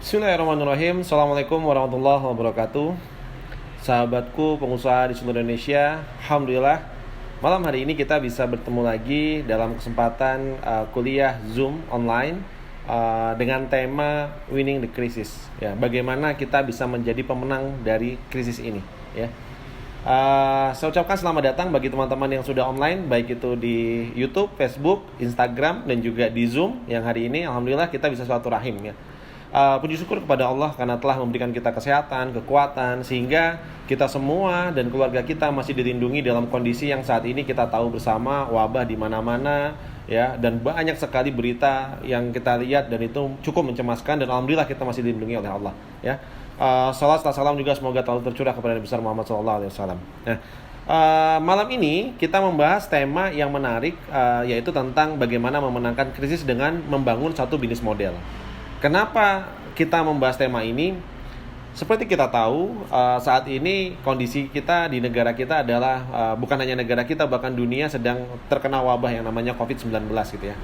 Bismillahirrahmanirrahim. Assalamualaikum warahmatullahi wabarakatuh. Sahabatku pengusaha di seluruh Indonesia, Alhamdulillah malam hari ini kita bisa bertemu lagi dalam kesempatan kuliah Zoom online dengan tema Winning the Crisis. Ya, bagaimana kita bisa menjadi pemenang dari krisis ini. Ya, saya ucapkan selamat datang bagi teman-teman yang sudah online, baik itu di YouTube, Facebook, Instagram, dan juga di Zoom yang hari ini. Alhamdulillah kita bisa silaturahim ya. Puji syukur kepada Allah karena telah memberikan kita kesehatan, kekuatan, sehingga kita semua dan keluarga kita masih dilindungi dalam kondisi yang saat ini kita tahu bersama wabah di mana-mana ya, dan banyak sekali berita yang kita lihat dan itu cukup mencemaskan, dan alhamdulillah kita masih dilindungi oleh Allah ya. Salam salam juga semoga selalu tercurah kepada Nabi besar Muhammad SAW. Nah, malam ini kita membahas tema yang menarik, yaitu tentang bagaimana memenangkan krisis dengan membangun satu bisnis model. Kenapa kita membahas tema ini? Seperti kita tahu, saat ini kondisi kita di negara kita adalah bukan hanya negara kita, bahkan dunia sedang terkena wabah yang namanya COVID-19 gitu ya.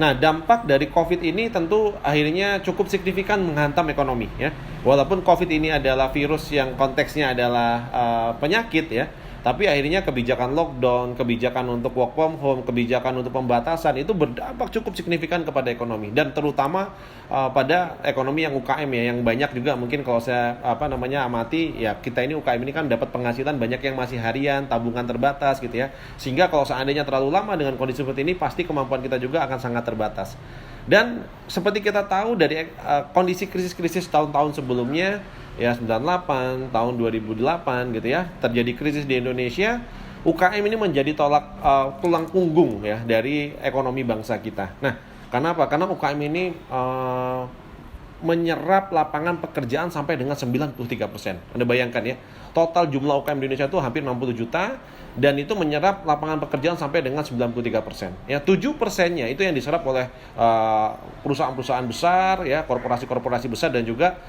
Nah, dampak dari COVID ini tentu akhirnya cukup signifikan menghantam ekonomi ya. Walaupun COVID ini adalah virus yang konteksnya adalah penyakit ya, tapi akhirnya kebijakan lockdown, kebijakan untuk work from home, kebijakan untuk pembatasan itu berdampak cukup signifikan kepada ekonomi, dan terutama pada ekonomi yang UKM ya, yang banyak juga mungkin kalau saya amati ya, kita ini UKM ini kan dapat penghasilan banyak yang masih harian, tabungan terbatas gitu ya. Sehingga kalau seandainya terlalu lama dengan kondisi seperti ini, pasti kemampuan kita juga akan sangat terbatas. Dan seperti kita tahu dari kondisi krisis-krisis tahun-tahun sebelumnya ya, 98, tahun 2008 gitu ya, terjadi krisis di Indonesia, UKM ini menjadi tulang punggung ya dari ekonomi bangsa kita. Nah, kenapa? Karena UKM ini menyerap lapangan pekerjaan sampai dengan 93%. Anda bayangkan ya, total jumlah UKM di Indonesia itu hampir 60 juta, dan itu menyerap lapangan pekerjaan sampai dengan 93%. Ya, 7%-nya itu yang diserap oleh perusahaan-perusahaan besar ya, korporasi-korporasi besar, dan juga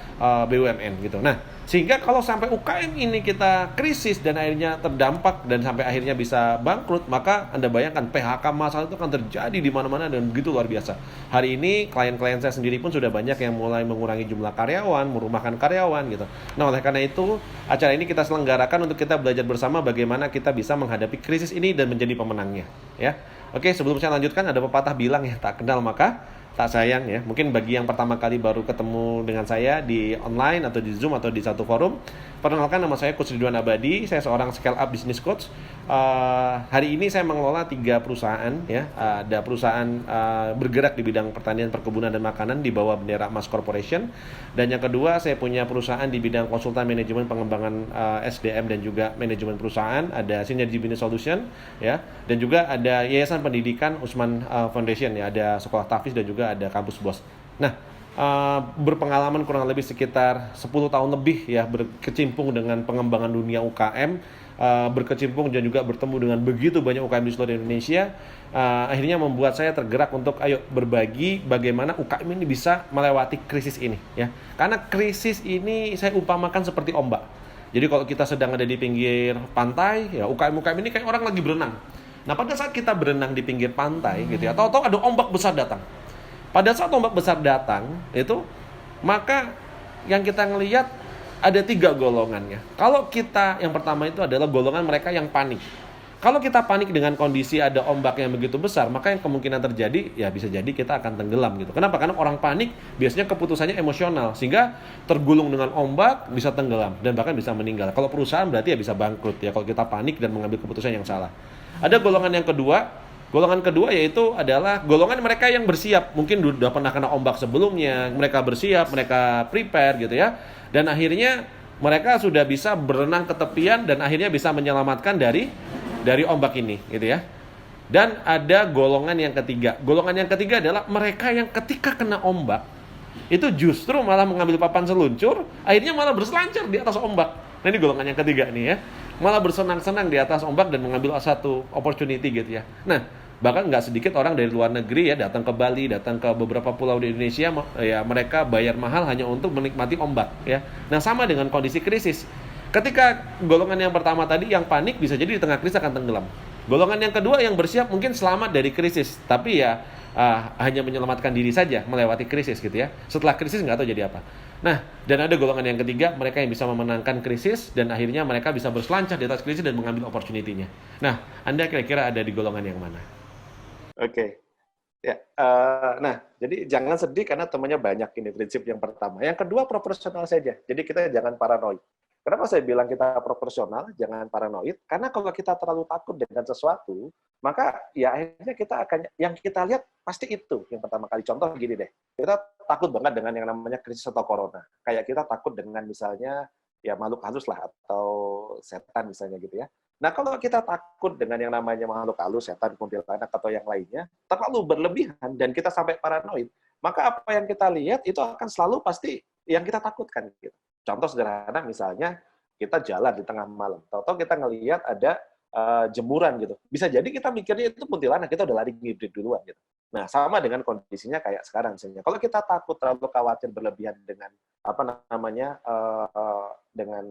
BUMN gitu. Nah, sehingga kalau sampai UKM ini kita krisis dan akhirnya terdampak dan sampai akhirnya bisa bangkrut, maka Anda bayangkan PHK massal itu akan terjadi di mana-mana dan begitu luar biasa. Hari ini klien-klien saya sendiri pun sudah banyak yang mulai mengurangi jumlah karyawan, merumahkan karyawan gitu. Nah, oleh karena itu acara ini kita selenggarakan untuk kita belajar bersama bagaimana kita bisa menghadapi krisis ini dan menjadi pemenangnya ya. Oke, sebelum saya lanjutkan, ada pepatah bilang ya, tak kenal maka tak sayang ya. Mungkin bagi yang pertama kali baru ketemu dengan saya di online atau di Zoom atau di satu forum, perkenalkan, nama saya Coach Ridwan Abadi. Saya seorang scale up business coach. Hari ini saya mengelola 3 perusahaan ya. Ada perusahaan bergerak di bidang pertanian, perkebunan, dan makanan di bawah bendera Mas Corporation. Dan yang kedua, saya punya perusahaan di bidang konsultan manajemen pengembangan SDM dan juga manajemen perusahaan. Ada Synergy Business Solution ya. Dan juga ada Yayasan Pendidikan Usman Foundation ya. Ada Sekolah Tafis dan juga ada Kampus Bos. Nah, berpengalaman kurang lebih sekitar 10 tahun lebih ya, berkecimpung dengan pengembangan dunia UKM, berkecimpung dan juga bertemu dengan begitu banyak UKM di seluruh Indonesia, akhirnya membuat saya tergerak untuk berbagi bagaimana UKM ini bisa melewati krisis ini ya. Karena krisis ini saya umpamakan seperti ombak. Jadi kalau kita sedang ada di pinggir pantai ya, UKM ini kayak orang lagi berenang. Nah, pada saat kita berenang di pinggir pantai gitu ya, tahu-tahu ada ombak besar datang. Pada saat ombak besar datang itu, maka yang kita ngelihat ada 3 golongannya. Kalau kita, yang pertama itu adalah golongan mereka yang panik. Kalau kita panik dengan kondisi ada ombak yang begitu besar, maka yang kemungkinan terjadi ya bisa jadi kita akan tenggelam gitu. Kenapa? Karena orang panik biasanya keputusannya emosional, sehingga tergulung dengan ombak bisa tenggelam dan bahkan bisa meninggal. Kalau perusahaan berarti ya bisa bangkrut ya kalau kita panik dan mengambil keputusan yang salah. Ada golongan yang kedua. Golongan kedua yaitu adalah golongan mereka yang bersiap. Mungkin sudah pernah kena ombak sebelumnya, mereka bersiap, mereka prepare gitu ya. Dan akhirnya mereka sudah bisa berenang ke tepian dan akhirnya bisa menyelamatkan dari ombak ini gitu ya. Dan ada golongan yang ketiga. Golongan yang ketiga adalah mereka yang ketika kena ombak itu justru malah mengambil papan seluncur, akhirnya malah berselancar di atas ombak. Nah, ini golongan yang ketiga nih ya. Malah bersenang-senang di atas ombak dan mengambil satu opportunity gitu ya. Nah, bahkan nggak sedikit orang dari luar negeri ya datang ke Bali, datang ke beberapa pulau di Indonesia ya, mereka bayar mahal hanya untuk menikmati ombak ya. Nah, sama dengan kondisi krisis. Ketika golongan yang pertama tadi yang panik bisa jadi di tengah krisis akan tenggelam. Golongan yang kedua yang bersiap mungkin selamat dari krisis, tapi ya hanya menyelamatkan diri saja melewati krisis gitu ya. Setelah krisis nggak tahu jadi apa. Nah, dan ada golongan yang ketiga, mereka yang bisa memenangkan krisis dan akhirnya mereka bisa berselancar di atas krisis dan mengambil opportunity-nya. Nah, Anda kira-kira ada di golongan yang mana? Oke. Ya, nah, jadi jangan sedih karena temannya banyak, ini prinsip yang pertama. Yang kedua, proporsional saja. Jadi kita jangan paranoid. Kenapa saya bilang kita proporsional, jangan paranoid? Karena kalau kita terlalu takut dengan sesuatu, maka ya akhirnya kita akan, yang kita lihat pasti itu yang pertama kali. Contoh gini deh, kita takut banget dengan yang namanya krisis atau corona. Kayak kita takut dengan misalnya ya makhluk halus lah, atau setan misalnya gitu ya. Nah, kalau kita takut dengan yang namanya makhluk halus, setan, kuntilanak, atau yang lainnya, terlalu berlebihan, dan kita sampai paranoid, maka apa yang kita lihat itu akan selalu pasti yang kita takutkan. Gitu. Contoh sederhana, misalnya kita jalan di tengah malam, tahu-tahu kita ngelihat ada jemuran gitu. Bisa jadi kita mikirnya itu kuntilanak, kita udah lari ngibrit duluan gitu. Nah, sama dengan kondisinya kayak sekarang misalnya. Kalau kita takut terlalu khawatir berlebihan dengan apa namanya dengan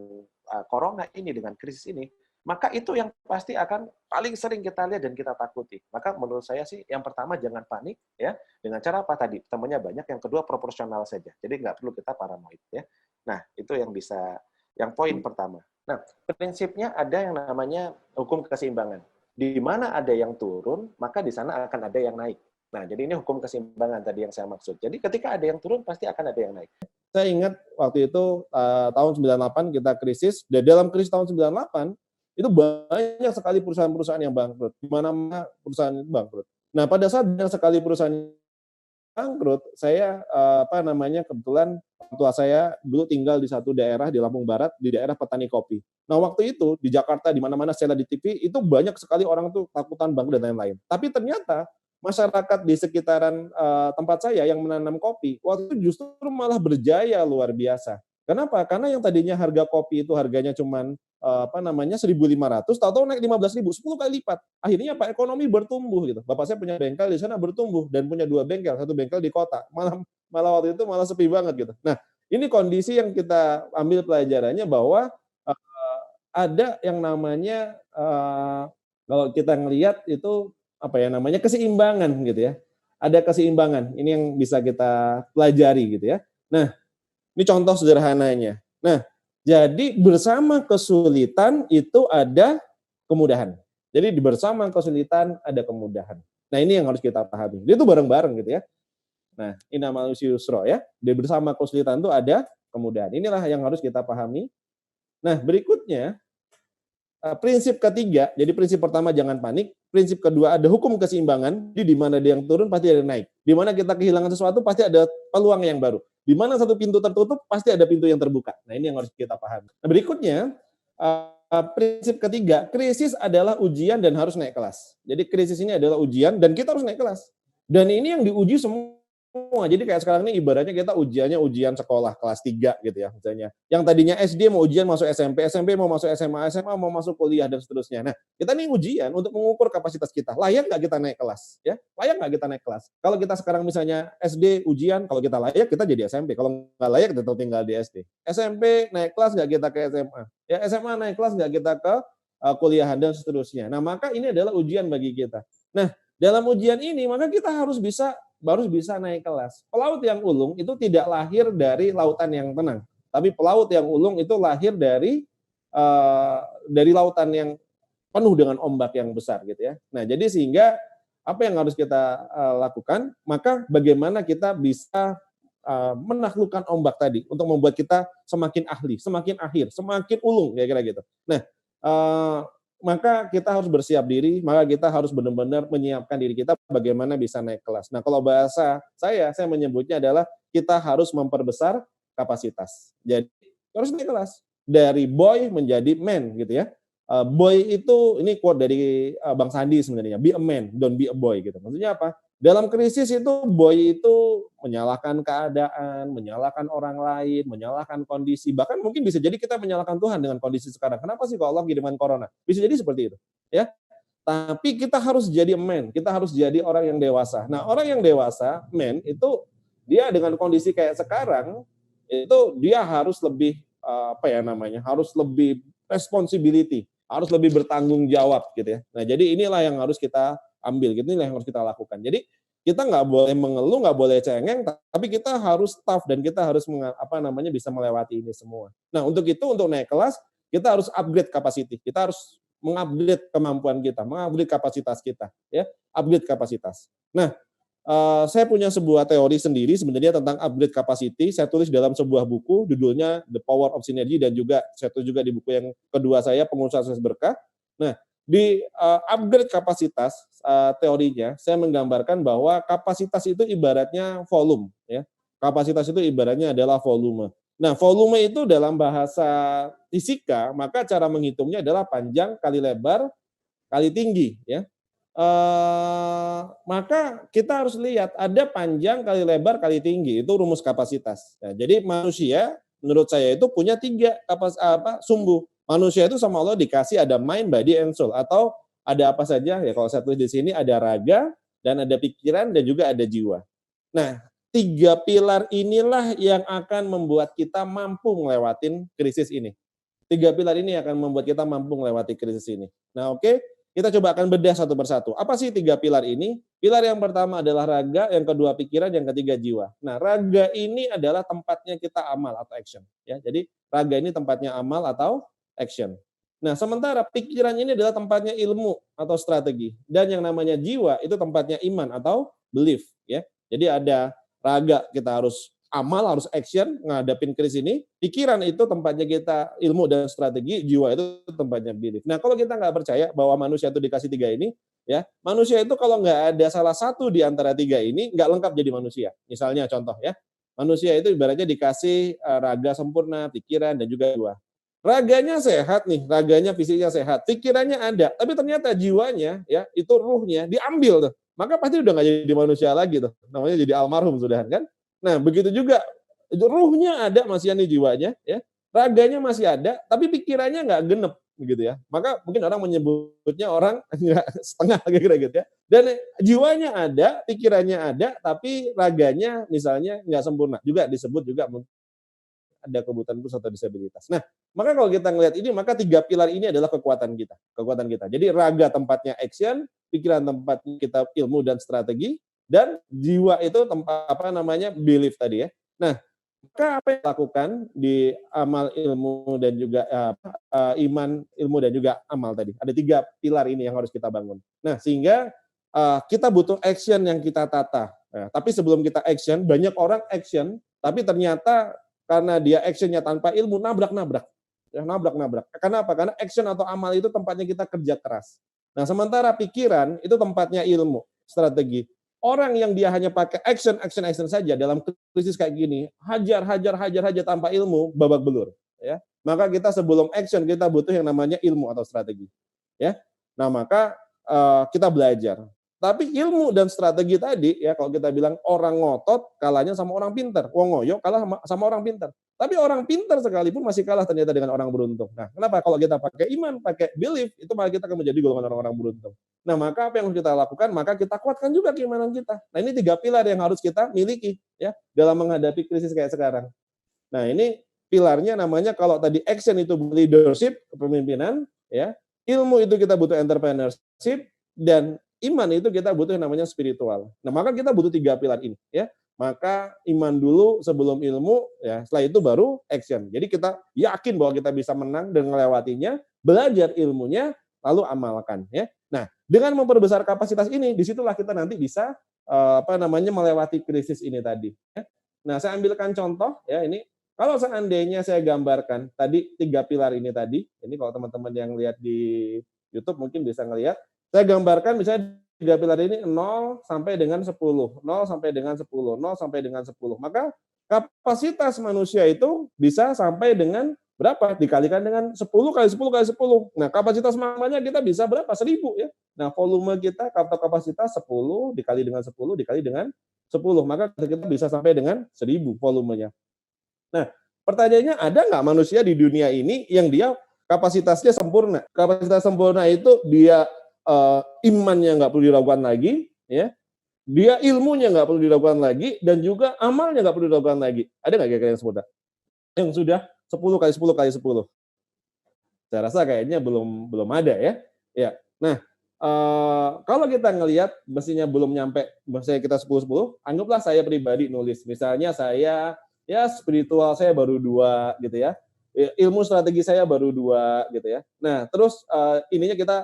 corona ini, dengan krisis ini, maka itu yang pasti akan paling sering kita lihat dan kita takuti. Maka menurut saya sih, yang pertama jangan panik, ya, dengan cara apa tadi? Temannya banyak. Yang kedua proporsional saja. Jadi nggak perlu kita paranoid, ya. Nah, itu yang bisa, yang poin pertama. Nah, prinsipnya ada yang namanya hukum keseimbangan. Di mana ada yang turun, maka di sana akan ada yang naik. Nah, jadi ini hukum keseimbangan tadi yang saya maksud. Jadi ketika ada yang turun, pasti akan ada yang naik. Saya ingat waktu itu tahun 98 kita krisis, dan dalam krisis tahun 98 itu banyak sekali perusahaan-perusahaan yang bangkrut, di mana-mana perusahaan itu bangkrut. Nah, pada saat banyak sekali perusahaan bangkrut, saya kebetulan orang tua saya dulu tinggal di satu daerah di Lampung Barat, di daerah petani kopi. Nah, waktu itu di Jakarta, di mana-mana saya lihat di TV, itu banyak sekali orang tuh takutan bangkrut dan lain-lain. Tapi ternyata masyarakat di sekitaran tempat saya yang menanam kopi, waktu itu justru malah berjaya luar biasa. Kenapa? Karena yang tadinya harga kopi itu harganya cuman 1.500, tahu-tahu naik 15.000, 10 kali lipat. Akhirnya Pak, ekonomi bertumbuh gitu. Bapak saya punya bengkel di sana, bertumbuh, dan punya 2 bengkel, 1 bengkel di kota. Malah malah waktu itu malah sepi banget gitu. Nah, ini kondisi yang kita ambil pelajarannya bahwa ada yang namanya kalau kita ngelihat itu keseimbangan gitu ya. Ada keseimbangan. Ini yang bisa kita pelajari gitu ya. Nah, ini contoh sederhananya. Nah, jadi bersama kesulitan itu ada kemudahan. Jadi bersama kesulitan ada kemudahan. Nah, ini yang harus kita pahami. Dia itu bareng-bareng gitu ya. Nah, innamal usri yusra ya. Di bersama kesulitan itu ada kemudahan. Inilah yang harus kita pahami. Nah, berikutnya prinsip ketiga, jadi prinsip pertama jangan panik, prinsip kedua ada hukum keseimbangan, jadi di mana ada yang turun pasti ada yang naik. Di mana kita kehilangan sesuatu pasti ada peluang yang baru. Di mana satu pintu tertutup pasti ada pintu yang terbuka. Nah, ini yang harus kita pahami. Nah, berikutnya prinsip ketiga, krisis adalah ujian dan harus naik kelas. Jadi krisis ini adalah ujian dan kita harus naik kelas. Dan ini yang diuji semua. Jadi kayak sekarang ini ibaratnya kita ujiannya ujian sekolah kelas 3 gitu ya misalnya. Yang tadinya SD mau ujian masuk SMP, SMP mau masuk SMA, SMA mau masuk kuliah dan seterusnya. Nah, kita nih ujian untuk mengukur kapasitas kita. Layak nggak kita naik kelas? Ya, layak nggak kita naik kelas? Kalau kita sekarang misalnya SD ujian, kalau kita layak kita jadi SMP. Kalau nggak layak kita tinggal di SD. SMP naik kelas nggak kita ke SMA? Ya, SMA naik kelas nggak kita ke kuliahan dan seterusnya. Nah, maka ini adalah ujian bagi kita. Nah, dalam ujian ini maka kita baru bisa naik kelas. Pelaut yang ulung itu tidak lahir dari lautan yang tenang, tapi pelaut yang ulung itu lahir dari lautan yang penuh dengan ombak yang besar gitu ya. Nah, jadi sehingga apa yang harus kita lakukan? Maka bagaimana kita bisa menaklukkan ombak tadi untuk membuat kita semakin ahli, semakin akhir, semakin ulung kira-kira gitu. Nah, maka kita harus bersiap diri, maka kita harus benar-benar menyiapkan diri kita bagaimana bisa naik kelas. Nah, kalau bahasa saya menyebutnya adalah kita harus memperbesar kapasitas. Jadi harus naik kelas dari boy menjadi man gitu ya. Boy itu ini quote dari Bang Sandi sebenarnya, be a man, don't be a boy gitu. Maksudnya apa? Dalam krisis itu boy itu menyalahkan keadaan, menyalahkan orang lain, menyalahkan kondisi, bahkan mungkin bisa jadi kita menyalahkan Tuhan dengan kondisi sekarang. Kenapa sih kok Allah kiriman corona? Bisa jadi seperti itu, ya. Tapi kita harus jadi man, kita harus jadi orang yang dewasa. Nah, orang yang dewasa, man, itu dia dengan kondisi kayak sekarang, itu dia harus lebih harus lebih responsibility, harus lebih bertanggung jawab gitu ya. Nah, jadi inilah yang harus kita ambil, gitu, inilah yang harus kita lakukan. Jadi kita nggak boleh mengeluh, nggak boleh cengeng, tapi kita harus tough dan kita harus bisa melewati ini semua. Nah, untuk itu, untuk naik kelas, kita harus upgrade capacity, kita harus mengupgrade kemampuan kita, mengupgrade kapasitas kita, ya, upgrade kapasitas. Nah, saya punya sebuah teori sendiri sebenarnya tentang upgrade capacity. Saya tulis dalam sebuah buku, judulnya The Power of Synergy, dan juga saya tulis juga di buku yang kedua saya, Pengusaha Sukses Berkah. Nah, di upgrade kapasitas, teorinya, saya menggambarkan bahwa kapasitas itu ibaratnya volume, ya. Kapasitas itu ibaratnya adalah volume. Nah, volume itu dalam bahasa fisika, maka cara menghitungnya adalah panjang kali lebar kali tinggi, ya. Maka kita harus lihat ada panjang kali lebar kali tinggi, itu rumus kapasitas. Nah, jadi manusia menurut saya itu punya 3 sumbu. Manusia itu sama Allah dikasih ada mind, body, and soul, atau ada apa saja ya, kalau saya tulis di sini ada raga dan ada pikiran dan juga ada jiwa. Nah, 3 pilar inilah yang akan membuat kita mampu ngelewatin krisis ini. 3 pilar ini akan membuat kita mampu melewati krisis ini. Nah, oke, kita coba akan bedah satu persatu. Apa sih 3 pilar ini? Pilar yang pertama adalah raga, yang kedua pikiran, yang ketiga jiwa. Nah, raga ini adalah tempatnya kita amal atau action. Ya, jadi raga ini tempatnya amal atau action. Nah, sementara pikiran ini adalah tempatnya ilmu atau strategi. Dan yang namanya jiwa itu tempatnya iman atau belief. Ya, jadi ada raga kita harus amal, harus action ngadapin krisis ini. Pikiran itu tempatnya kita ilmu dan strategi, jiwa itu tempatnya belief. Nah, kalau kita nggak percaya bahwa manusia itu dikasih 3 ini, ya, manusia itu kalau nggak ada salah satu di antara 3 ini nggak lengkap jadi manusia. Misalnya contoh ya, manusia itu ibaratnya dikasih raga sempurna, pikiran dan juga jiwa. Raganya sehat nih, raganya fisiknya sehat, pikirannya ada, tapi ternyata jiwanya ya itu ruhnya diambil tuh, maka pasti udah nggak jadi manusia lagi tuh, namanya jadi almarhum sudah kan. Nah, begitu juga ruhnya ada masih nih jiwanya ya, raganya masih ada, tapi pikirannya nggak genep begitu ya. Maka mungkin orang menyebutnya orang nggak setengah kira-kira gitu ya. Dan jiwanya ada, pikirannya ada, tapi raganya misalnya nggak sempurna, juga disebut juga ada kebutuhan khusus atau disabilitas. Nah, maka kalau kita ngelihat ini, maka 3 pilar ini adalah kekuatan kita, kekuatan kita. Jadi raga tempatnya action, pikiran tempatnya kita ilmu dan strategi, dan jiwa itu tempat belief tadi ya. Nah, maka apa yang dilakukan di amal ilmu dan juga iman, ilmu dan juga amal tadi. Ada 3 pilar ini yang harus kita bangun. Nah, sehingga kita butuh action yang kita tata. Nah, tapi sebelum kita action, banyak orang action, tapi ternyata karena dia actionnya tanpa ilmu, nabrak-nabrak. Ya, nabrak-nabrak. Karena apa? Karena action atau amal itu tempatnya kita kerja keras. Nah, sementara pikiran itu tempatnya ilmu, strategi. Orang yang dia hanya pakai action saja dalam krisis kayak gini, hajar tanpa ilmu, babak belur. Ya. Maka kita sebelum action, kita butuh yang namanya ilmu atau strategi. Ya. Nah, maka kita belajar. Tapi ilmu dan strategi tadi, ya kalau kita bilang orang ngotot kalahnya sama orang pintar. Wong ngoyo kalah sama orang pintar. Tapi orang pintar sekalipun masih kalah ternyata dengan orang beruntung. Nah, kenapa? Kalau kita pakai iman, pakai belief, itu malah kita akan menjadi golongan orang-orang beruntung. Nah, maka apa yang harus kita lakukan? Maka kita kuatkan juga keimanan kita. Nah, ini 3 pilar yang harus kita miliki ya dalam menghadapi krisis kayak sekarang. Nah, ini pilarnya namanya kalau tadi action itu leadership, kepemimpinan, ya. Ilmu itu kita butuh entrepreneurship, dan iman itu kita butuh yang namanya spiritual. Nah, maka kita butuh 3 pilar ini, ya. Maka iman dulu sebelum ilmu, ya. Setelah itu baru action. Jadi kita yakin bahwa kita bisa menang dan melewatinya, belajar ilmunya, lalu amalkan, ya. Nah, dengan memperbesar kapasitas ini, disitulah kita nanti bisa melewati krisis ini tadi. Ya. Nah, saya ambilkan contoh, ya ini. Kalau seandainya saya gambarkan tadi 3 pilar ini tadi, ini kalau teman-teman yang lihat di YouTube mungkin bisa ngelihat. Saya gambarkan misalnya 3 pilar ini 0 sampai dengan 10, 0 sampai dengan 10, 0 sampai dengan 10. Maka kapasitas manusia itu bisa sampai dengan berapa? Dikalikan dengan 10 kali 10 kali 10. Nah, kapasitas mamanya kita bisa berapa? 1000 ya. Nah, volume kita kapasitas 10 dikali dengan 10 dikali dengan 10. Maka kita bisa sampai dengan 1000 volumenya. Nah, pertanyaannya ada nggak manusia di dunia ini yang dia kapasitasnya sempurna? Kapasitas sempurna itu dia imannya nggak perlu diragukan lagi, ya. Dia ilmunya nggak perlu diragukan lagi, dan juga amalnya nggak perlu diragukan lagi. Ada nggak kira-kira yang sempurna? Yang sudah 10 kali 10 kali 10. Saya rasa kayaknya belum ada ya. Ya. Nah, kalau kita ngelihat mestinya belum nyampe, misalnya kita 10-10, anggaplah saya pribadi nulis. Misalnya saya, ya spiritual saya baru 2 gitu ya. Ilmu strategi saya baru 2 gitu ya. Nah, terus ininya kita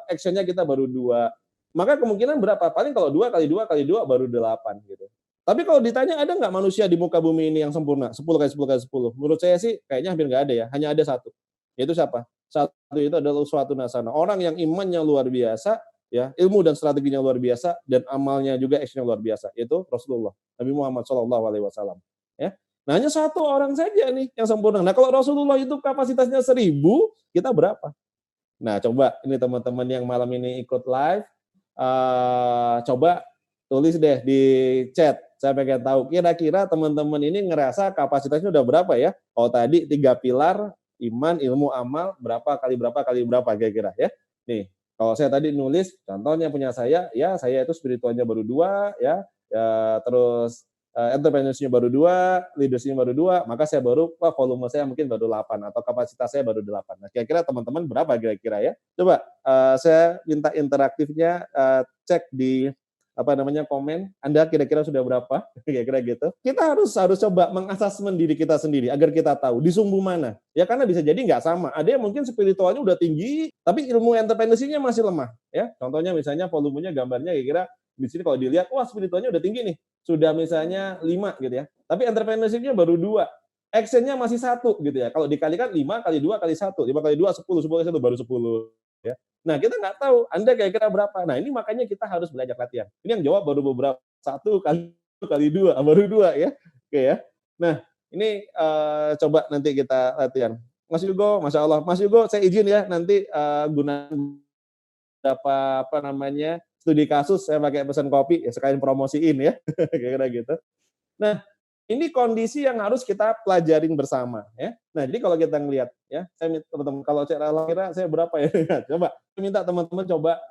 action-nya kita baru 2. Maka kemungkinan berapa? Paling kalau 2 kali 2 kali 2 baru 8 gitu. Tapi kalau ditanya ada nggak manusia di muka bumi ini yang sempurna? 10 kali 10 kali 10. Menurut saya sih kayaknya hampir nggak ada ya. Hanya ada satu. Yaitu siapa? Satu itu adalah Uswatun Hasanah. Orang yang imannya luar biasa, ya, ilmu dan strateginya luar biasa, dan amalnya juga actionnya luar biasa. Yaitu Rasulullah, Nabi Muhammad SAW. Ya. Nah, hanya satu orang saja nih yang sempurna. Nah, kalau Rasulullah itu kapasitasnya 1000, kita berapa? Nah, coba ini teman-teman yang malam ini ikut live, coba tulis deh di chat. Saya pengen tahu kira-kira teman-teman ini ngerasa kapasitasnya udah berapa ya? Oh tadi 3 pilar, iman, ilmu, amal, berapa kali berapa kira-kira ya? Nih, kalau saya tadi nulis, contohnya punya saya, ya saya itu spiritualnya baru 2, ya terus entrepreneurship-nya baru 2, leadership-nya baru 2, maka saya baru, volume saya mungkin baru 8 atau kapasitas saya baru 8. Nah, kira-kira teman-teman berapa kira-kira ya? Coba saya minta interaktifnya cek di komen, Anda kira-kira sudah berapa? Kira-kira gitu. Kita harus coba mengasesmen diri kita sendiri agar kita tahu di sumbu mana. Ya karena bisa jadi nggak sama. Ada yang mungkin spiritualnya udah tinggi, tapi ilmu entrepreneurship-nya masih lemah. Ya, contohnya misalnya volumenya gambarnya kira-kira di sini kalau dilihat, wah spiritualnya udah tinggi nih. Sudah misalnya 5 gitu ya. Tapi entrepreneurship-nya baru 2. Action-nya masih 1 gitu ya. Kalau dikalikan 5 kali 2 kali 1. 5 kali 2, 10 kali 1 baru 10. Ya. Nah, kita nggak tahu Anda kira-kira berapa. Nah, ini makanya kita harus belajar latihan. Ini yang jawab baru beberapa, 1 kali 2, baru 2 ya. Oke ya. Nah, ini coba nanti kita latihan. Mas Yugo, Masya Allah. Mas Yugo, saya izin ya nanti gunakan studi kasus saya pakai pesan kopi ya sekalian promosiin ya. Kira-kira gitu. Nah, ini kondisi yang harus kita pelajarin bersama ya. Nah, jadi kalau kita ngelihat ya, saya minta teman-teman kalau cara kira saya berapa ya? Coba saya minta teman-teman coba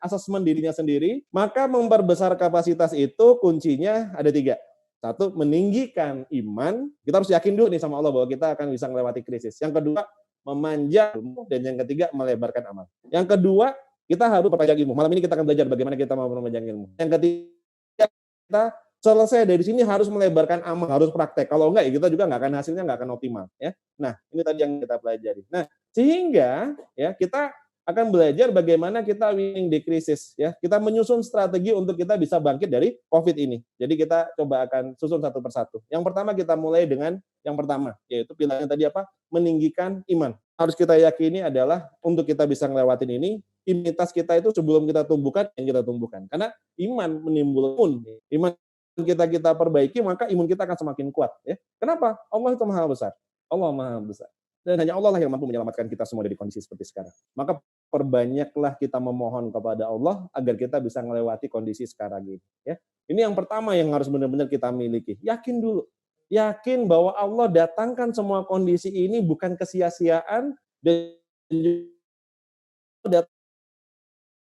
asesmen dirinya sendiri, maka memperbesar kapasitas itu kuncinya ada 3. 1, meninggikan iman. Kita harus yakin dulu nih sama Allah bahwa kita akan bisa melewati krisis. Yang kedua, memanjang ilmu, dan yang ketiga melebarkan amal. Yang kedua, kita harus perpanjang ilmu. Malam ini kita akan belajar bagaimana kita mau memperpanjang ilmu. Yang ketiga, kita selesai dari sini harus melebarkan amal, harus praktek. Kalau enggak, ya kita juga nggak akan hasilnya nggak akan optimal. Ya. Nah, ini tadi yang kita pelajari. Nah, sehingga ya kita akan belajar bagaimana kita winning di krisis. Ya, kita menyusun strategi untuk kita bisa bangkit dari COVID ini. Jadi kita coba akan susun satu persatu. Yang pertama kita mulai dengan yang pertama, yaitu pilarnya tadi apa? Meninggikan iman. Harus kita yakini adalah untuk kita bisa ngelewatin ini, imunitas kita itu sebelum kita tumbuhkan, yang kita tumbuhkan. Karena iman menimbulkan iman kita perbaiki, maka imun kita akan semakin kuat. Ya. Kenapa? Allah itu maha besar. Allah maha besar. Dan hanya Allah lah yang mampu menyelamatkan kita semua dari kondisi seperti sekarang. Maka perbanyaklah kita memohon kepada Allah agar kita bisa melewati kondisi sekarang ini. Ya. Ini yang pertama yang harus benar-benar kita miliki. Yakin dulu. Yakin bahwa Allah datangkan semua kondisi ini bukan kesia-siaan dan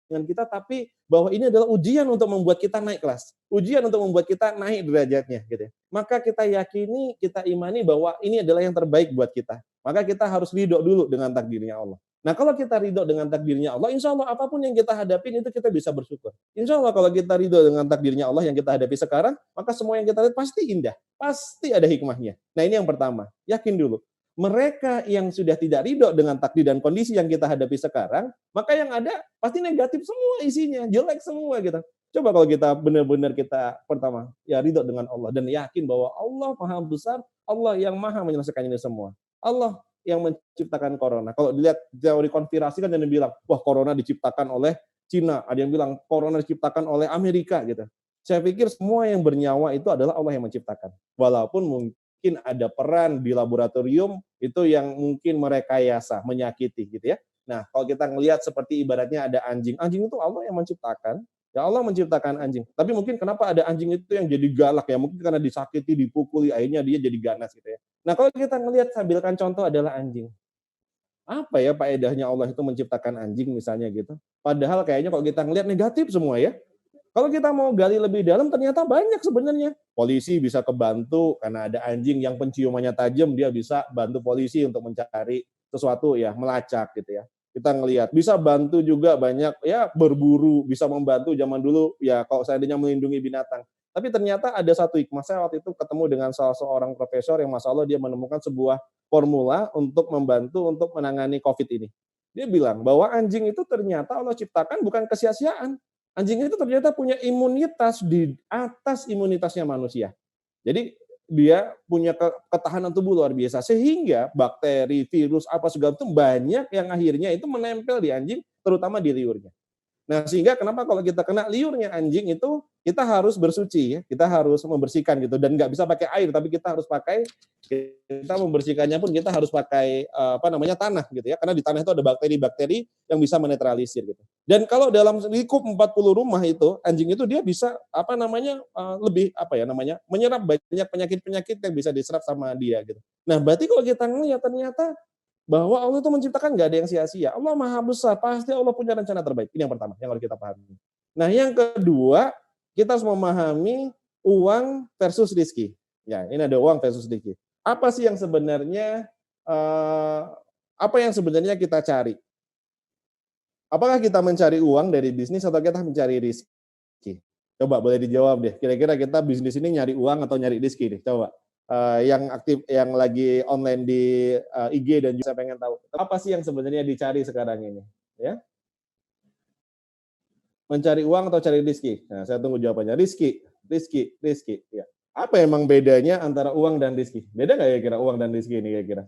dengan kita, tapi bahwa ini adalah ujian untuk membuat kita naik kelas, ujian untuk membuat kita naik derajatnya, gitu ya. Maka kita yakini, kita imani bahwa ini adalah yang terbaik buat kita. Maka kita harus ridho dulu dengan takdirnya Allah. Nah, kalau kita ridho dengan takdirnya Allah, insya Allah apapun yang kita hadapin itu kita bisa bersyukur. Insya Allah kalau kita ridho dengan takdirnya Allah yang kita hadapi sekarang, maka semua yang kita lihat pasti indah, pasti ada hikmahnya. Nah, ini yang pertama, yakin dulu. Mereka yang sudah tidak ridho dengan takdir dan kondisi yang kita hadapi sekarang, maka yang ada pasti negatif semua isinya, jelek semua gitu. Coba kalau kita benar-benar kita pertama, ya ridho dengan Allah dan yakin bahwa Allah maha besar, Allah yang maha menyelesaikan ini semua. Allah yang menciptakan corona. Kalau dilihat teori konspirasi kan ada yang bilang, wah corona diciptakan oleh Cina, ada yang bilang corona diciptakan oleh Amerika gitu. Saya pikir semua yang bernyawa itu adalah Allah yang menciptakan. Walaupun mungkin ada peran di laboratorium itu yang mungkin merekayasa, menyakiti gitu ya. Nah, kalau kita ngelihat seperti ibaratnya ada anjing. Anjing itu Allah yang menciptakan. Ya Allah menciptakan anjing. Tapi mungkin kenapa ada anjing itu yang jadi galak ya? Mungkin karena disakiti, dipukuli, akhirnya dia jadi ganas gitu ya. Nah, kalau kita ngelihat, saya ambilkan contoh adalah anjing. Apa ya faedahnya Allah itu menciptakan anjing misalnya gitu. Padahal kayaknya kalau kita ngelihat negatif semua ya. Kalau kita mau gali lebih dalam, ternyata banyak sebenarnya. Polisi bisa kebantu karena ada anjing yang penciumannya tajam, dia bisa bantu polisi untuk mencari sesuatu ya, melacak gitu ya. Kita ngelihat bisa bantu juga banyak ya berburu, bisa membantu zaman dulu ya kalau seandainya melindungi binatang. Tapi ternyata ada satu hikmah, saya waktu itu ketemu dengan salah seorang profesor yang Masya Allah dia menemukan sebuah formula untuk membantu untuk menangani COVID ini. Dia bilang bahwa anjing itu ternyata Allah ciptakan bukan kesia-siaan. Anjing itu ternyata punya imunitas di atas imunitasnya manusia. Jadi dia punya ketahanan tubuh luar biasa sehingga bakteri, virus apa segala itu banyak yang akhirnya itu menempel di anjing terutama di liurnya. Nah, sehingga kenapa kalau kita kena liurnya anjing itu kita harus bersuci ya, kita harus membersihkan gitu dan nggak bisa pakai air tapi kita membersihkannya pun kita harus pakai tanah gitu ya. Karena di tanah itu ada bakteri-bakteri yang bisa menetralisir gitu. Dan kalau dalam lingkup 40 rumah itu anjing itu dia bisa menyerap banyak penyakit-penyakit yang bisa diserap sama dia gitu. Nah, berarti kalau kita ngelihat ternyata bahwa Allah itu menciptakan nggak ada yang sia-sia. Allah Maha Besar, pasti Allah punya rencana terbaik. Ini yang pertama, yang harus kita pahami. Nah, yang kedua, kita harus memahami uang versus rezeki. Ya, ini ada uang versus rezeki. Apa sih yang sebenarnya kita cari? Apakah kita mencari uang dari bisnis atau kita mencari rezeki? Coba boleh dijawab deh. Kira-kira kita bisnis ini nyari uang atau nyari rezeki nih? Coba. Yang aktif, yang lagi online di IG dan juga saya pengen tahu apa sih yang sebenarnya dicari sekarang ini, ya? Mencari uang atau cari rezeki? Nah, saya tunggu jawabannya. Rezeki. Ya. Apa emang bedanya antara uang dan rezeki? Beda nggak ya kira uang dan rezeki ini kira-kira?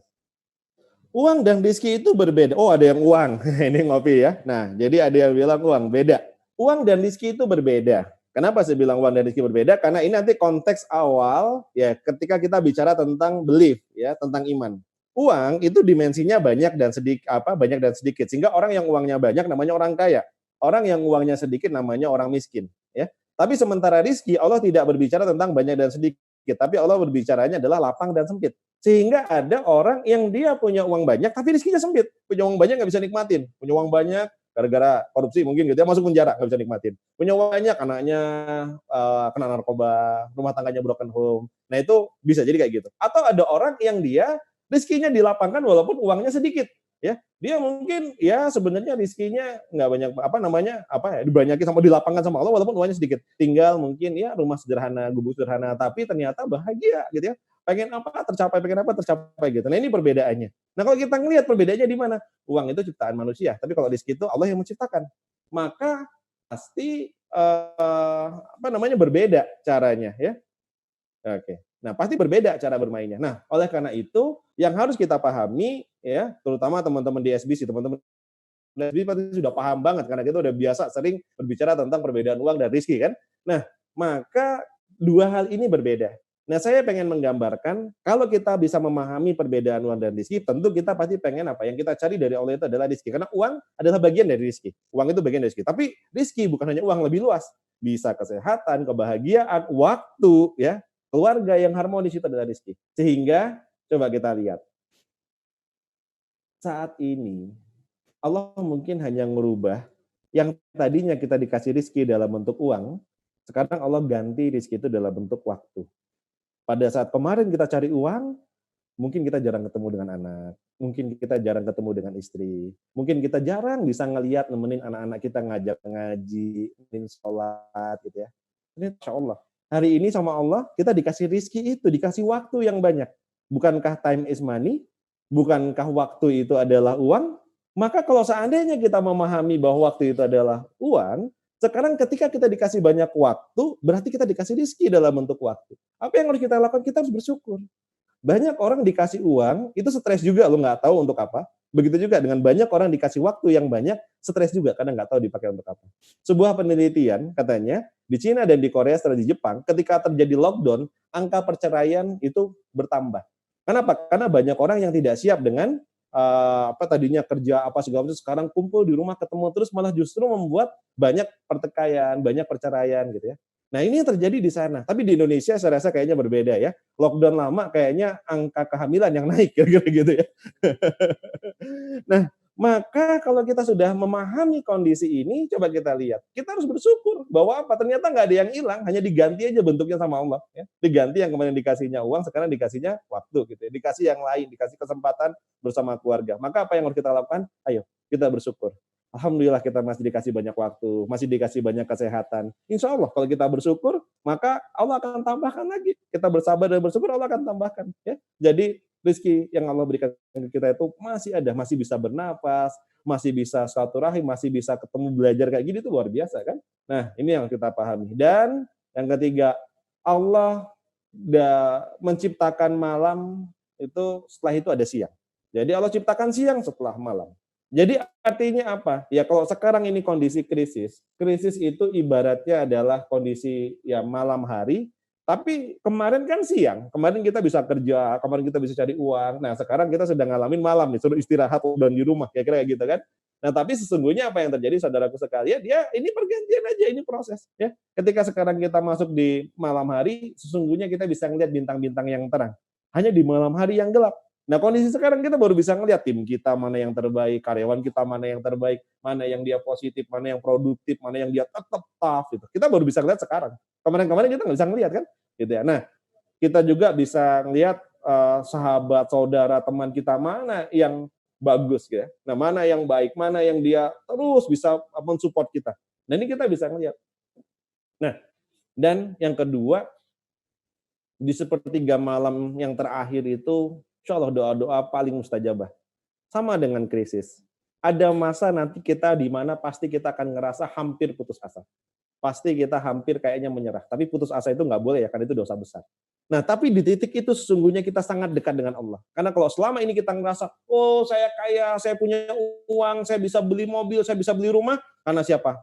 Uang dan rezeki itu berbeda. Oh, ada yang uang. Ini ngopi ya. Nah, jadi ada yang bilang uang beda. Uang dan rezeki itu berbeda. Kenapa saya bilang uang dan rezeki berbeda? Karena ini nanti konteks awal ya ketika kita bicara tentang belief ya, tentang iman. Uang itu dimensinya banyak dan sedikit. Sehingga orang yang uangnya banyak namanya orang kaya. Orang yang uangnya sedikit namanya orang miskin, ya. Tapi sementara rezeki Allah tidak berbicara tentang banyak dan sedikit, tapi Allah berbicaranya adalah lapang dan sempit. Sehingga ada orang yang dia punya uang banyak tapi rezekinya sempit. Punya uang banyak nggak bisa nikmatin. Punya uang banyak gara-gara korupsi mungkin gitu ya, masuk penjara nggak bisa nikmatin. Punya uang banyak anaknya kena narkoba, rumah tangganya broken home. Nah itu bisa jadi kayak gitu. Atau ada orang yang dia rezekinya dilapangkan walaupun uangnya sedikit, ya. Dia mungkin ya sebenarnya rezekinya nggak banyak dibanyakin sama dilapangkan sama Allah walaupun uangnya sedikit. Tinggal mungkin ya rumah sederhana, gubuk sederhana, tapi ternyata bahagia gitu ya. Pengen apa tercapai gitu. Nah ini perbedaannya. Nah kalau kita ngelihat perbedaannya di mana? Uang itu ciptaan manusia, tapi kalau rezeki itu Allah yang menciptakan. Maka pasti berbeda caranya ya. Oke. Nah, pasti berbeda cara bermainnya. Nah, oleh karena itu yang harus kita pahami ya, terutama teman-teman di SBC, teman-teman di SBC pasti sudah paham banget karena kita udah biasa sering berbicara tentang perbedaan uang dan rezeki kan. Nah, maka dua hal ini berbeda. Nah, saya pengen menggambarkan kalau kita bisa memahami perbedaan uang dan rezeki, tentu kita pasti pengen apa? Yang kita cari dari Allah itu adalah rezeki. Karena uang adalah bagian dari rezeki. Uang itu bagian dari rezeki. Tapi rezeki bukan hanya uang, lebih luas. Bisa kesehatan, kebahagiaan, waktu, ya. Keluarga yang harmonis itu adalah rezeki. Sehingga coba kita lihat. Saat ini Allah mungkin hanya merubah yang tadinya kita dikasih rezeki dalam bentuk uang, sekarang Allah ganti rezeki itu dalam bentuk waktu. Pada saat kemarin kita cari uang, mungkin kita jarang ketemu dengan anak, mungkin kita jarang ketemu dengan istri, mungkin kita jarang bisa ngelihat nemenin anak-anak kita ngajak ngaji, nemenin sholat gitu ya. Ini Insya Allah. Hari ini sama Allah kita dikasih rezeki itu, dikasih waktu yang banyak. Bukankah time is money? Bukankah waktu itu adalah uang? Maka kalau seandainya kita memahami bahwa waktu itu adalah uang, sekarang ketika kita dikasih banyak waktu, berarti kita dikasih rezeki dalam bentuk waktu. Apa yang harus kita lakukan? Kita harus bersyukur. Banyak orang dikasih uang, itu stres juga, lo nggak tahu untuk apa. Begitu juga dengan banyak orang dikasih waktu yang banyak, stres juga, karena nggak tahu dipakai untuk apa. Sebuah penelitian, katanya, di Cina dan di Korea setelah di Jepang, ketika terjadi lockdown, angka perceraian itu bertambah. Kenapa? Karena banyak orang yang tidak siap dengan tadinya kerja apa segala macam, sekarang kumpul di rumah ketemu terus malah justru membuat banyak pertikaian, banyak perceraian gitu ya. Nah ini yang terjadi di sana. Tapi di Indonesia saya rasa kayaknya berbeda ya. Lockdown lama kayaknya angka kehamilan yang naik kira-kira gitu ya. Nah Maka kalau kita sudah memahami kondisi ini, coba kita lihat. Kita harus bersyukur bahwa apa? Ternyata nggak ada yang hilang, hanya diganti aja bentuknya sama Allah. Ya. Diganti yang kemarin dikasihnya uang, sekarang dikasihnya waktu. Gitu ya. Dikasih yang lain, dikasih kesempatan bersama keluarga. Maka apa yang harus kita lakukan? Ayo, kita bersyukur. Alhamdulillah kita masih dikasih banyak waktu, masih dikasih banyak kesehatan. Insya Allah kalau kita bersyukur, maka Allah akan tambahkan lagi. Kita bersabar dan bersyukur, Allah akan tambahkan. Ya. Jadi rezeki yang Allah berikan ke kita itu masih ada, masih bisa bernapas, masih bisa silaturahim, masih bisa ketemu belajar kayak gini itu luar biasa kan. Nah, ini yang kita pahami. Dan yang ketiga, Allah menciptakan malam itu setelah itu ada siang. Jadi Allah ciptakan siang setelah malam. Jadi artinya apa? Ya kalau sekarang ini kondisi krisis itu ibaratnya adalah kondisi ya malam hari, tapi kemarin kan siang, kemarin kita bisa kerja, kemarin kita bisa cari uang. Nah sekarang kita sedang ngalamin malam nih, suruh istirahat dan di rumah, kira-kira gitu kan. Nah tapi sesungguhnya apa yang terjadi saudaraku sekalian, ya ini pergantian aja, ini proses. Ya. Ketika sekarang kita masuk di malam hari, sesungguhnya kita bisa melihat bintang-bintang yang terang. Hanya di malam hari yang gelap. Nah kondisi sekarang kita baru bisa ngelihat tim kita mana yang terbaik, karyawan kita mana yang terbaik, mana yang dia positif, mana yang produktif, mana yang dia tetap tough. Gitu. Kita baru bisa lihat sekarang. Kemarin-kemarin kita nggak bisa ngelihat kan? Gitu ya. Nah, kita juga bisa ngelihat sahabat, saudara, teman kita mana yang bagus ya. Nah, mana yang baik, mana yang dia terus bisa mensupport kita. Nah, ini kita bisa ngelihat. Nah, dan yang kedua, di sepertiga malam yang terakhir itu, insya Allah doa-doa paling mustajabah. Sama dengan krisis. Ada masa nanti kita di mana pasti kita akan ngerasa hampir putus asa. Pasti kita hampir kayaknya menyerah. Tapi putus asa itu nggak boleh ya, karena itu dosa besar. Nah, tapi di titik itu sesungguhnya kita sangat dekat dengan Allah. Karena kalau selama ini kita ngerasa, oh saya kaya, saya punya uang, saya bisa beli mobil, saya bisa beli rumah, karena siapa?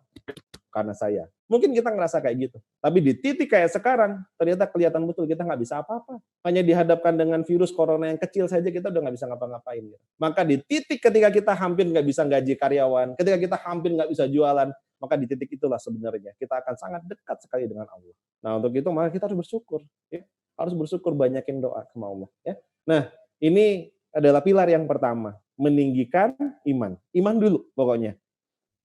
Karena saya. Mungkin kita ngerasa kayak gitu. Tapi di titik kayak sekarang, ternyata kelihatan betul kita nggak bisa apa-apa. Hanya dihadapkan dengan virus corona yang kecil saja, kita udah nggak bisa ngapa-ngapain. Maka di titik ketika kita hampir nggak bisa gaji karyawan, ketika kita hampir nggak bisa jualan, maka di titik itulah sebenarnya kita akan sangat dekat sekali dengan Allah. Nah untuk itu maka kita harus bersyukur. Ya. Harus bersyukur, banyakin doa sama Allah. Ya. Nah ini adalah pilar yang pertama. Meninggikan iman. Iman dulu pokoknya.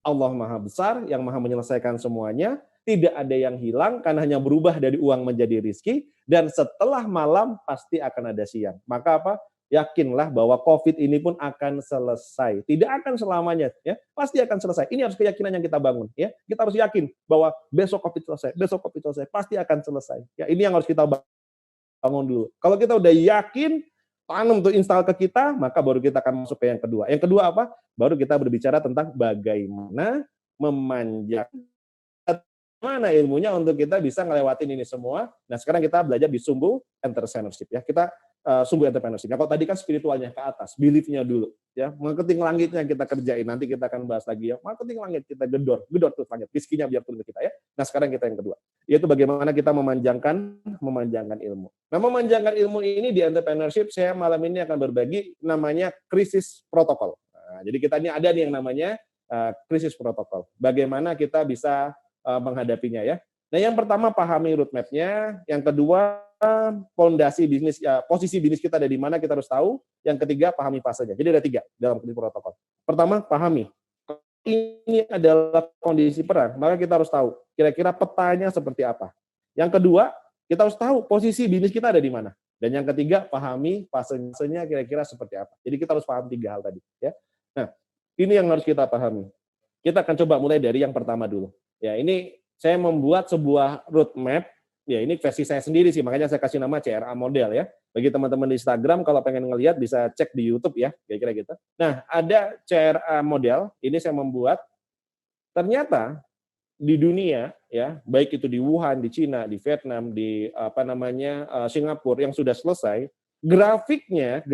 Allah Maha Besar yang Maha menyelesaikan semuanya, tidak ada yang hilang karena hanya berubah dari uang menjadi rizki, dan setelah malam pasti akan ada siang. Maka apa? Yakinlah bahwa COVID ini pun akan selesai. Tidak akan selamanya, ya. Pasti akan selesai. Ini harus keyakinan yang kita bangun, ya. Kita harus yakin bahwa besok COVID selesai, besok COVID selesai, pasti akan selesai. Ya, ini yang harus kita bangun dulu. Kalau kita udah yakin, tanam tuh install ke kita, maka baru kita akan masuk ke yang kedua. Yang kedua apa? Baru kita berbicara tentang bagaimana memanjang mana ilmunya untuk kita bisa ngelewatin ini semua. Nah, sekarang kita belajar di Sumbu Entrepreneurship ya. Kita Sumbu Entrepreneurship. Nah, kalau tadi kan spiritualnya ke atas, belief-nya dulu ya. Marketing langitnya kita kerjain. Nanti kita akan bahas lagi ya. Marketing langit kita gedor tuh langit. Rizkinya biar turun ke kita ya. Nah, sekarang kita yang kedua. Yaitu bagaimana kita memanjangkan ilmu. Nah, memanjangkan ilmu ini di entrepreneurship saya malam ini akan berbagi namanya krisis protokol. Nah, jadi kita ini ada nih yang namanya krisis protokol. Bagaimana kita bisa menghadapinya ya. Nah, yang pertama pahami roadmap-nya, yang kedua fondasi bisnis, posisi bisnis kita ada di mana kita harus tahu, yang ketiga pahami fasenya. Jadi ada 3 dalam krisis protokol. Pertama, pahami. Ini adalah kondisi perang, maka kita harus tahu kira-kira petanya seperti apa. Yang kedua, kita harus tahu posisi bisnis kita ada di mana. Dan yang ketiga, pahami fasenya kira-kira seperti apa. Jadi kita harus paham 3 hal tadi ya. Nah, ini yang harus kita pahami. Kita akan coba mulai dari yang pertama dulu. Ya, ini saya membuat sebuah roadmap. Ya, ini versi saya sendiri sih, makanya saya kasih nama CRA model ya. Bagi teman-teman di Instagram kalau pengen ngelihat bisa cek di YouTube ya, kira-kira gitu. Nah, ada CRA model, ini saya membuat. Ternyata di dunia ya, baik itu di Wuhan, di Cina, di Vietnam, di Singapura yang sudah selesai, grafiknya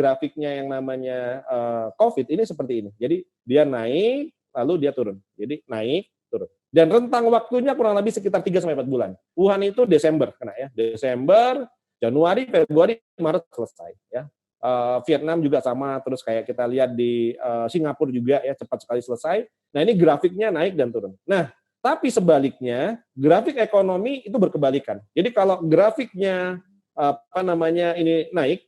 yang namanya COVID ini seperti ini. Jadi dia naik lalu dia turun. Jadi naik, turun. Dan rentang waktunya kurang lebih sekitar 3-4 bulan. Wuhan itu Desember kena ya. Desember, Januari, Februari, Maret selesai ya. Vietnam juga sama, terus kayak kita lihat di Singapura juga ya, cepat sekali selesai. Nah, ini grafiknya naik dan turun. Nah, tapi sebaliknya, grafik ekonomi itu berkebalikan. Jadi kalau grafiknya ini naik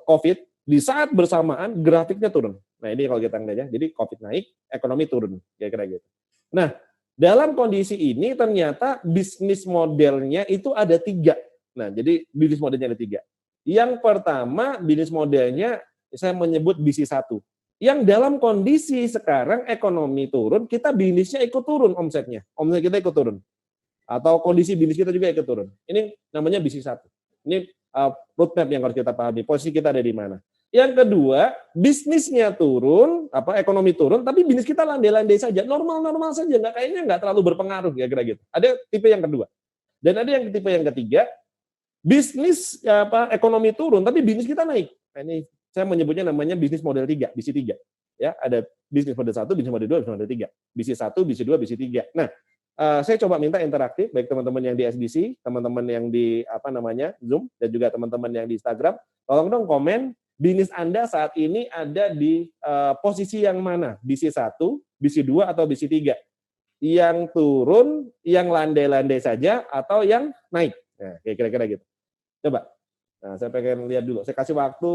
COVID, di saat bersamaan grafiknya turun. Nah ini kalau kita lihat ya, jadi COVID naik, ekonomi turun, kira-kira gitu. Nah dalam kondisi ini ternyata bisnis modelnya itu ada 3. Nah jadi bisnis modelnya ada 3. Yang pertama bisnis modelnya saya menyebut bisnis 1. Yang dalam kondisi sekarang ekonomi turun, kita bisnisnya ikut turun omsetnya. Omset kita ikut turun. Atau kondisi bisnis kita juga ikut turun. Ini namanya bisnis 1. Ini roadmap yang harus kita pahami. Posisi kita ada di mana. Yang kedua, bisnisnya turun, ekonomi turun, tapi bisnis kita landai-landai saja, normal-normal saja, kayaknya nggak terlalu berpengaruh, kira-kira gitu. Ada tipe yang kedua. Dan ada yang tipe yang ketiga, bisnis ekonomi turun, tapi bisnis kita naik. Nah, ini saya menyebutnya namanya bisnis model 3, bisnis 3. Ya, ada bisnis model 1, bisnis model 2, bisnis model 3. Bisnis 1, bisnis 2, bisnis 3. Nah, saya coba minta interaktif, baik teman-teman yang di SBC, teman-teman yang di Zoom, dan juga teman-teman yang di Instagram, tolong dong komen, bisnis Anda saat ini ada di posisi yang mana? Bisnis 1, bisnis 2, atau bisnis 3? Yang turun, yang landai-landai saja, atau yang naik? Nah, kira-kira gitu. Coba. Nah, saya pengen lihat dulu. Saya kasih waktu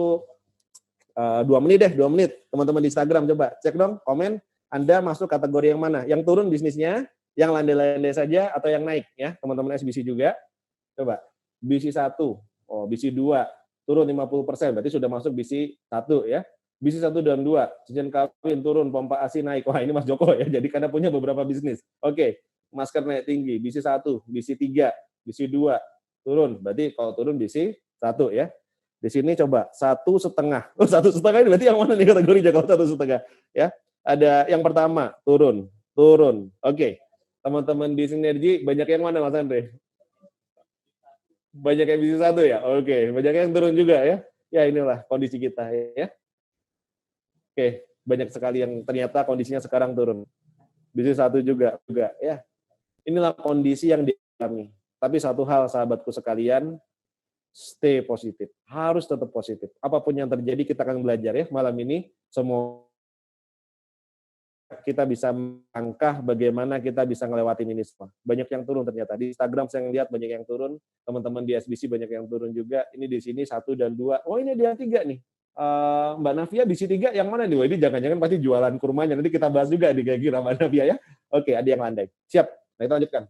2 menit deh, 2 menit. Teman-teman di Instagram coba cek dong, komen Anda masuk kategori yang mana? Yang turun bisnisnya, yang landai-landai saja atau yang naik ya, teman-teman SBC juga. Coba. Bisnis 1, bisnis 2 turun 50%, berarti sudah masuk bisnis 1 ya. Bisnis 1 dan 2, cincin kawin turun, pompa ASI naik. Wah, ini Mas Joko ya. Jadi karena punya beberapa bisnis. Oke. Masker naik tinggi, bisnis 1, bisnis 3, bisnis 2 turun. Berarti kalau turun bisnis 1 ya. Di sini coba 1,5. 1,5 ini berarti yang mana nih kategorinya kalau 1,5 ya? Ada yang pertama turun. Oke. Teman-teman di Sinergi banyak yang mana Mas Andre? Banyak yang bisnis 1 ya? Oke, banyak yang turun juga ya. Ya inilah kondisi kita ya. Oke, banyak sekali yang ternyata kondisinya sekarang turun. Bisnis 1 juga ya. Inilah kondisi yang dialami. Tapi satu hal sahabatku sekalian, stay positif. Harus tetap positif. Apapun yang terjadi kita akan belajar ya malam ini. Semoga kita bisa melangkah bagaimana kita bisa ngelewatin ini semua. Banyak yang turun ternyata. Di Instagram saya lihat banyak yang turun. Teman-teman di SBC banyak yang turun juga. Ini di sini 1 dan 2. Oh ini ada yang 3 nih. Mbak Navia bisnis 3 yang mana nih? Wah, ini jangan-jangan pasti jualan kurmanya. Nanti kita bahas juga di kira-kira Mbak Navia ya. Oke, ada yang landai. Siap. Nah, kita lanjutkan.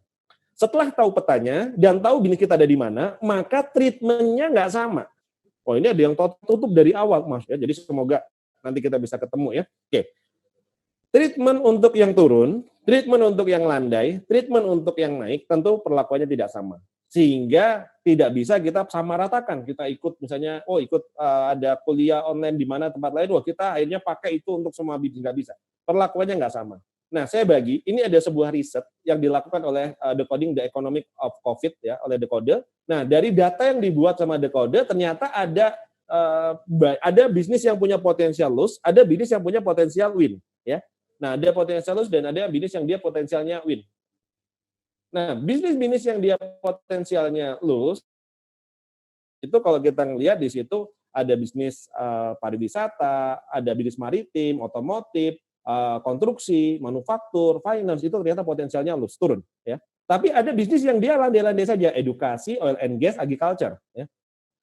Setelah tahu petanya dan tahu bisnis kita ada di mana, maka treatment-nya nggak sama. Oh, ini ada yang tutup dari awal, Mas. Ya, jadi semoga nanti kita bisa ketemu ya. Oke. Treatment untuk yang turun, treatment untuk yang landai, treatment untuk yang naik, tentu perlakuannya tidak sama. Sehingga tidak bisa kita samaratakan. Kita ikut misalnya, ada kuliah online di mana tempat lain, kita akhirnya pakai itu untuk semua bisnis, nggak bisa. Perlakuannya nggak sama. Nah, saya bagi, ini ada sebuah riset yang dilakukan oleh Decoding the Economic of COVID ya, oleh Decode. Nah, dari data yang dibuat sama Decode, ternyata ada bisnis yang punya potensial loss, ada bisnis yang punya potensial win, ya. Nah, ada potensial loss dan ada bisnis yang dia potensialnya win. Nah, bisnis-bisnis yang dia potensialnya loss, itu kalau kita ngelihat di situ ada bisnis pariwisata, ada bisnis maritim, otomotif, konstruksi, manufaktur, finance, itu ternyata potensialnya loss, turun. Ya. Tapi ada bisnis yang dia landai-landai saja, edukasi, oil and gas, agriculture. Ya.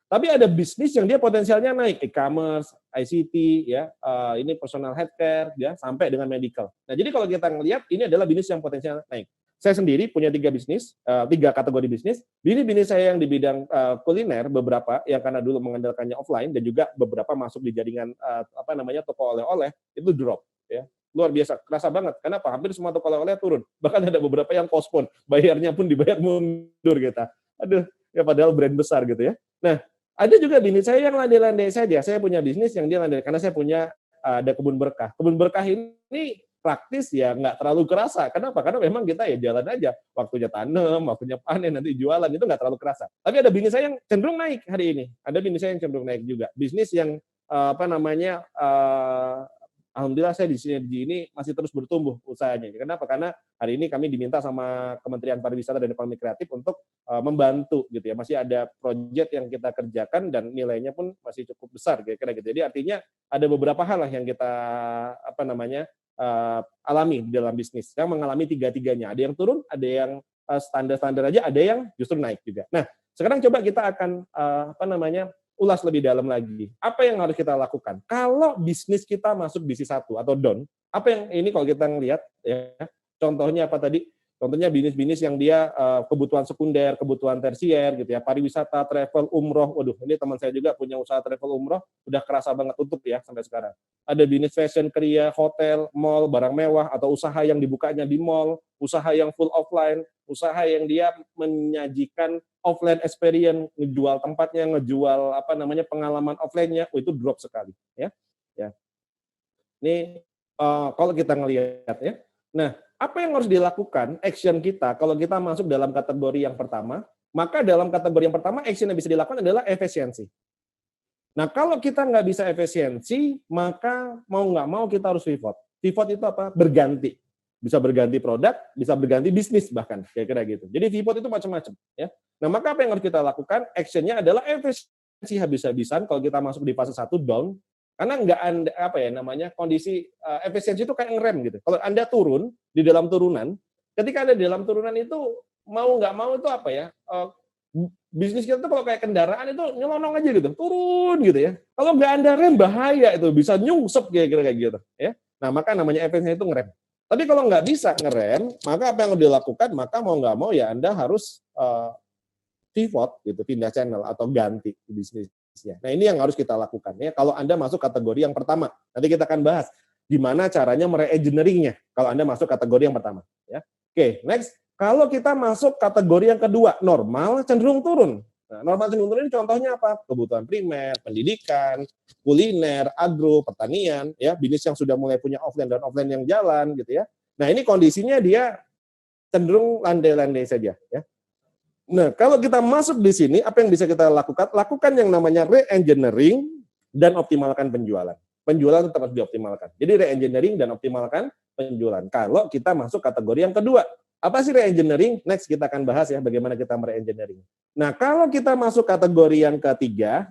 Tapi ada bisnis yang dia potensialnya naik, e-commerce, ICT, ya, ini personal healthcare, ya, sampai dengan medical. Nah, jadi kalau kita ngelihat, ini adalah bisnis yang potensial naik. Saya sendiri punya 3 bisnis, 3 kategori bisnis. Bisnis saya yang di bidang kuliner, beberapa yang karena dulu mengandalkannya offline, dan juga beberapa masuk di jaringan toko oleh-oleh, itu drop. Ya, luar biasa, kerasa banget. Kenapa? Hampir semua toko oleh-oleh turun. Bahkan ada beberapa yang postpone, bayarnya pun dibayar mundur kita. Aduh, ya padahal brand besar gitu ya. Nah, ada juga bisnis saya yang landai-landai saja. Saya punya bisnis yang dia landai, karena saya punya ada kebun berkah. Kebun berkah ini praktis ya nggak terlalu kerasa. Kenapa? Karena memang kita ya jalan aja. Waktunya tanam, waktunya panen, nanti jualan, itu nggak terlalu kerasa. Tapi ada bisnis saya yang cenderung naik hari ini. Ada bisnis saya yang cenderung naik juga. Bisnis yang alhamdulillah saya di Sinergi ini masih terus bertumbuh usahanya. Kenapa? Karena hari ini kami diminta sama Kementerian Pariwisata dan Ekonomi Kreatif untuk membantu gitu ya. Masih ada proyek yang kita kerjakan dan nilainya pun masih cukup besar kira-kira gitu. Jadi artinya ada beberapa hal lah yang kita alami di dalam bisnis. Yang mengalami tiga-tiganya. Ada yang turun, ada yang standar-standar aja, ada yang justru naik juga. Nah, sekarang coba kita akan ulas lebih dalam lagi. Apa yang harus kita lakukan? Kalau bisnis kita masuk bisnis 1 atau down, apa yang ini kalau kita ngelihat ya, contohnya apa tadi? Contohnya bisnis-bisnis yang dia kebutuhan sekunder, kebutuhan tersier gitu ya, pariwisata, travel, umroh. Waduh, ini teman saya juga punya usaha travel umroh, udah kerasa banget tutup ya sampai sekarang. Ada bisnis fashion, kriya, hotel, mall, barang mewah, atau usaha yang dibukanya di mall, usaha yang full offline, usaha yang dia menyajikan offline experience, ngejual tempatnya, ngejual apa namanya pengalaman offline-nya, itu drop sekali ya. Ya. Ini kalau kita ngelihat ya. Nah, apa yang harus dilakukan, action kita, kalau kita masuk dalam kategori yang pertama, maka dalam kategori yang pertama, action yang bisa dilakukan adalah efisiensi. Nah, kalau kita nggak bisa efisiensi, maka mau nggak mau kita harus pivot. Pivot itu apa? Berganti. Bisa berganti produk, bisa berganti bisnis bahkan, kira-kira gitu. Jadi pivot itu macam-macam. Ya. Nah, maka apa yang harus kita lakukan? Action-nya adalah efisiensi habis-habisan kalau kita masuk di fase 1 down, karena nggak Anda apa ya namanya kondisi efisiensi itu kayak ngerem gitu. Kalau Anda turun di dalam turunan, ketika Anda di dalam turunan itu mau nggak mau itu apa ya? Bisnis kita tuh kalau kayak kendaraan itu nyelonong aja gitu, turun gitu ya. Kalau nggak Anda rem bahaya itu bisa nyungsep kira-kira kayak gitu ya. Nah, maka namanya efisiensi itu ngerem. Tapi kalau nggak bisa ngerem, maka apa yang harus dilakukan? Maka mau nggak mau ya Anda harus pivot gitu, pindah channel atau ganti bisnis. Nah, ini yang harus kita lakukan ya. Kalau Anda masuk kategori yang pertama, nanti kita akan bahas gimana caranya mere-engineeringnya kalau Anda masuk kategori yang pertama ya. Oke, next. Kalau kita masuk kategori yang kedua, normal cenderung turun. Nah, normal cenderung turun ini contohnya apa? Kebutuhan primer, pendidikan, kuliner, agro, pertanian, ya, bisnis yang sudah mulai punya offline dan offline yang jalan gitu ya. Nah, ini kondisinya dia cenderung landai-landai saja ya. Nah, kalau kita masuk di sini, apa yang bisa kita lakukan? Lakukan yang namanya re-engineering dan optimalkan penjualan. Penjualan tetap harus dioptimalkan. Jadi re-engineering dan optimalkan penjualan. Kalau kita masuk kategori yang kedua, apa sih re-engineering? Next kita akan bahas ya bagaimana kita mere-engineering. Nah, kalau kita masuk kategori yang ketiga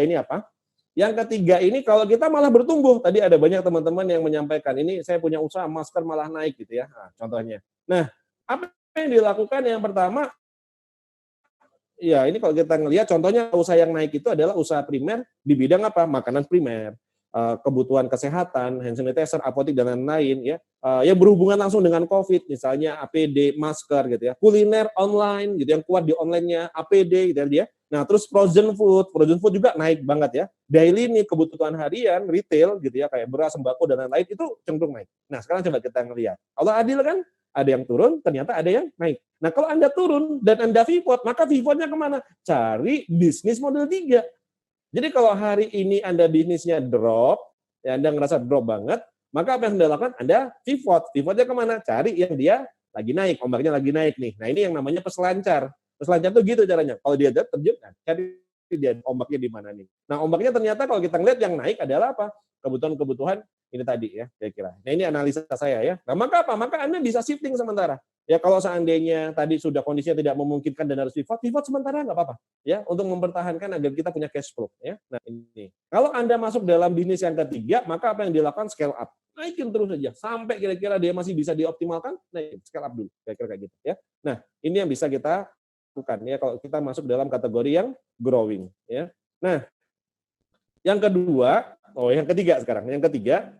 ini apa? Yang ketiga ini kalau kita malah bertumbuh. Tadi ada banyak teman-teman yang menyampaikan, ini saya punya usaha masker malah naik gitu ya. Nah, contohnya. Nah, apa yang dilakukan yang pertama? Ya, ini kalau kita ngelihat contohnya usaha yang naik itu adalah usaha primer di bidang apa? Makanan primer, kebutuhan kesehatan, hand sanitizer, apotek dan lain-lain ya. Yang berhubungan langsung dengan COVID, misalnya APD, masker gitu ya. Kuliner online gitu yang kuat di online-nya, APD gitu ya. Nah, terus frozen food juga naik banget ya. Daily nih kebutuhan harian, retail gitu ya kayak beras, sembako dan lain-lain itu cenderung naik. Nah, sekarang coba kita ngelihat. Allah adil kan? Ada yang turun, ternyata ada yang naik. Nah, kalau Anda turun dan Anda pivot, maka pivotnya kemana? Cari bisnis model 3. Jadi kalau hari ini Anda bisnisnya drop, ya Anda ngerasa drop banget, maka apa yang Anda lakukan? Anda pivot. Pivotnya kemana? Cari yang dia lagi naik, ombaknya lagi naik nih. Nah, ini yang namanya peselancar. Peselancar tuh gitu caranya. Kalau dia terjun, nah, cari dia ombaknya di mana nih. Nah, ombaknya ternyata kalau kita ngeliat yang naik adalah apa? Kebutuhan-kebutuhan ini tadi ya, kira-kira. Nah, ini analisa saya ya. Nah, maka apa? Maka Anda bisa shifting sementara. Ya, kalau seandainya tadi sudah kondisinya tidak memungkinkan dan harus pivot sementara nggak apa-apa. Ya, untuk mempertahankan agar kita punya cash flow. Ya, nah ini. Kalau Anda masuk dalam bisnis yang ketiga, maka apa yang dilakukan? Scale up. Naikin terus saja. Sampai kira-kira dia masih bisa dioptimalkan, naikin. Scale up dulu. Kira-kira kayak gitu. Ya. Nah, ini yang bisa kita lakukan. Ya, kalau kita masuk dalam kategori yang growing. Ya. Nah, yang kedua, yang ketiga sekarang. Yang ketiga,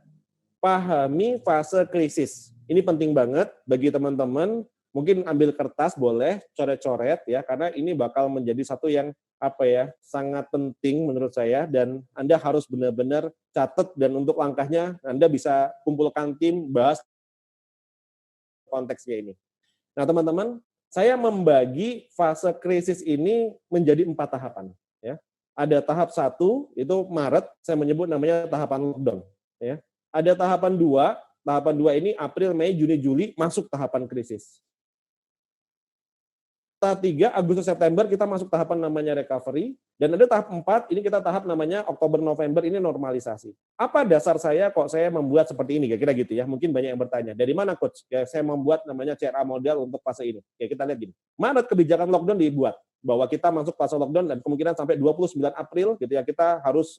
pahami fase krisis. Ini penting banget bagi teman-teman. Mungkin ambil kertas boleh, coret-coret ya, karena ini bakal menjadi satu yang sangat penting menurut saya dan Anda harus benar-benar catat dan untuk langkahnya Anda bisa kumpulkan tim bahas konteksnya ini. Nah, teman-teman, saya membagi fase krisis ini menjadi 4 tahapan ya. Ada tahap 1 itu Maret, saya menyebut namanya tahapan lockdown ya. Ada tahapan 2 ini April, Mei, Juni, Juli masuk tahapan krisis. Tahap 3 Agustus, September kita masuk tahapan namanya recovery dan ada tahap 4 ini kita tahap namanya Oktober, November ini normalisasi. Apa dasar saya kok saya membuat seperti ini kira-kira gitu ya. Mungkin banyak yang bertanya, dari mana coach? Ya, saya membuat namanya CRA model untuk fase ini. Ya, kita lihat gini. Maret kebijakan lockdown dibuat bahwa kita masuk fase lockdown dan kemungkinan sampai 29 April gitu ya kita harus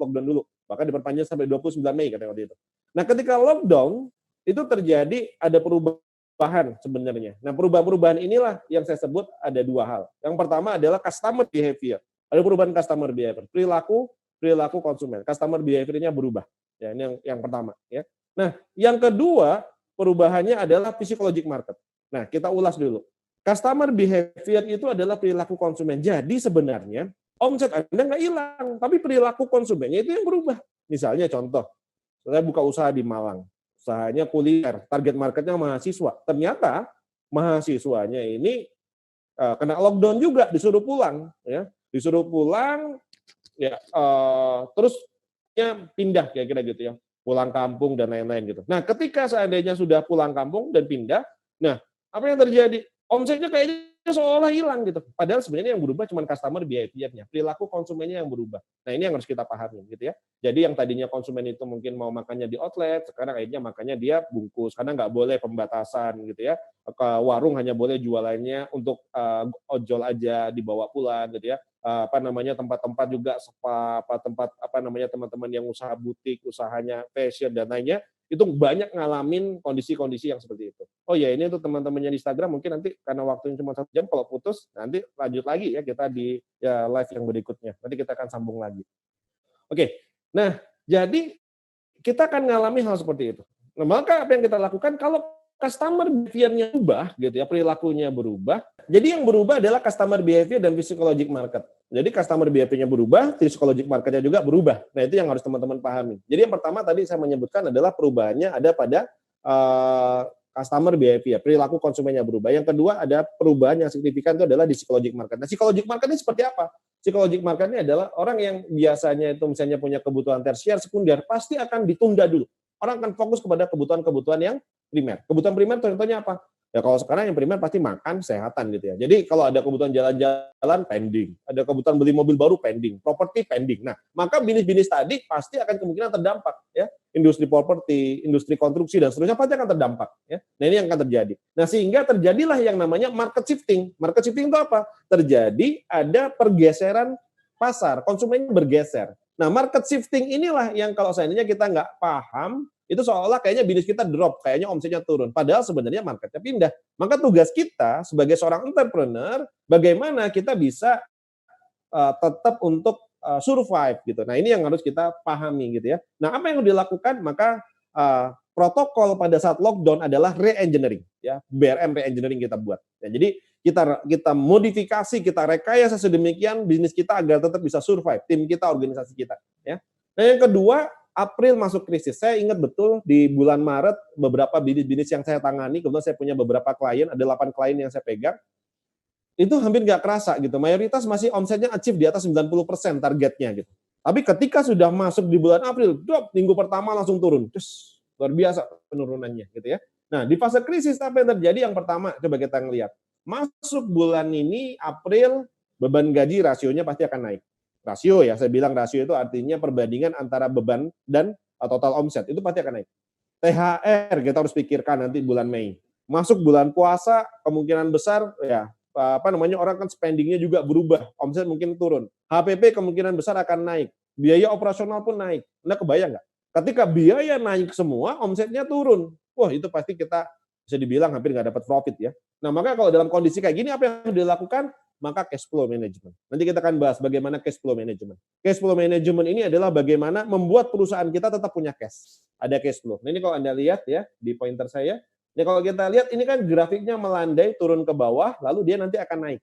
lockdown dulu. Bahkan diperpanjang sampai 29 Mei katanya waktu itu. Nah, ketika lockdown itu terjadi ada perubahan sebenarnya. Nah, perubahan-perubahan inilah yang saya sebut ada 2 hal. Yang pertama adalah customer behavior. Ada perubahan customer behavior, perilaku konsumen, customer behavior-nya berubah. Ya, ini yang pertama. Ya. Nah, yang kedua perubahannya adalah psychological market. Nah, kita ulas dulu. Customer behavior itu adalah perilaku konsumen. Jadi sebenarnya omset Anda nggak hilang, tapi perilaku konsumennya itu yang berubah. Misalnya contoh, saya buka usaha di Malang, usahanya kuliner, target marketnya mahasiswa. Ternyata mahasiswanya ini kena lockdown juga, disuruh pulang, ya, ya, terus pindah kira-kira gitu ya, pulang kampung dan lain-lain gitu. Nah, ketika seandainya sudah pulang kampung dan pindah, nah apa yang terjadi? Omsetnya kayaknya seolah hilang gitu. Padahal sebenarnya yang berubah cuma customer behavior-nya, perilaku konsumennya yang berubah. Nah, ini yang harus kita pahami gitu ya. Jadi yang tadinya konsumen itu mungkin mau makannya di outlet, sekarang akhirnya makannya dia bungkus karena nggak boleh pembatasan gitu ya. Ke warung hanya boleh jualannya untuk ojol aja dibawa pulang gitu ya. Tempat-tempat juga spa, tempat teman-teman yang usaha butik, usahanya fashion dan lainnya itu banyak ngalamin kondisi-kondisi yang seperti itu. Oh ya, ini untuk teman-temannya di Instagram mungkin nanti karena waktunya cuma 1 jam, kalau putus nanti lanjut lagi ya kita di live yang berikutnya. Nanti kita akan sambung lagi. Oke, nah jadi kita akan mengalami hal seperti itu. Nah, maka apa yang kita lakukan kalau customer behavior-nya berubah gitu ya, perilakunya berubah. Jadi yang berubah adalah customer behavior dan psychological market. Jadi customer behavior-nya berubah, psychological market-nya juga berubah. Nah, itu yang harus teman-teman pahami. Jadi yang pertama tadi saya menyebutkan adalah perubahannya ada pada customer behavior, perilaku konsumennya berubah. Yang kedua ada perubahan yang signifikan itu adalah di psychological market. Nah, psychological market ini seperti apa? Psychological market ini adalah orang yang biasanya itu misalnya punya kebutuhan tersier, sekunder, pasti akan ditunda dulu. Orang akan fokus kepada kebutuhan-kebutuhan yang primer. Kebutuhan primer contohnya apa? Ya kalau sekarang yang primer pasti makan, kesehatan gitu ya. Jadi kalau ada kebutuhan jalan-jalan pending, ada kebutuhan beli mobil baru pending, properti pending. Nah, maka bisnis-bisnis tadi pasti akan kemungkinan terdampak ya. Industri properti, industri konstruksi dan seterusnya pasti akan terdampak ya. Nah, ini yang akan terjadi. Nah, sehingga terjadilah yang namanya market shifting. Market shifting itu apa? Terjadi ada pergeseran pasar, konsumennya bergeser. Nah, market shifting inilah yang kalau seandainya kita nggak paham, itu seolah kayaknya bisnis kita drop, kayaknya omsetnya turun. Padahal sebenarnya marketnya pindah. Maka tugas kita sebagai seorang entrepreneur, bagaimana kita bisa tetap untuk survive gitu. Nah, ini yang harus kita pahami gitu ya. Nah, apa yang dilakukan? Maka protokol pada saat lockdown adalah re-engineering ya. BRM re-engineering kita buat. Ya, jadi kita modifikasi, kita rekayasa sedemikian bisnis kita agar tetap bisa survive, tim kita, organisasi kita ya. Nah, yang kedua, April masuk krisis. Saya ingat betul di bulan Maret beberapa bisnis yang saya tangani, kebetulan saya punya beberapa klien, ada 8 klien yang saya pegang. Itu hampir nggak kerasa gitu. Mayoritas masih omsetnya achieve di atas 90% targetnya gitu. Tapi ketika sudah masuk di bulan April, drop minggu pertama langsung turun. Terus luar biasa penurunannya gitu ya. Nah, di fase krisis apa yang terjadi? Yang pertama coba kita ngelihat. Masuk bulan ini April beban gaji rasionya pasti akan naik. Rasio ya, saya bilang rasio itu artinya perbandingan antara beban dan total omset, itu pasti akan naik. THR kita harus pikirkan nanti bulan Mei. Masuk bulan puasa, kemungkinan besar ya orang kan spendingnya juga berubah, omset mungkin turun. HPP kemungkinan besar akan naik, biaya operasional pun naik. Anda kebayang nggak? Ketika biaya naik semua, omsetnya turun. Wah, itu pasti kita bisa dibilang hampir nggak dapat profit ya. Nah, maka kalau dalam kondisi kayak gini, apa yang dilakukan? Maka cash flow management. Nanti kita akan bahas bagaimana cash flow management. Cash flow management ini adalah bagaimana membuat perusahaan kita tetap punya cash. Ada cash flow. Nah, ini kalau Anda lihat ya di pointer saya, ya kalau kita lihat ini kan grafiknya melandai turun ke bawah, lalu dia nanti akan naik.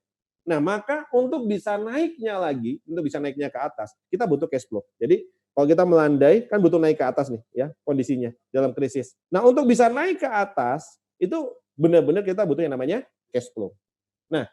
Nah, maka untuk bisa naiknya lagi, untuk bisa naiknya ke atas, kita butuh cash flow. Jadi kalau kita melandai kan butuh naik ke atas nih ya kondisinya dalam krisis. Nah, untuk bisa naik ke atas itu benar-benar kita butuh yang namanya cash flow. Nah,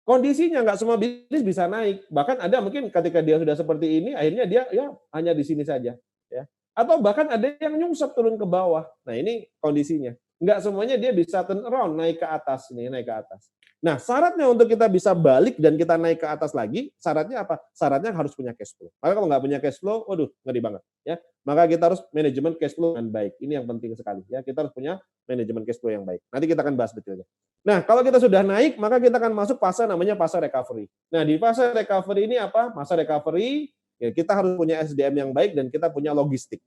kondisinya nggak semua bisnis bisa naik. Bahkan ada mungkin ketika dia sudah seperti ini, akhirnya dia ya hanya di sini saja. Ya. Atau bahkan ada yang nyungsep turun ke bawah. Nah, ini kondisinya. Nggak semuanya dia bisa turn around, naik ke atas. Nih, naik ke atas. Nah, syaratnya untuk kita bisa balik dan kita naik ke atas lagi, syaratnya apa? Syaratnya harus punya cash flow. Maka kalau nggak punya cash flow, waduh, ngeri banget. Ya. Maka kita harus manajemen cash flow yang baik. Ini yang penting sekali. Ya. Kita harus punya manajemen cash flow yang baik. Nanti kita akan bahas detailnya. Nah, kalau kita sudah naik, maka kita akan masuk fase namanya fase recovery. Nah, di fase recovery ini apa? Masa recovery, ya kita harus punya SDM yang baik dan kita punya logistik.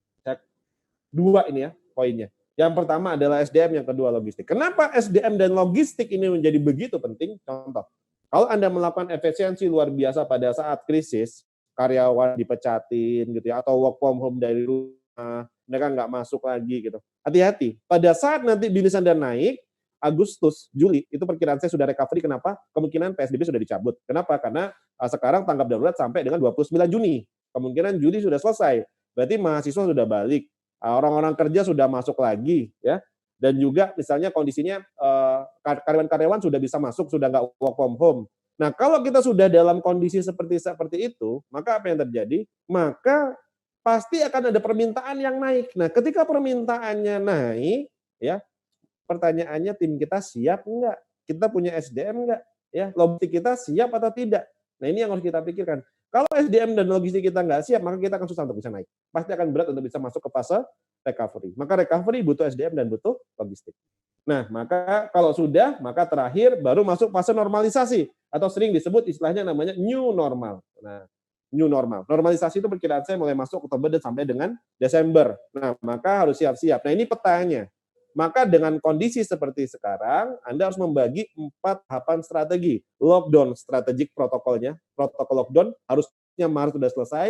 Dua ini ya poinnya. Yang pertama adalah SDM, yang kedua logistik. Kenapa SDM dan logistik ini menjadi begitu penting? Contoh, Kalau Anda melakukan efisiensi luar biasa pada saat krisis, karyawan dipecatin gitu ya, atau work from home dari rumah, mereka nggak masuk lagi gitu. Hati-hati, pada saat nanti bisnis Anda naik, Agustus, Juli, itu perkiraan saya sudah recovery. Kenapa? Kemungkinan PSBB sudah dicabut. Kenapa? Karena sekarang tanggap darurat sampai dengan 29 Juni. Kemungkinan Juli sudah selesai. Berarti mahasiswa sudah balik. Orang-orang kerja sudah masuk lagi, ya. Dan juga misalnya kondisinya karyawan-karyawan sudah bisa masuk, sudah nggak work from home. Nah, kalau kita sudah dalam kondisi seperti itu, maka apa yang terjadi? Maka pasti akan ada permintaan yang naik. Nah, ketika permintaannya naik, ya, pertanyaannya tim kita siap enggak? Kita punya SDM enggak? Ya, logistik kita siap atau tidak? Nah, ini yang harus kita pikirkan. Kalau SDM dan logistik kita nggak siap, maka kita akan susah untuk bisa naik. Pasti akan berat untuk bisa masuk ke fase recovery. Maka recovery butuh SDM dan butuh logistik. Nah, maka kalau sudah, maka terakhir baru masuk fase normalisasi atau sering disebut istilahnya namanya new normal. Nah, new normal. Normalisasi itu perkiraan saya mulai masuk Oktober dan sampai dengan Desember. Nah, maka harus siap-siap. Nah, ini petanya. Maka dengan kondisi seperti sekarang, Anda harus membagi 4 tahapan strategi. Lockdown strategik protokolnya. Protokol lockdown harusnya Maret sudah selesai.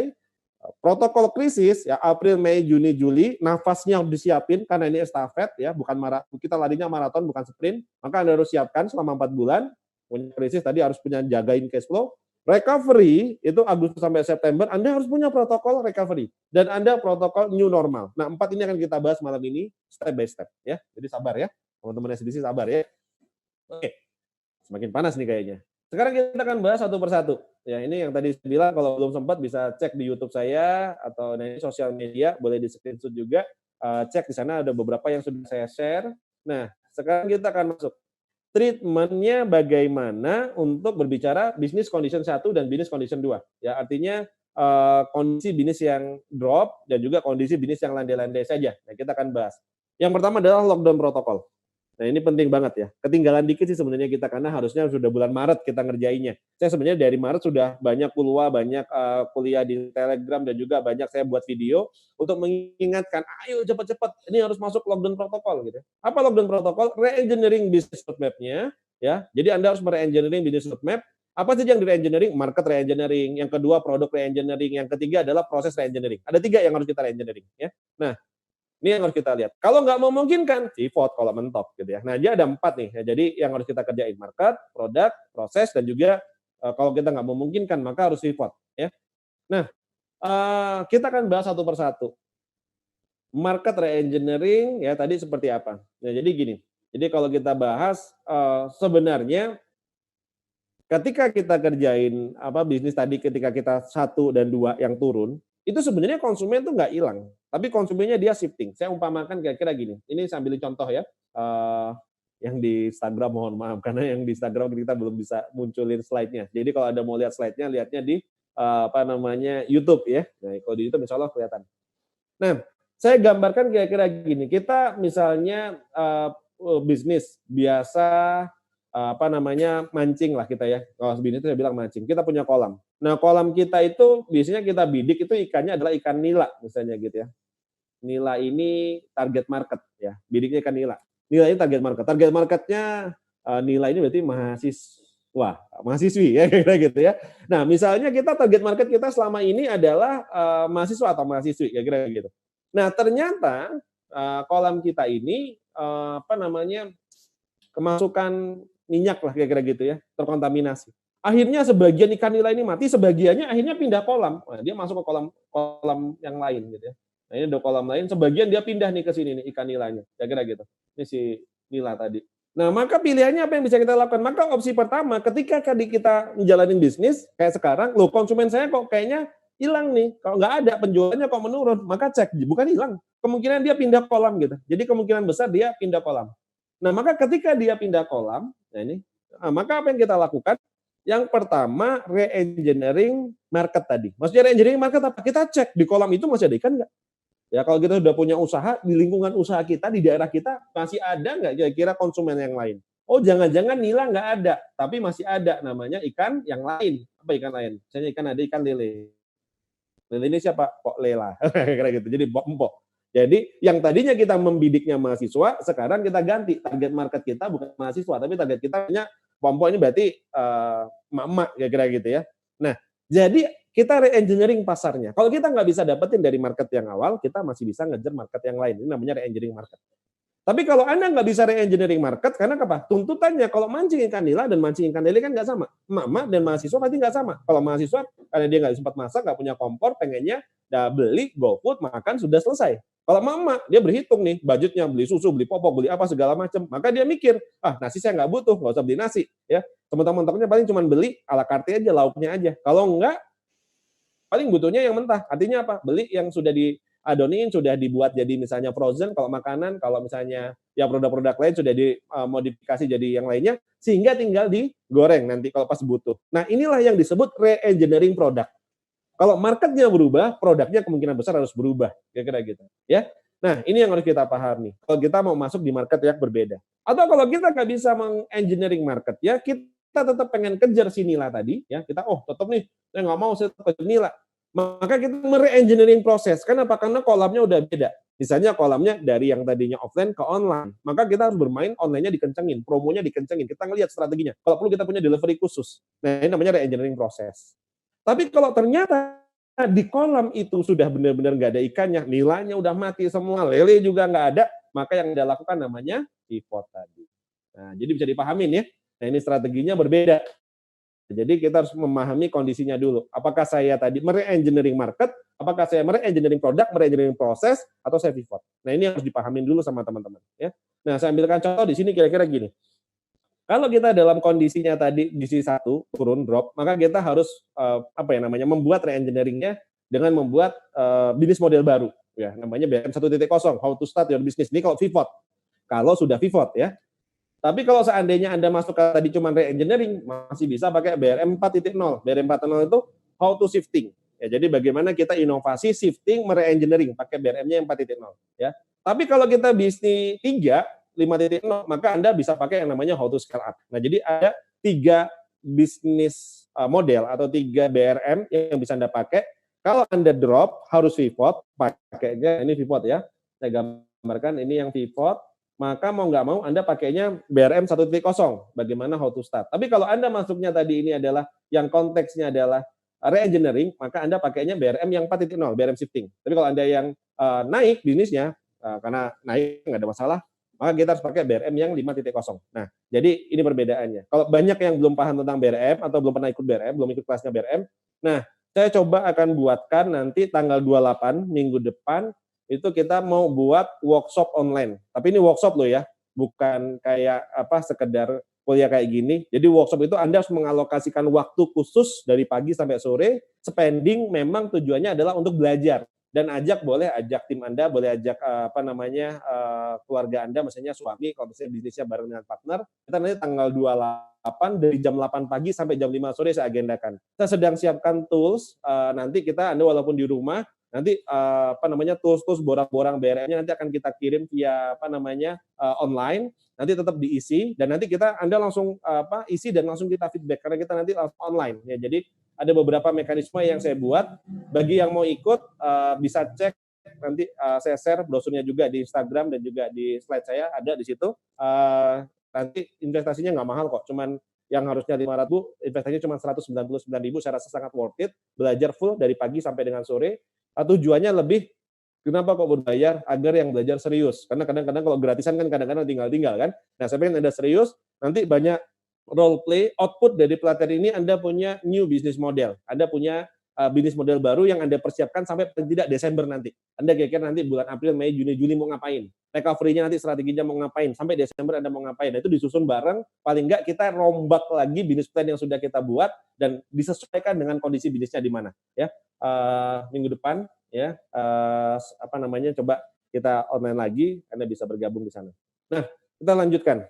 Protokol krisis ya April, Mei, Juni, Juli, nafasnya harus disiapin karena ini estafet ya, bukan kita larinya maraton bukan sprint, maka Anda harus siapkan selama 4 bulan. Punya krisis tadi harus punya jagain cash flow. Recovery itu Agustus sampai September, Anda harus punya protokol recovery dan Anda protokol new normal. Nah, 4 ini akan kita bahas malam ini step by step ya. Jadi sabar ya. Teman-teman SDC sabar ya. Oke. Semakin panas nih kayaknya. Sekarang kita akan bahas satu persatu. Ya, ini yang tadi saya bilang kalau belum sempat bisa cek di YouTube saya atau di sosial media, boleh di screenshot juga. Cek di sana ada beberapa yang sudah saya share. Nah, sekarang kita akan masuk. Treatment-nya bagaimana untuk berbicara bisnis condition 1 dan bisnis condition 2. Ya, artinya kondisi bisnis yang drop dan juga kondisi bisnis yang landai-landai saja. Nah, kita akan bahas. Yang pertama adalah lockdown protokol. Nah, ini penting banget ya. Ketinggalan dikit sih sebenarnya kita karena harusnya sudah bulan Maret kita ngerjainnya. Saya sebenarnya dari Maret sudah banyak banyak kuliah di Telegram dan juga banyak saya buat video untuk mengingatkan, ayo cepat-cepat ini harus masuk lockdown protokol gitu. Apa lockdown protokol? Re-engineering business roadmap-nya ya. Jadi Anda harus mere-engineering business roadmap. Apa sih yang di re-engineering? Market re-engineering. Yang kedua produk re-engineering. Yang ketiga adalah proses re-engineering. Ada 3 yang harus kita re-engineering ya. Nah, ini yang harus kita lihat. Kalau nggak memungkinkan, pivot kalau mentok gitu ya. Nah, dia ada 4 nih. Ya, jadi yang harus kita kerjain market, produk, proses, dan juga kalau kita nggak memungkinkan maka harus pivot ya. Nah, kita akan bahas satu persatu. Market re-engineering ya tadi seperti apa? Ya, jadi gini. Jadi kalau kita bahas sebenarnya ketika kita kerjain bisnis tadi ketika kita 1 dan 2 yang turun, itu sebenarnya konsumen tuh nggak hilang, tapi konsumennya dia shifting. Saya umpamakan kira-kira gini, ini sambil contoh ya, yang di Instagram mohon maaf, karena yang di Instagram kita belum bisa munculin slide-nya. Jadi kalau Anda mau lihat slide-nya, lihatnya di YouTube ya. Nah, kalau di YouTube insya Allah kelihatan. Nah, saya gambarkan kira-kira gini, kita misalnya bisnis biasa, mancing lah kita ya. Kalau bisnis itu saya bilang mancing. Kita punya kolam. Nah, kolam kita itu biasanya kita bidik itu ikannya adalah ikan nila misalnya gitu ya. Nila ini target market ya. Bidiknya ikan nila. Nila ini target market. Target marketnya nila ini berarti mahasiswi ya kira gitu ya. Nah, misalnya kita target market kita selama ini adalah mahasiswa atau mahasiswi ya kira gitu. Nah, ternyata kolam kita ini kemasukan minyak lah kira-kira gitu ya, terkontaminasi. Akhirnya sebagian ikan nila ini mati, sebagiannya akhirnya pindah kolam. Nah, dia masuk ke kolam yang lain gitu ya. Nah, ini ada kolam lain, sebagian dia pindah nih ke sini nih ikan nilanya. Kira-kira gitu. Ini si nila tadi. Nah, maka pilihannya apa yang bisa kita lakukan? Maka opsi pertama, ketika kita menjalani bisnis kayak sekarang, loh konsumen saya kok kayaknya hilang nih. Kalau nggak ada penjualannya kok menurun, maka cek, bukan hilang. Kemungkinan dia pindah kolam gitu. Jadi kemungkinan besar dia pindah kolam. Nah, maka ketika dia pindah kolam, maka apa yang kita lakukan? Yang pertama, re-engineering market tadi. Maksudnya re-engineering market apa? Kita cek di kolam itu masih ada ikan nggak? Ya, kalau kita sudah punya usaha, di lingkungan usaha kita, di daerah kita, masih ada nggak kira-kira konsumen yang lain? Oh, jangan-jangan nila nggak ada, tapi masih ada namanya ikan yang lain. Apa ikan lain? Misalnya ikan lele. Lele ini siapa? Pok lela. Kira gitu. Jadi empok. Jadi yang tadinya kita membidiknya mahasiswa, sekarang kita ganti target market kita bukan mahasiswa, tapi target kita punya Pompo ini berarti emak-emak kira-kira gitu ya. Nah, jadi kita re-engineering pasarnya. Kalau kita nggak bisa dapetin dari market yang awal, kita masih bisa ngejar market yang lain. Ini namanya re-engineering market. Tapi kalau Anda nggak bisa re-engineering market, karena apa? Tuntutannya kalau mancing ikan nila dan mancing ikan lele kan nggak sama. Emak-emak dan mahasiswa pasti nggak sama. Kalau mahasiswa, karena dia nggak sempat masak, nggak punya kompor, pengennya beli, GoFood, makan, sudah selesai. Kalau emak-emak, dia berhitung nih, budgetnya, beli susu, beli popok, beli apa, segala macam. Maka dia mikir, nasi saya nggak butuh, nggak usah beli nasi. Ya, teman-teman paling cuma beli ala carte aja, lauknya aja. Kalau enggak, paling butuhnya yang mentah. Artinya apa? Beli yang sudah diadonin, sudah dibuat jadi misalnya frozen kalau makanan, kalau misalnya ya produk-produk lain sudah dimodifikasi jadi yang lainnya, sehingga tinggal digoreng nanti kalau pas butuh. Nah, inilah yang disebut re-engineering produk. Kalau marketnya berubah, produknya kemungkinan besar harus berubah, kira-kira gitu. Ya. Nah, ini yang harus kita pahami. Kalau kita mau masuk di market yang berbeda. Atau kalau kita nggak bisa meng-engineering market, ya kita tetap pengen kejar si nila tadi, ya kita tetap nih, saya nggak mau saya tetap kejar nila. Maka kita mere-engineering proses. Kenapa? Karena kolamnya udah beda. Misalnya kolamnya dari yang tadinya offline ke online, maka kita harus bermain online-nya dikencengin, promonya dikencengin. Kita ngelihat strateginya. Kalau perlu kita punya delivery khusus. Nah, ini namanya re-engineering proses. Tapi kalau ternyata di kolam itu sudah benar-benar nggak ada ikannya, nilainya udah mati semua, lele juga nggak ada, maka yang Anda lakukan namanya pivot tadi. Nah, jadi bisa dipahamin ya. Nah, ini strateginya berbeda. Jadi kita harus memahami kondisinya dulu. Apakah saya tadi mere-engineering market, apakah saya mere-engineering produk, mere-engineering proses, atau saya pivot. Nah, ini harus dipahamin dulu sama teman-teman. Ya. Nah, saya ambilkan contoh di sini kira-kira gini. Kalau kita dalam kondisinya tadi gisi 1 turun drop, maka kita harus membuat re-engineering-nya dengan membuat bisnis model baru, ya namanya BM 1.0, how to start your business. Ini kalau pivot. Kalau sudah pivot ya. Tapi kalau seandainya Anda masuk ke tadi cuma re-engineering, masih bisa pakai BRM 4.0. BRM 4.0 itu how to shifting. Ya, jadi bagaimana kita inovasi shifting mere-engineering pakai BRM-nya yang 4.0 ya. Tapi kalau kita bisnis 5.0, maka Anda bisa pakai yang namanya how to scale up. Nah, jadi ada 3 bisnis model atau 3 BRM yang bisa Anda pakai. Kalau Anda drop, harus pivot, pakainya ini pivot ya. Saya gambarkan ini yang pivot, maka mau nggak mau Anda pakainya BRM 1.0, bagaimana how to start. Tapi kalau Anda masuknya tadi ini adalah, yang konteksnya adalah re-engineering, maka Anda pakainya BRM yang 4.0, BRM shifting. Tapi kalau Anda yang naik bisnisnya, karena naik nggak ada masalah, maka kita harus pakai BRM yang 5.0. Nah, jadi ini perbedaannya. Kalau banyak yang belum paham tentang BRM atau belum pernah ikut BRM, belum ikut kelasnya BRM, nah, saya coba akan buatkan nanti tanggal 28 minggu depan, itu kita mau buat workshop online. Tapi ini workshop loh ya, bukan kayak sekedar kuliah kayak gini. Jadi workshop itu Anda harus mengalokasikan waktu khusus dari pagi sampai sore, spending memang tujuannya adalah untuk belajar. Dan boleh ajak tim Anda, boleh ajak keluarga Anda, misalnya suami, kalau misalnya bisnisnya bareng dengan partner, kita nanti tanggal 28 dari jam 8 pagi sampai jam 5 sore saya agendakan. Kita sedang siapkan tools, nanti Anda walaupun di rumah, nanti tools borang-borang BRM-nya nanti akan kita kirim via online, nanti tetap diisi dan nanti Anda langsung isi dan langsung kita feedback karena kita nanti langsung online ya. Jadi ada beberapa mekanisme yang saya buat, bagi yang mau ikut bisa cek nanti, saya share brosurnya juga di Instagram dan juga di slide saya ada di situ. Nanti investasinya nggak mahal kok, cuman yang harusnya 500, investasinya cuma 199.000, saya rasa sangat worth it, belajar full dari pagi sampai dengan sore. Tujuannya lebih, kenapa kok berbayar? Agar yang belajar serius. Karena kadang-kadang kalau gratisan kan kadang-kadang tinggal-tinggal kan. Nah, saya pengen Anda serius, nanti banyak role play, output dari pelatihan ini Anda punya new business model. Anda punya bisnis model baru yang Anda persiapkan sampai tidak Desember nanti. Anda kira-kira nanti bulan April, Mei, Juni, Juli mau ngapain? Recovery-nya nanti strateginya mau ngapain? Sampai Desember Anda mau ngapain? Nah, itu disusun bareng, paling enggak kita rombak lagi bisnis plan yang sudah kita buat dan disesuaikan dengan kondisi bisnisnya di mana, ya. Minggu depan ya, coba kita online lagi, Anda bisa bergabung di sana. Nah, kita lanjutkan.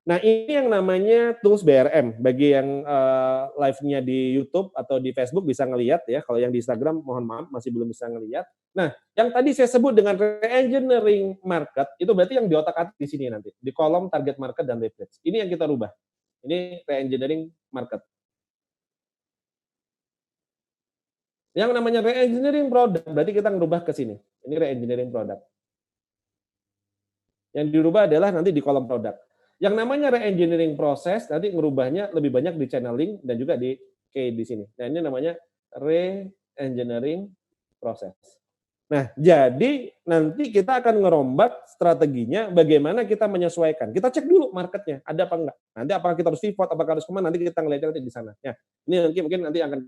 Nah, ini yang namanya tools BRM. Bagi yang live-nya di YouTube atau di Facebook bisa ngelihat ya. Kalau yang di Instagram, mohon maaf masih belum bisa ngelihat. Nah, yang tadi saya sebut dengan re-engineering market, itu berarti yang di otak-atik di sini nanti, di kolom target market dan leverage. Ini yang kita rubah. Ini re-engineering market. Yang namanya re-engineering product, berarti kita ngerubah ke sini. Ini re-engineering product. Yang dirubah adalah nanti di kolom produk. yang namanya re-engineering proses nanti ngerubahnya lebih banyak di channeling dan juga di di sini. Nah, ini namanya re-engineering proses. Nah, jadi nanti kita akan ngerombak strateginya bagaimana kita menyesuaikan. Kita cek dulu marketnya, ada apa enggak. Nanti apakah kita harus pivot, apakah harus kemana, nanti kita ngeliatnya nanti di sana. Ya, ini mungkin nanti akan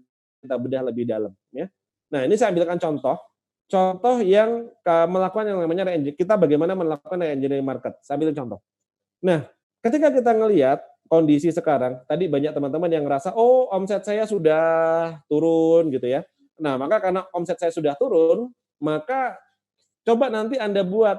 kita bedah lebih dalam. Ya. Nah, ini saya ambilkan contoh yang melakukan yang namanya kita bagaimana melakukan re-engineering market. Saya ambil contoh. Nah, ketika kita ngelihat kondisi sekarang, tadi banyak teman-teman yang ngerasa, oh omset saya sudah turun gitu ya. Nah, maka karena omset saya sudah turun, maka coba nanti Anda buat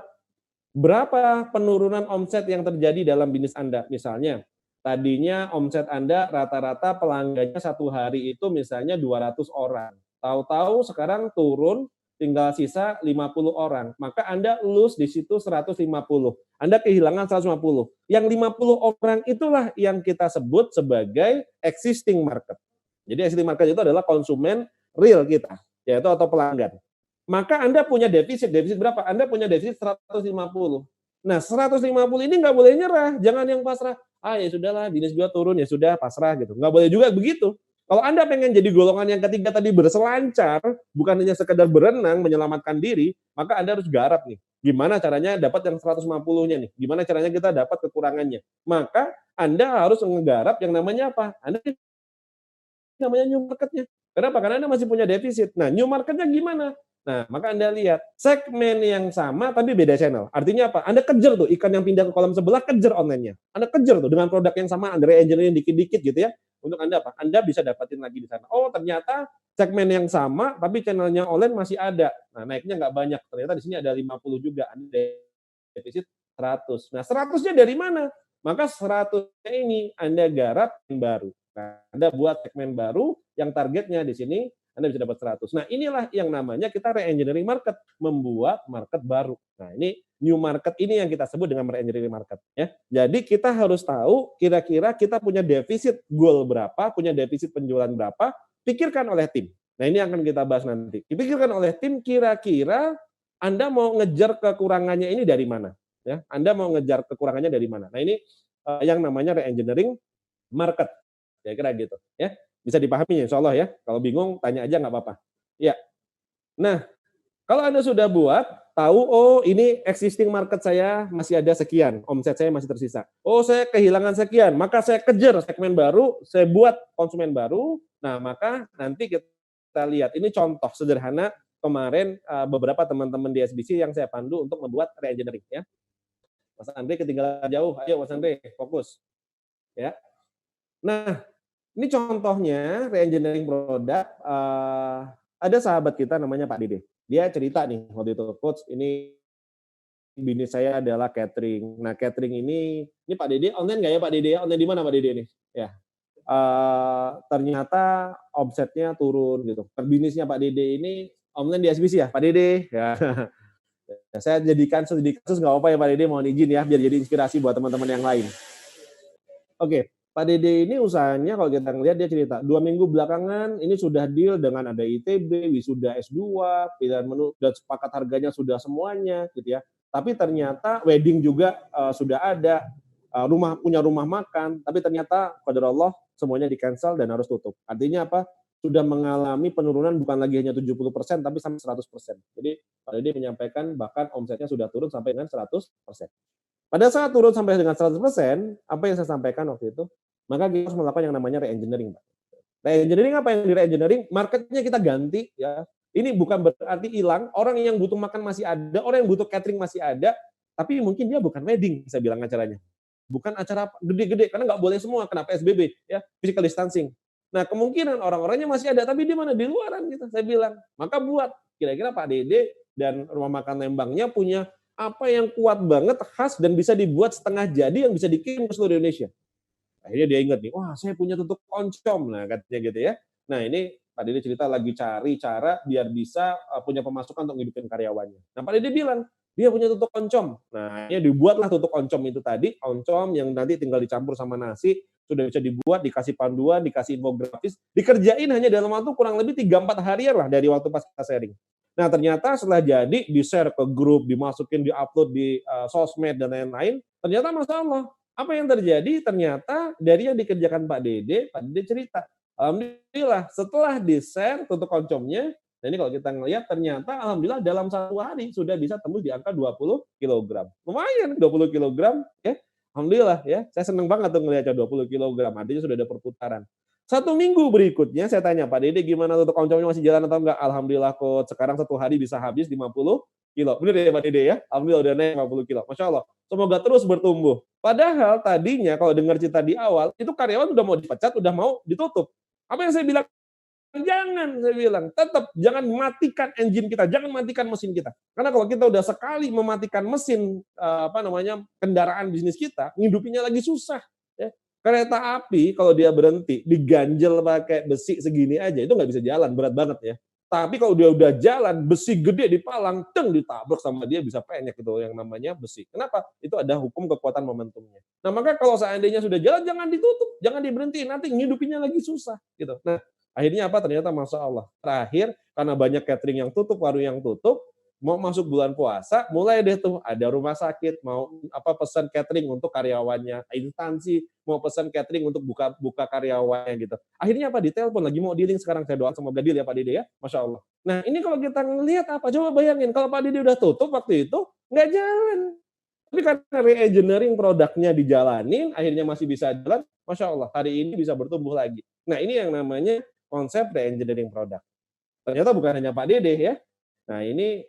berapa penurunan omset yang terjadi dalam bisnis Anda. Misalnya, tadinya omset Anda rata-rata pelanggannya satu hari itu misalnya 200 orang. Tahu-tahu sekarang turun tinggal sisa 50 orang. Maka Anda lose di situ 150. Anda kehilangan 150. Yang 50 orang itulah yang kita sebut sebagai existing market. Jadi existing market itu adalah konsumen real kita, yaitu atau pelanggan. Maka Anda punya defisit berapa? Anda punya defisit 150. Nah, 150 ini nggak boleh nyerah, jangan yang pasrah. Ah ya sudahlah, bisnis gua turun ya sudah pasrah gitu. Nggak boleh juga begitu. Kalau Anda pengen jadi golongan yang ketiga tadi berselancar, bukan hanya sekedar berenang menyelamatkan diri, maka Anda harus garap nih. Gimana caranya dapat yang 150-nya nih? Gimana caranya kita dapat kekurangannya? Maka Anda harus menggarap yang namanya apa? Anda namanya new marketnya. Kenapa? Karena Anda masih punya defisit. Nah, new marketnya gimana? Nah, maka Anda lihat segmen yang sama tapi beda channel. Artinya apa? Anda kejar tuh ikan yang pindah ke kolam sebelah, kejar online-nya. Anda kejar tuh dengan produk yang sama, Anda re-engineering dikit-dikit gitu ya. Untuk Anda apa? Anda bisa dapatin lagi di sana. Oh, ternyata segmen yang sama tapi channelnya online masih ada. Nah, naiknya nggak banyak. Ternyata di sini ada 50 juga. Anda defisit 100. Nah, 100-nya dari mana? Maka 100-nya ini Anda garap yang baru. Nah, Anda buat segmen baru yang targetnya di sini Anda bisa dapat 100. Nah, inilah yang namanya kita re-engineering market, membuat market baru. Nah, ini new market ini yang kita sebut dengan re-engineering market ya. Jadi kita harus tahu kira-kira kita punya defisit goal berapa, punya defisit penjualan berapa, pikirkan oleh tim. Nah, ini akan kita bahas nanti. Dipikirkan oleh tim kira-kira Anda mau ngejar kekurangannya ini dari mana? Ya, Anda mau ngejar kekurangannya dari mana? Nah, ini yang namanya re-engineering market. Kira-kira gitu ya. Bisa dipahami insya Allah ya. Kalau bingung tanya aja nggak apa-apa. Ya. Nah, kalau Anda sudah buat, tahu oh ini existing market saya masih ada sekian, omset saya masih tersisa. Oh saya kehilangan sekian, maka saya kejar segmen baru, saya buat konsumen baru. Nah, maka nanti kita lihat ini contoh sederhana kemarin beberapa teman-teman di SBC yang saya pandu untuk membuat re-engineering ya. Mas Andre ketinggalan jauh. Ayo Mas Andre, fokus. Ya. Nah, ini contohnya re-engineering produk. Ada sahabat kita namanya Pak Dede. Dia cerita nih waktu itu, coach ini bisnis saya adalah catering. Nah catering ini Pak Dede online nggak ya Pak Dede? Online di mana Pak Dede nih? Ya. Ternyata omsetnya turun gitu. Bisnisnya Pak Dede ini online di SBC ya Pak Dede. Ya. Saya jadikan sedikit kasus nggak apa-apa ya Pak Dede, mohon izin ya biar jadi inspirasi buat teman-teman yang lain. Oke. Pak Dede ini usahanya kalau kita ngelihat dia cerita 2 minggu belakangan ini sudah deal dengan ada ITB, wisuda S2, pilihan menu dan sepakat harganya sudah semuanya gitu ya. Tapi ternyata wedding juga sudah ada, punya rumah makan, tapi ternyata qadarullah semuanya di-cancel dan harus tutup. Artinya apa? Sudah mengalami penurunan bukan lagi hanya 70% tapi sampai 100%. Jadi Pak Dede menyampaikan bahkan omsetnya sudah turun sampai dengan 100%. Pada saat turun sampai dengan 100%, apa yang saya sampaikan waktu itu? Maka kita harus melakukan yang namanya re-engineering. Re-engineering apa yang di-re-engineering? Marketnya kita ganti ya. Ini bukan berarti hilang, orang yang butuh makan masih ada, orang yang butuh catering masih ada, tapi mungkin dia bukan wedding, saya bilang acaranya. Bukan acara gede-gede, karena nggak boleh semua, kena PSBB, ya, physical distancing. Nah, kemungkinan orang-orangnya masih ada, tapi di mana? Di luaran gitu, saya bilang. Maka buat, kira-kira Pak Dede dan rumah makan Lembangnya punya apa yang kuat banget, khas, dan bisa dibuat setengah jadi yang bisa dikirim ke seluruh Indonesia. Akhirnya dia ingat nih, wah saya punya tutuk oncom, nah katanya gitu ya. Nah ini Pak Dede cerita lagi cari cara biar bisa punya pemasukan untuk ngidupin karyawannya. Nah Pak Dede bilang, dia punya tutuk oncom. Nah ini dibuatlah tutuk oncom itu tadi, oncom yang nanti tinggal dicampur sama nasi, sudah bisa dibuat, dikasih panduan, dikasih infografis, dikerjain hanya dalam waktu kurang lebih 3-4 harian lah dari waktu pas kita sharing. Nah ternyata setelah jadi, di-share ke grup, dimasukin, di-upload di sosmed dan lain-lain, ternyata Masya Allah, Apa yang terjadi? Ternyata dari yang dikerjakan Pak Dede cerita, alhamdulillah setelah di-share tutuk oncomnya, nah ini kalau kita ngelihat ternyata alhamdulillah dalam 1 hari sudah bisa tembus di angka 20 kilogram. Lumayan 20 kilogram ya, alhamdulillah ya. Saya senang banget tuh ngelihatnya 20 kilogram, artinya sudah ada perputaran. 1 minggu berikutnya saya tanya, "Pak Dede gimana tutuk oncomnya masih jalan atau enggak?" "Alhamdulillah Coach, sekarang 1 hari bisa habis 50 kilo." Bener ya Pak Dede ya? Alhamdulillah udah naik 50 kilo. Masya Allah. Semoga terus bertumbuh. Padahal tadinya kalau dengar cerita di awal, itu karyawan udah mau dipecat, udah mau ditutup. Apa yang saya bilang? Jangan, saya bilang, tetap jangan matikan engine kita, jangan matikan mesin kita. Karena kalau kita udah sekali mematikan mesin kendaraan bisnis kita, ngidupinnya lagi susah. Ya. Kereta api kalau dia berhenti, diganjel pakai besi segini aja, itu nggak bisa jalan, berat banget ya. Tapi kalau dia udah jalan, besi gede dipalang, ditabrak sama dia bisa penyek itu yang namanya besi. Kenapa? Itu ada hukum kekuatan momentumnya. Nah, maka kalau seandainya sudah jalan, jangan ditutup, jangan diberhentiin, nanti ngidupinnya lagi susah gitu. Nah, akhirnya apa? Ternyata Masya Allah. Terakhir, karena banyak catering yang tutup, warung yang tutup, mau masuk bulan puasa, mulai deh tuh ada rumah sakit, mau pesan catering untuk karyawannya, instansi mau pesan catering untuk buka karyawannya gitu. Akhirnya apa? Ditelepon lagi mau dealing sekarang, saya doa semoga deal ya Pak Dede ya, Masya Allah. Nah ini kalau kita ngelihat apa? Coba bayangin kalau Pak Dede udah tutup waktu itu, nggak jalan. Tapi karena re-engineering produknya dijalanin, akhirnya masih bisa jalan, Masya Allah, hari ini bisa bertumbuh lagi. Nah ini yang namanya konsep re-engineering produk. Ternyata bukan hanya Pak Dede ya. Nah ini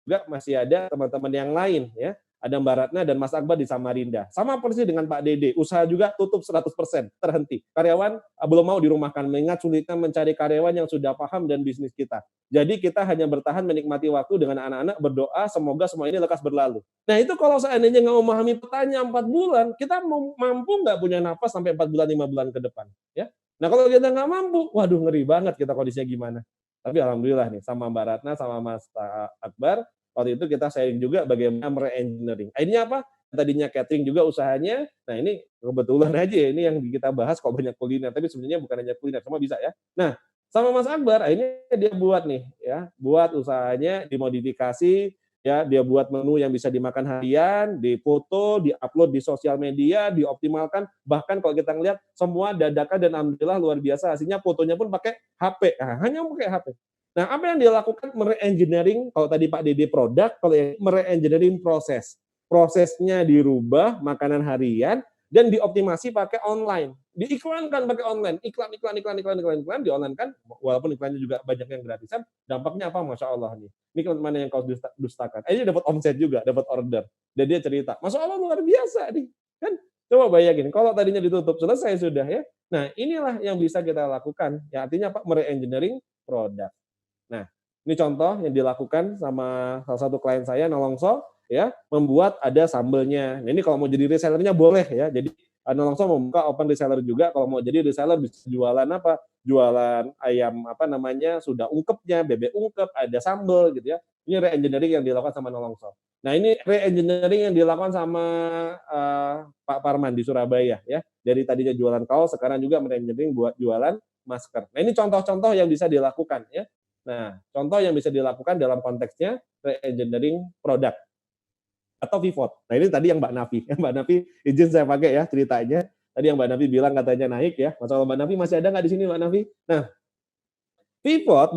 juga masih ada teman-teman yang lain ya. Ada Mbak Ratna dan Mas Akbar di Samarinda. Sama persis dengan Pak Dede, usaha juga tutup 100%, terhenti. Karyawan belum mau dirumahkan, mengingat sulitnya mencari karyawan yang sudah paham dan bisnis kita. Jadi kita hanya bertahan menikmati waktu dengan anak-anak, berdoa semoga semua ini lekas berlalu. Nah itu kalau seandainya nggak memahami petanya 4 bulan, kita mampu nggak punya nafas sampai 4 bulan, 5 bulan ke depan. Ya. Nah kalau kita nggak mampu, waduh ngeri banget kita kondisinya gimana. Tapi alhamdulillah nih sama Mbak Ratna, sama Mas Akbar, waktu itu kita sharing juga bagaimana mere-engineering. Akhirnya apa? Tadinya catering juga usahanya. Nah ini kebetulan aja ya, ini yang kita bahas kok banyak kuliner. Tapi sebenarnya bukan hanya kuliner, semua bisa ya. Nah sama Mas Akbar, akhirnya dia buat nih ya, buat usahanya dimodifikasi, ya dia buat menu yang bisa dimakan harian, difoto, diupload di sosial media, dioptimalkan. Bahkan kalau kita ngelihat semua dadakan dan alhamdulillah luar biasa. Hasilnya fotonya pun pakai HP, hanya pakai HP. Nah, apa yang dia lakukan? Mere-engineering, kalau tadi Pak Dede produk, kalau yang mere-engineering proses. Prosesnya dirubah, makanan harian, dan dioptimasi pakai online. Diiklankan pakai online. Iklan, di online kan, walaupun iklannya juga banyak yang gratisan, dampaknya apa? Masya Allah nih. Ini mana yang kau dustakan? Ini dapat omset juga, dapat order. Dan dia cerita, Masya Allah luar biasa nih. Kan? Coba bayangin, kalau tadinya ditutup, selesai sudah ya. Nah, inilah yang bisa kita lakukan. Ya, artinya apa? Mere-engineering produk. Nah, ini contoh yang dilakukan sama salah satu klien saya, Nolongso, ya, membuat ada sambelnya. Nah, ini kalau mau jadi resellernya boleh ya. Jadi Nolongso membuka open reseller juga. Kalau mau jadi reseller bisa jualan apa? Jualan ayam sudah ungkepnya, bebek ungkep, ada sambel gitu ya. Ini re-engineering yang dilakukan sama Nolongso. Nah, ini re-engineering yang dilakukan sama Pak Parman di Surabaya ya. Dari tadinya jualan kaos, sekarang juga re-engineering buat jualan masker. Nah, ini contoh-contoh yang bisa dilakukan ya. Nah, contoh yang bisa dilakukan dalam konteksnya re-engineering produk atau pivot. Nah, ini tadi yang Mbak Nafi. Mbak Nafi izin saya pakai ya ceritanya. Tadi yang Mbak Nafi bilang katanya naik ya. Masalah Mbak Nafi masih ada nggak di sini Mbak Nafi? Nah, pivot,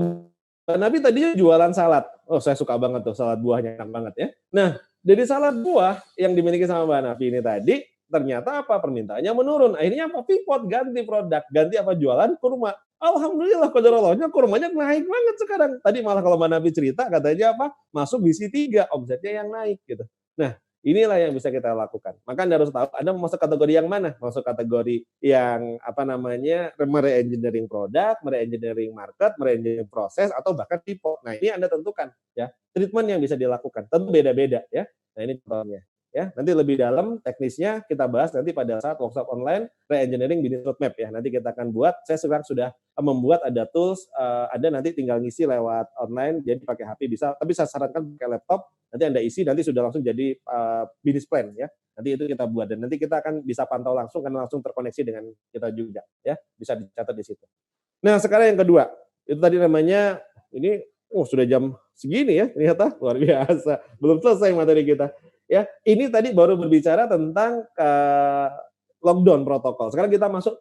Mbak Nafi tadinya jualan salad. Oh, saya suka banget tuh salad buahnya, enak banget ya. Nah, dari salad buah yang dimiliki sama Mbak Nafi ini tadi, ternyata apa? Permintaannya menurun. Akhirnya apa? Pivot, ganti produk. Ganti apa? Jualan kurma. Alhamdulillah, qadarallahnya kurmanya naik banget sekarang. Tadi malah kalau Mbak Nafi cerita, katanya apa? Masuk BC 3, omsetnya yang naik gitu. Nah, inilah yang bisa kita lakukan. Maka Anda harus tahu, Anda masuk kategori yang mana? Masuk kategori yang mere-engineering produk, mere-engineering market, mere-engineering proses, atau bahkan pivot. Nah, ini Anda tentukan ya. Treatment yang bisa dilakukan. Tentu beda-beda ya. Nah, ini contohnya. Ya, nanti lebih dalam teknisnya kita bahas nanti pada saat workshop online re-engineering business roadmap ya. Nanti kita akan buat. Saya sekarang sudah membuat ada tools, ada nanti tinggal ngisi lewat online, jadi pakai HP bisa. Tapi saya sarankan pakai laptop. Nanti Anda isi, nanti sudah langsung jadi business plan ya. Nanti itu kita buat dan nanti kita akan bisa pantau langsung karena langsung terkoneksi dengan kita juga ya. Bisa dicatat di situ. Nah sekarang yang kedua itu tadi namanya ini sudah jam segini ya ternyata luar biasa belum selesai materi kita. Ya, ini tadi baru berbicara tentang lockdown protokol. Sekarang kita masuk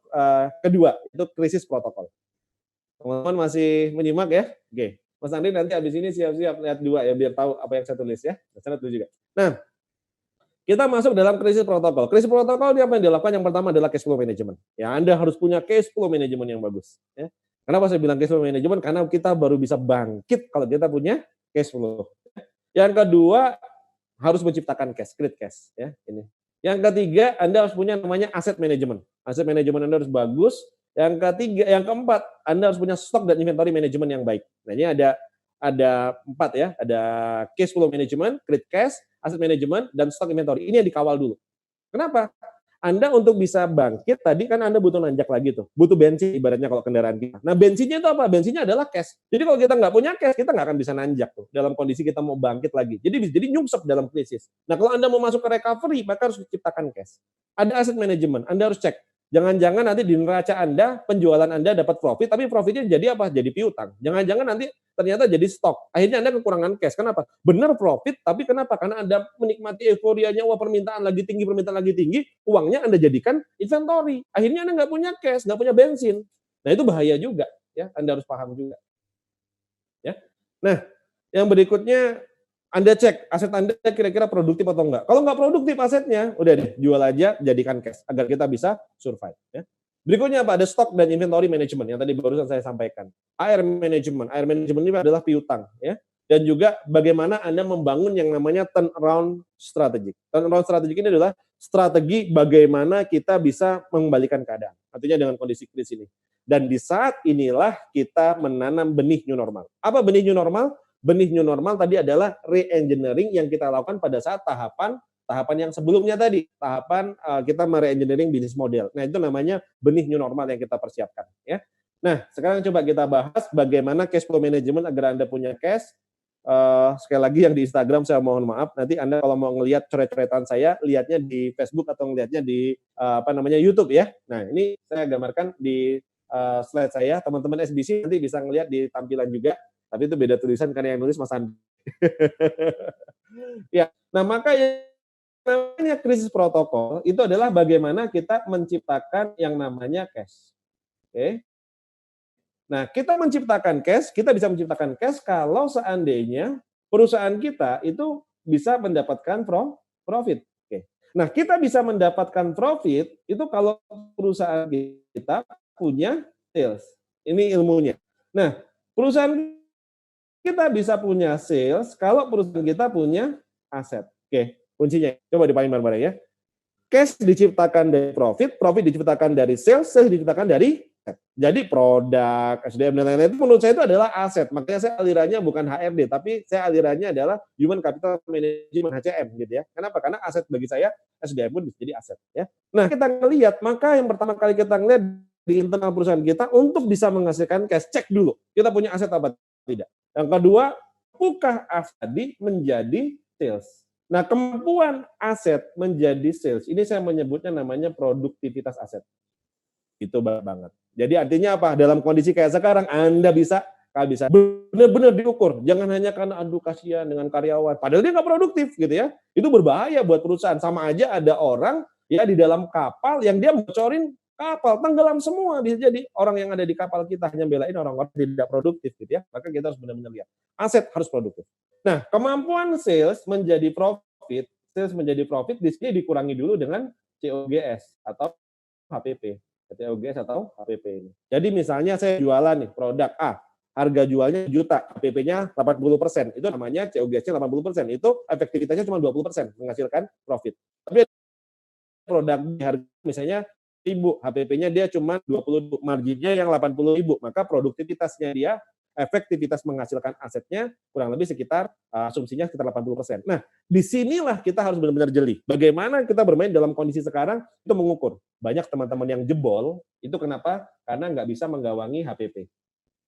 kedua, itu krisis protokol. Teman-teman masih menyimak ya? Oke. Mas Andri nanti habis ini siap-siap lihat dua ya, biar tahu apa yang saya tulis ya. Saya tulis juga. Nah, kita masuk dalam krisis protokol. Krisis protokol ini apa yang dilakukan? Yang pertama adalah cash flow management. Ya, Anda harus punya cash flow management yang bagus. Ya. Kenapa saya bilang cash flow management? Karena kita baru bisa bangkit kalau kita punya cash flow. Yang kedua, harus menciptakan cash, create cash. Ya, ini. Yang ketiga, Anda harus punya namanya asset management. Asset management Anda harus bagus. Yang ketiga, yang keempat, Anda harus punya stok dan inventory management yang baik. Nah, ini ada 4 ya, ada cash flow management, create cash, asset management, dan stock inventory. Ini yang dikawal dulu. Kenapa? Anda untuk bisa bangkit, tadi kan Anda butuh nanjak lagi tuh. Butuh bensin ibaratnya kalau kendaraan kita. Nah, bensinnya itu apa? Bensinnya adalah cash. Jadi kalau kita nggak punya cash, kita nggak akan bisa nanjak tuh. Dalam kondisi kita mau bangkit lagi. Jadi nyungsep dalam krisis. Nah, kalau Anda mau masuk ke recovery, maka harus diciptakan cash. Ada asset management. Anda harus cek. Jangan-jangan nanti di neraca Anda, penjualan Anda dapat profit, tapi profitnya jadi apa? Jadi piutang. Jangan-jangan nanti ternyata jadi stok. Akhirnya Anda kekurangan cash. Kenapa? Benar profit, tapi kenapa? Karena Anda menikmati euforianya, wah permintaan lagi tinggi, uangnya Anda jadikan inventory. Akhirnya Anda nggak punya cash, nggak punya bensin. Nah, itu bahaya juga. Ya, Anda harus paham juga. Ya. Nah, yang berikutnya, Anda cek aset Anda kira-kira produktif atau enggak. Kalau enggak produktif asetnya, udah deh, jual aja, jadikan cash agar kita bisa survive. Ya. Berikutnya apa? Ada stok dan inventory management yang tadi barusan saya sampaikan. AR management ini adalah piutang, ya. Dan juga bagaimana Anda membangun yang namanya turnaround strategy. Turnaround strategy ini adalah strategi bagaimana kita bisa mengembalikan keadaan. Artinya dengan kondisi krisis ini. Dan di saat inilah kita menanam benih new normal. Apa benih new normal? Benih new normal tadi adalah re-engineering yang kita lakukan pada saat tahapan yang sebelumnya tadi, tahapan kita mere-engineering bisnis model. Nah, itu namanya benih new normal yang kita persiapkan. Ya. Nah, sekarang coba kita bahas bagaimana cash flow management agar Anda punya cash. Sekali lagi yang di Instagram saya mohon maaf, nanti Anda kalau mau ngelihat coret-coretan saya, lihatnya di Facebook atau ngelihatnya di YouTube ya. Nah, ini saya gambarkan di slide saya, teman-teman SBC nanti bisa ngelihat di tampilan juga. Tapi itu beda tulisan karena yang nulis Mas Andi. Ya, nah maka yang namanya krisis protokol itu adalah bagaimana kita menciptakan yang namanya cash. Oke. Nah, kita bisa menciptakan cash kalau seandainya perusahaan kita itu bisa mendapatkan profit. Oke. Nah, kita bisa mendapatkan profit itu kalau perusahaan kita punya sales. Ini ilmunya. Nah, perusahaan kita bisa punya sales kalau perusahaan kita punya aset. Oke, kuncinya. Coba dipahami bareng-bareng ya. Cash diciptakan dari profit diciptakan dari sales diciptakan dari aset. Jadi produk, SDM dan lain-lain itu menurut saya itu adalah aset. Makanya saya alirannya bukan HRD, tapi saya alirannya adalah Human Capital Management HCM gitu ya. Kenapa? Karena aset bagi saya SDM pun bisa jadi aset ya. Nah, kita ngelihat, maka yang pertama kali kita ngelihat di internal perusahaan kita untuk bisa menghasilkan cash, cek dulu kita punya aset apa tidak. Yang kedua, apakah aset tadi menjadi sales. Nah, kemampuan aset menjadi sales, ini saya menyebutnya namanya produktivitas aset. Itu banget. Jadi artinya apa? Dalam kondisi kayak sekarang, Anda bisa benar-benar diukur. Jangan hanya karena aduh kasihan dengan karyawan. Padahal dia nggak produktif gitu ya. Itu berbahaya buat perusahaan. Sama aja ada orang ya di dalam kapal yang dia bocorin kapal, tenggelam semua. Bisa jadi orang yang ada di kapal kita hanya belain orang-orang tidak produktif gitu ya. Maka kita harus benar-benar lihat. Aset harus produktif. Nah, kemampuan sales menjadi profit di sini dikurangi dulu dengan COGS atau HPP. COGS atau HPP ini. Jadi misalnya saya jualan nih produk A, harga jualnya juta, HPP-nya 80%. Itu namanya COGS-nya 80%. Itu efektivitasnya cuma 20% menghasilkan profit. Tapi produk harga misalnya 1.000, HPP-nya dia cuma 20.000, marginnya yang 80.000, maka produktivitasnya dia, efektivitas menghasilkan asetnya kurang lebih sekitar asumsinya sekitar 80%. Nah, disinilah kita harus benar-benar jeli. Bagaimana kita bermain dalam kondisi sekarang itu mengukur. Banyak teman-teman yang jebol itu kenapa? Karena nggak bisa menggawangi HPP.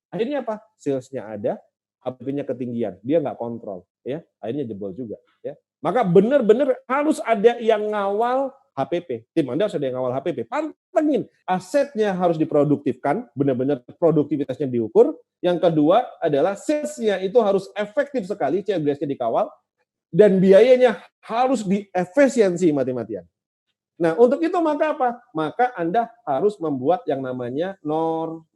Akhirnya apa? Sales-nya ada, HPP-nya ketinggian, dia nggak kontrol, ya. Akhirnya jebol juga, ya. Maka benar-benar harus ada yang ngawal HPP. Tim Anda harus ada yang ngawal HPP. Pantengin. Asetnya harus diproduktifkan, benar-benar produktivitasnya diukur. Yang kedua adalah sales-nya itu harus efektif sekali, COGS-nya dikawal. dan biayanya harus diefisiensi mati-matian. Nah, untuk itu maka apa? Maka Anda harus membuat yang namanya norm,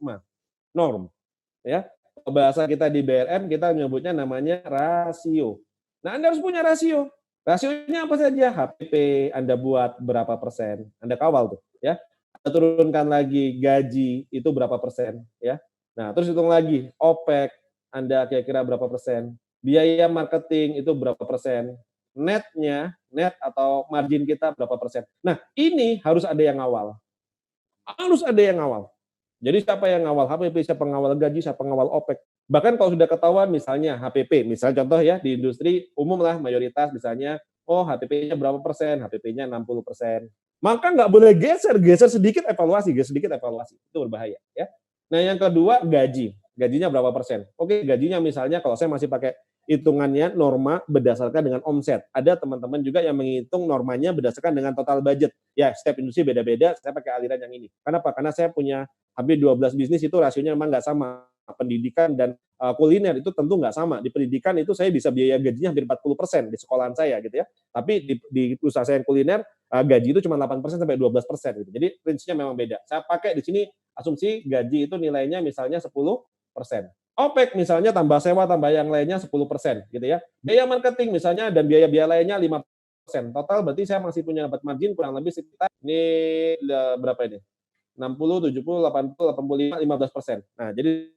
ya. Bahasa kita di BRM kita menyebutnya namanya rasio. Nah, Anda harus punya rasio. Rasionya apa saja? HPP Anda buat berapa persen? Anda kawal tuh, ya. Anda turunkan lagi gaji itu berapa persen, ya. Nah, terus hitung lagi OPEX Anda kira-kira berapa persen? Biaya marketing itu berapa persen? Net atau margin kita berapa persen? Nah, ini harus ada yang ngawal. Harus ada yang ngawal. Jadi siapa yang ngawal HPP, siapa ngawal gaji, siapa ngawal OPEX. Bahkan kalau sudah ketahuan misalnya HPP, misalnya contoh ya di industri umum lah mayoritas misalnya, oh HPP-nya berapa persen, HPP-nya 60%. Maka nggak boleh geser sedikit evaluasi, itu berbahaya ya. Nah yang kedua gajinya berapa persen. Oke gajinya misalnya kalau saya masih pakai hitungannya norma berdasarkan dengan omset. Ada teman-teman juga yang menghitung normanya berdasarkan dengan total budget. Ya setiap industri beda-beda, saya pakai aliran yang ini. Kenapa? Karena saya punya hampir 12 bisnis itu rasionya memang nggak sama. Pendidikan dan kuliner itu tentu nggak sama. Di pendidikan itu saya bisa biaya gajinya hampir 40% di sekolahan saya gitu ya. Tapi di usaha saya yang kuliner gaji itu cuma 8% sampai 12% gitu. Jadi prinsipnya memang beda. Saya pakai di sini asumsi gaji itu nilainya misalnya 10%. OPEX misalnya tambah sewa tambah yang lainnya 10% gitu ya. Biaya marketing misalnya dan biaya-biaya lainnya 5%. Total berarti saya masih punya dapat margin kurang lebih sekitar ini berapa ini? 60, 70, 80, 85, 15%. Nah, jadi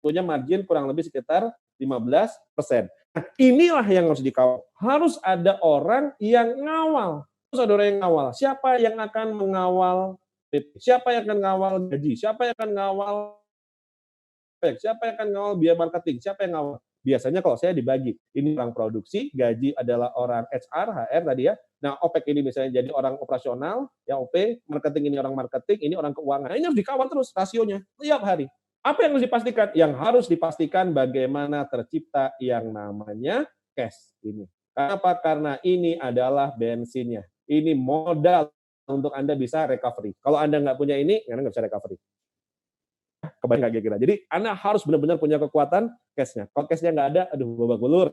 punya margin kurang lebih sekitar 15%. Nah, inilah yang harus dikawal. Harus ada orang yang ngawal. Harus ada orang yang ngawal. Siapa yang akan mengawal PP? Siapa yang akan ngawal gaji? Siapa yang akan ngawal siapa yang akan ngawal biaya marketing? Siapa yang ngawal? Biasanya kalau saya dibagi, ini orang produksi, gaji adalah orang HR tadi ya. Nah, OPEX ini misalnya jadi orang operasional, ya OP, marketing ini orang marketing, ini orang keuangan. Nah, ini harus dikawal terus rasionya tiap hari. Apa yang harus dipastikan? Yang harus dipastikan bagaimana tercipta yang namanya cash ini. Kenapa? Karena ini adalah bensinnya. Ini modal untuk Anda bisa recovery. Kalau Anda nggak punya ini, Anda nggak bisa recovery. Kebayang nggak kira-kira? Jadi Anda harus benar-benar punya kekuatan cash-nya. Kalau cash-nya nggak ada, aduh babak belur.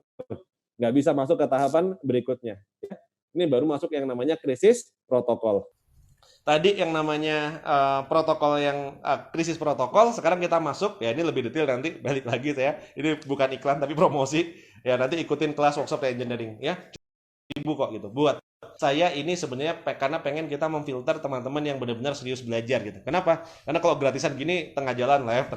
Nggak bisa masuk ke tahapan berikutnya. Ini baru masuk yang namanya krisis protokol. Tadi yang namanya protokol yang krisis protokol, sekarang kita masuk, ya ini lebih detail nanti, balik lagi saya, ini bukan iklan tapi promosi, ya nanti ikutin kelas workshop engineering, ya. Ibu kok gitu, buat saya ini sebenarnya karena pengen kita memfilter teman-teman yang benar-benar serius belajar gitu. Kenapa? Karena kalau gratisan gini tengah jalan live.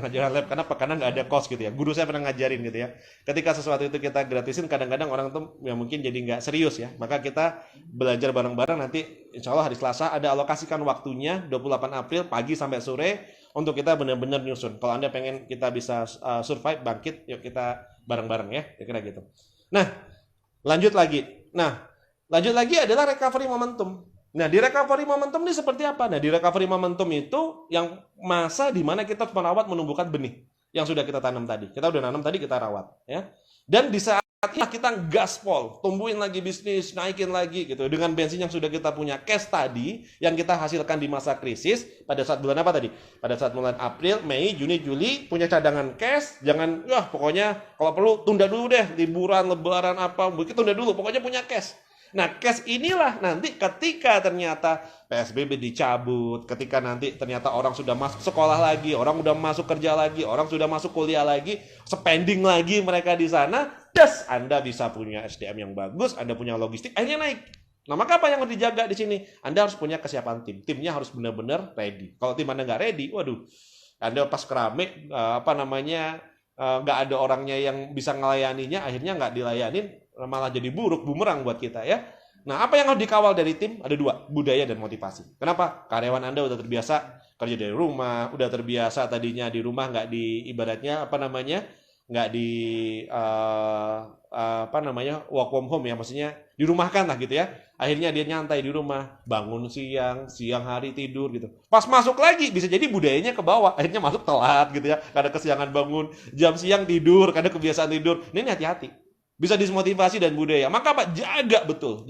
Kenapa? Karena nggak ada cost gitu ya. Guru saya pernah ngajarin gitu ya. Ketika sesuatu itu kita gratisin, kadang-kadang orang tuh ya mungkin jadi nggak serius ya. Maka kita belajar bareng-bareng nanti. Insya Allah hari Selasa ada alokasikan waktunya 28 April pagi sampai sore untuk kita benar-benar nyusun. Kalau Anda pengen kita bisa survive bangkit, yuk kita bareng-bareng ya. Kira-kira gitu. Nah, lanjut lagi adalah recovery momentum. Nah, di recovery momentum ini seperti apa? Nah, di recovery momentum itu yang masa di mana kita harus merawat menumbuhkan benih yang sudah kita tanam tadi. Kita udah nanam tadi, kita rawat, ya. Dan di saat ini kita gaspol, tumbuhin lagi bisnis, naikin lagi gitu. Dengan bensin yang sudah kita punya, cash tadi yang kita hasilkan di masa krisis pada saat bulan apa tadi? Pada saat bulan April, Mei, Juni, Juli punya cadangan cash, jangan pokoknya kalau perlu tunda dulu deh liburan, lebaran apa, begitu tunda dulu, pokoknya punya cash. Nah, cash inilah nanti ketika ternyata PSBB dicabut, ketika nanti ternyata orang sudah masuk sekolah lagi, orang sudah masuk kerja lagi, orang sudah masuk kuliah lagi, spending lagi mereka di sana, Anda bisa punya SDM yang bagus, Anda punya logistik, akhirnya naik. Nah, maka apa yang harus dijaga di sini? Anda harus punya kesiapan tim. Timnya harus benar-benar ready. Kalau tim Anda nggak ready, waduh, Anda pas keramik, nggak ada orangnya yang bisa ngelayaninya, akhirnya nggak dilayanin, malah jadi buruk, bumerang buat kita ya. Nah, apa yang harus dikawal dari tim? Ada dua, budaya dan motivasi. Kenapa? Karyawan Anda udah terbiasa kerja dari rumah, udah terbiasa tadinya di rumah nggak di ibaratnya nggak di work from home ya, maksudnya dirumahkan lah gitu ya. Akhirnya dia nyantai di rumah, bangun siang hari tidur gitu. Pas masuk lagi bisa jadi budayanya ke bawah, akhirnya masuk telat gitu ya. Karena kesiangan bangun, jam siang tidur, karena kebiasaan tidur. Ini hati-hati. Bisa dismotivasi dan budaya. Maka Pak jaga betul.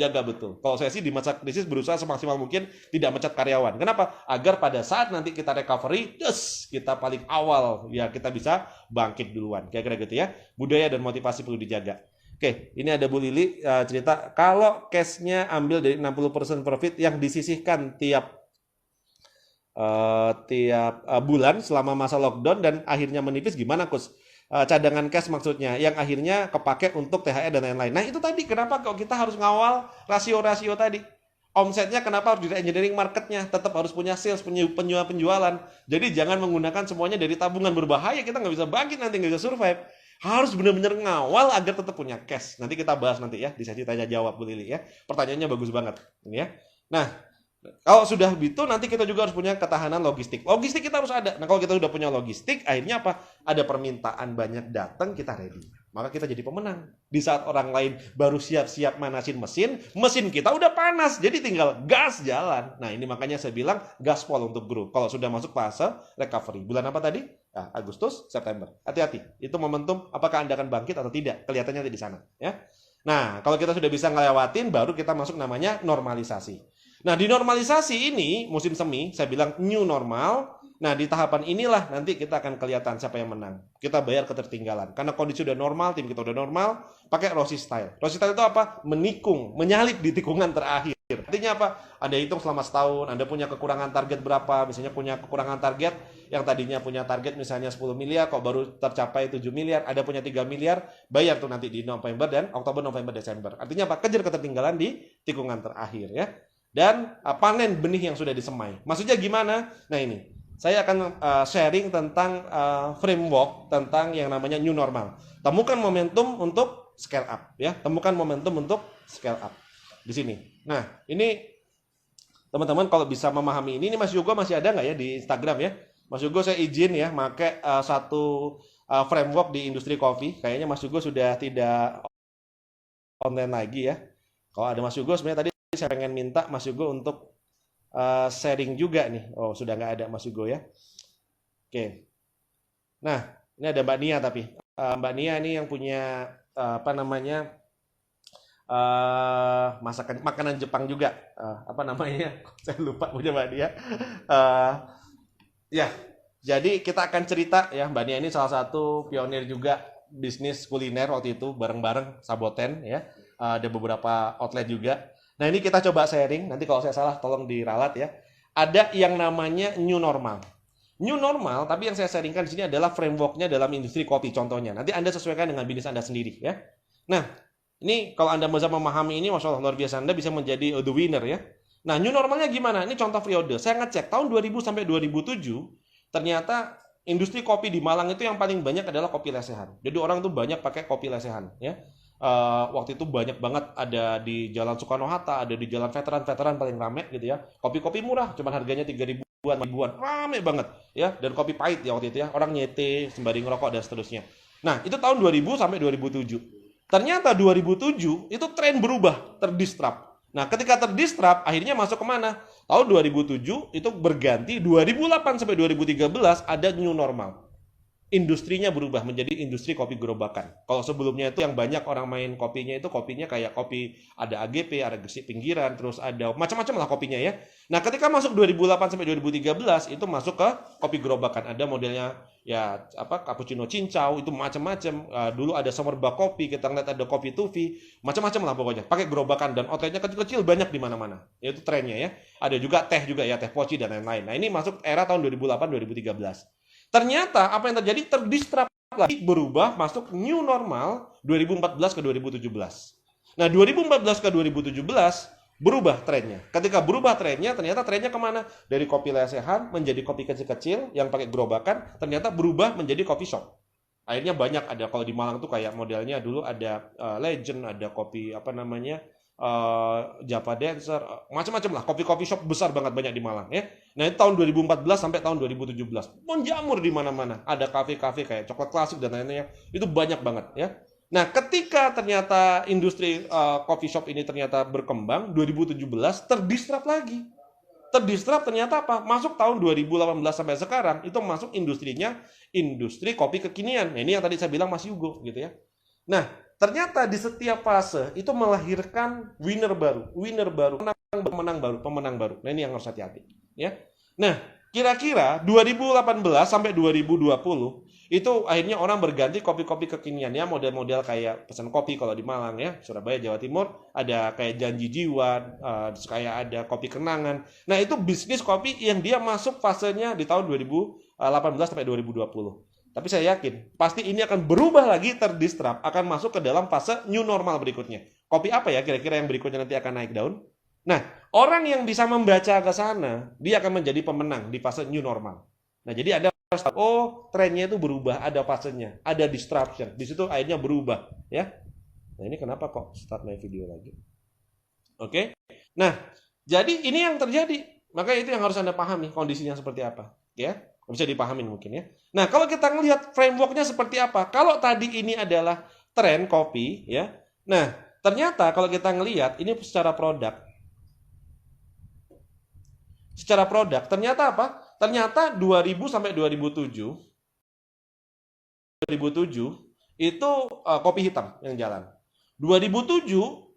Kalau saya sih di masa krisis berusaha semaksimal mungkin tidak mecat karyawan. Kenapa? Agar pada saat nanti kita recovery, kita paling awal ya kita bisa bangkit duluan. Kira-kira gitu ya. Budaya dan motivasi perlu dijaga. Oke, ini ada Bu Lili cerita kalau cashnya ambil dari 60% profit yang disisihkan tiap bulan selama masa lockdown dan akhirnya menipis gimana Coach? Cadangan cash maksudnya yang akhirnya kepake untuk THR dan lain-lain. Nah itu tadi kenapa kok kita harus ngawal rasio-rasio tadi. Omsetnya kenapa harus di engineering marketnya, tetap harus punya sales, penjualan. Jadi jangan menggunakan semuanya dari tabungan, berbahaya, kita nggak bisa bangkit nanti, nggak bisa survive. Harus benar-benar ngawal agar tetap punya cash. Nanti kita bahas nanti ya di sesi tanya jawab Bu Lili ya. Pertanyaannya bagus banget ini ya. Nah, kalau sudah gitu nanti kita juga harus punya ketahanan logistik. Logistik kita harus ada. Nah, kalau kita sudah punya logistik, akhirnya apa? Ada permintaan banyak datang, kita ready. Maka kita jadi pemenang. Di saat orang lain baru siap-siap manasin mesin kita udah panas. Jadi tinggal gas jalan. Nah, ini makanya saya bilang gaspol untuk grow. Kalau sudah masuk fase recovery. Bulan apa tadi? Nah, Agustus, September. Hati-hati. Itu momentum apakah Anda akan bangkit atau tidak. Kelihatannya di sana. Ya. Nah, kalau kita sudah bisa ngelewatin, baru kita masuk namanya normalisasi. Nah, di normalisasi ini, musim semi, saya bilang new normal. Nah, di tahapan inilah nanti kita akan kelihatan siapa yang menang. Kita bayar ketertinggalan. Karena kondisi udah normal, tim kita udah normal, pakai Rossi Style. Rossi Style itu apa? Menikung, menyalip di tikungan terakhir. Artinya apa? Anda hitung selama setahun, Anda punya kekurangan target berapa, misalnya punya kekurangan target, yang tadinya punya target misalnya 10 miliar, kok baru tercapai 7 miliar, Anda punya 3 miliar, bayar tuh nanti di November dan Oktober, November, Desember. Artinya apa? Kejar ketertinggalan di tikungan terakhir ya. Dan panen benih yang sudah disemai. Maksudnya gimana? Nah ini, saya akan sharing tentang framework tentang yang namanya new normal. Temukan momentum untuk scale up, ya. Temukan momentum untuk scale up di sini. Nah, ini teman-teman kalau bisa memahami ini Mas Yugo masih ada nggak ya di Instagram ya? Mas Yugo saya izin ya, pakai satu framework di industri kopi. Kayaknya Mas Yugo sudah tidak online lagi ya. Kalau ada Mas Yugo sebenarnya tadi saya pengen minta Mas Yugo untuk sharing juga nih. Oh, sudah nggak ada Mas Yugo ya. Oke. Nah, ini ada Mbak Nia tapi. Mbak Nia ini yang punya apa namanya masakan makanan Jepang juga. Apa namanya? Saya lupa punya Mbak Nia. Ya, jadi kita akan cerita ya. Mbak Nia ini salah satu pionir juga bisnis kuliner waktu itu bareng-bareng Saboten ya. Ada beberapa outlet juga. Nah ini kita coba sharing, nanti kalau saya salah tolong diralat ya. Ada yang namanya new normal. New normal, tapi yang saya sharingkan di sini adalah frameworknya dalam industri kopi contohnya. Nanti Anda sesuaikan dengan bisnis Anda sendiri ya. Nah, ini kalau Anda bisa memahami ini, Masya Allah luar biasa, Anda bisa menjadi the winner ya. Nah, new normalnya gimana? Ini contoh periode. Saya ngecek tahun 2000 sampai 2007, ternyata industri kopi di Malang itu yang paling banyak adalah kopi lesehan. Jadi orang tuh banyak pakai kopi lesehan ya. Waktu itu banyak banget ada di Jalan Soekarno-Hatta, ada di Jalan Veteran paling rame gitu ya. Kopi-kopi murah, cuman harganya 3.000-an, rame banget ya. Dan kopi pahit ya waktu itu ya, orang nyete, sembari ngerokok dan seterusnya. Nah, itu tahun 2000 sampai 2007. Ternyata 2007 itu tren berubah, terdistrap. Nah, ketika terdistrap, akhirnya masuk kemana? Tahun 2007 itu berganti, 2008 sampai 2013 ada new normal. Industrinya berubah menjadi industri kopi gerobakan. Kalau sebelumnya itu yang banyak orang main kopinya itu kopinya kayak kopi ada AGP, ada Gersik Pinggiran, terus ada macam-macam lah kopinya ya. Nah, ketika masuk 2008 sampai 2013 itu masuk ke kopi gerobakan. Ada modelnya ya apa cappuccino cincau itu macam-macam. Dulu ada Semerbak kopi, kita ngeliat ada kopi tufi, macam-macam lah pokoknya. Pakai gerobakan dan outletnya kecil-kecil banyak di mana-mana. Itu trennya ya. Ada juga teh juga ya, teh poci dan lain-lain. Nah, ini masuk era tahun 2008-2013. Ternyata apa yang terjadi terdistrap lagi berubah masuk new normal 2014 ke 2017. Nah 2014 ke 2017 berubah trennya. Ketika berubah trennya ternyata trennya kemana? Dari kopi lesehan menjadi kopi kecil-kecil yang pakai gerobakan ternyata berubah menjadi coffee shop. Akhirnya banyak ada kalau di Malang tuh kayak modelnya dulu ada Legend, ada kopi apa namanya Java Dancer, macam-macam lah kopi-kopi shop besar banget banyak di Malang ya. Nah itu tahun 2014 sampai tahun 2017 menjamur di mana-mana. Ada kafe-kafe kayak coklat klasik dan lain-lainnya itu banyak banget ya. Nah ketika ternyata industri coffee shop ini ternyata berkembang 2017 terdistrap lagi. Terdistrap ternyata apa? Masuk tahun 2018 sampai sekarang itu masuk industrinya industri kopi kekinian. Nah, ini yang tadi saya bilang Mas Yugo gitu ya. Nah ternyata di setiap fase itu melahirkan winner baru, pemenang baru. Nah ini yang harus hati-hati, ya. Nah, kira-kira 2018 sampai 2020 itu akhirnya orang berganti kopi-kopi kekinian ya, model-model kayak pesan kopi kalau di Malang ya, Surabaya, Jawa Timur, ada kayak Janji Jiwa, kayak ada kopi kenangan. Nah, itu bisnis kopi yang dia masuk fasenya di tahun 2018 sampai 2020. Tapi saya yakin, pasti ini akan berubah lagi, terdisrupt, akan masuk ke dalam fase new normal berikutnya. Kopi apa ya kira-kira yang berikutnya nanti akan naik daun? Nah, orang yang bisa membaca ke sana, dia akan menjadi pemenang di fase new normal. Nah, jadi ada trennya itu berubah, ada fasenya, ada disruption. Di situ akhirnya berubah, ya. Nah, ini kenapa kok start my video lagi? Oke. Nah, jadi ini yang terjadi. Maka itu yang harus Anda pahami, kondisinya seperti apa, ya. Bisa dipahamin mungkin ya. Nah, kalau kita ngelihat frameworknya seperti apa? Kalau tadi ini adalah tren kopi, ya. Nah, ternyata kalau kita ngelihat ini secara produk, ternyata apa? Ternyata 2000 sampai 2007 itu kopi hitam yang jalan. 2007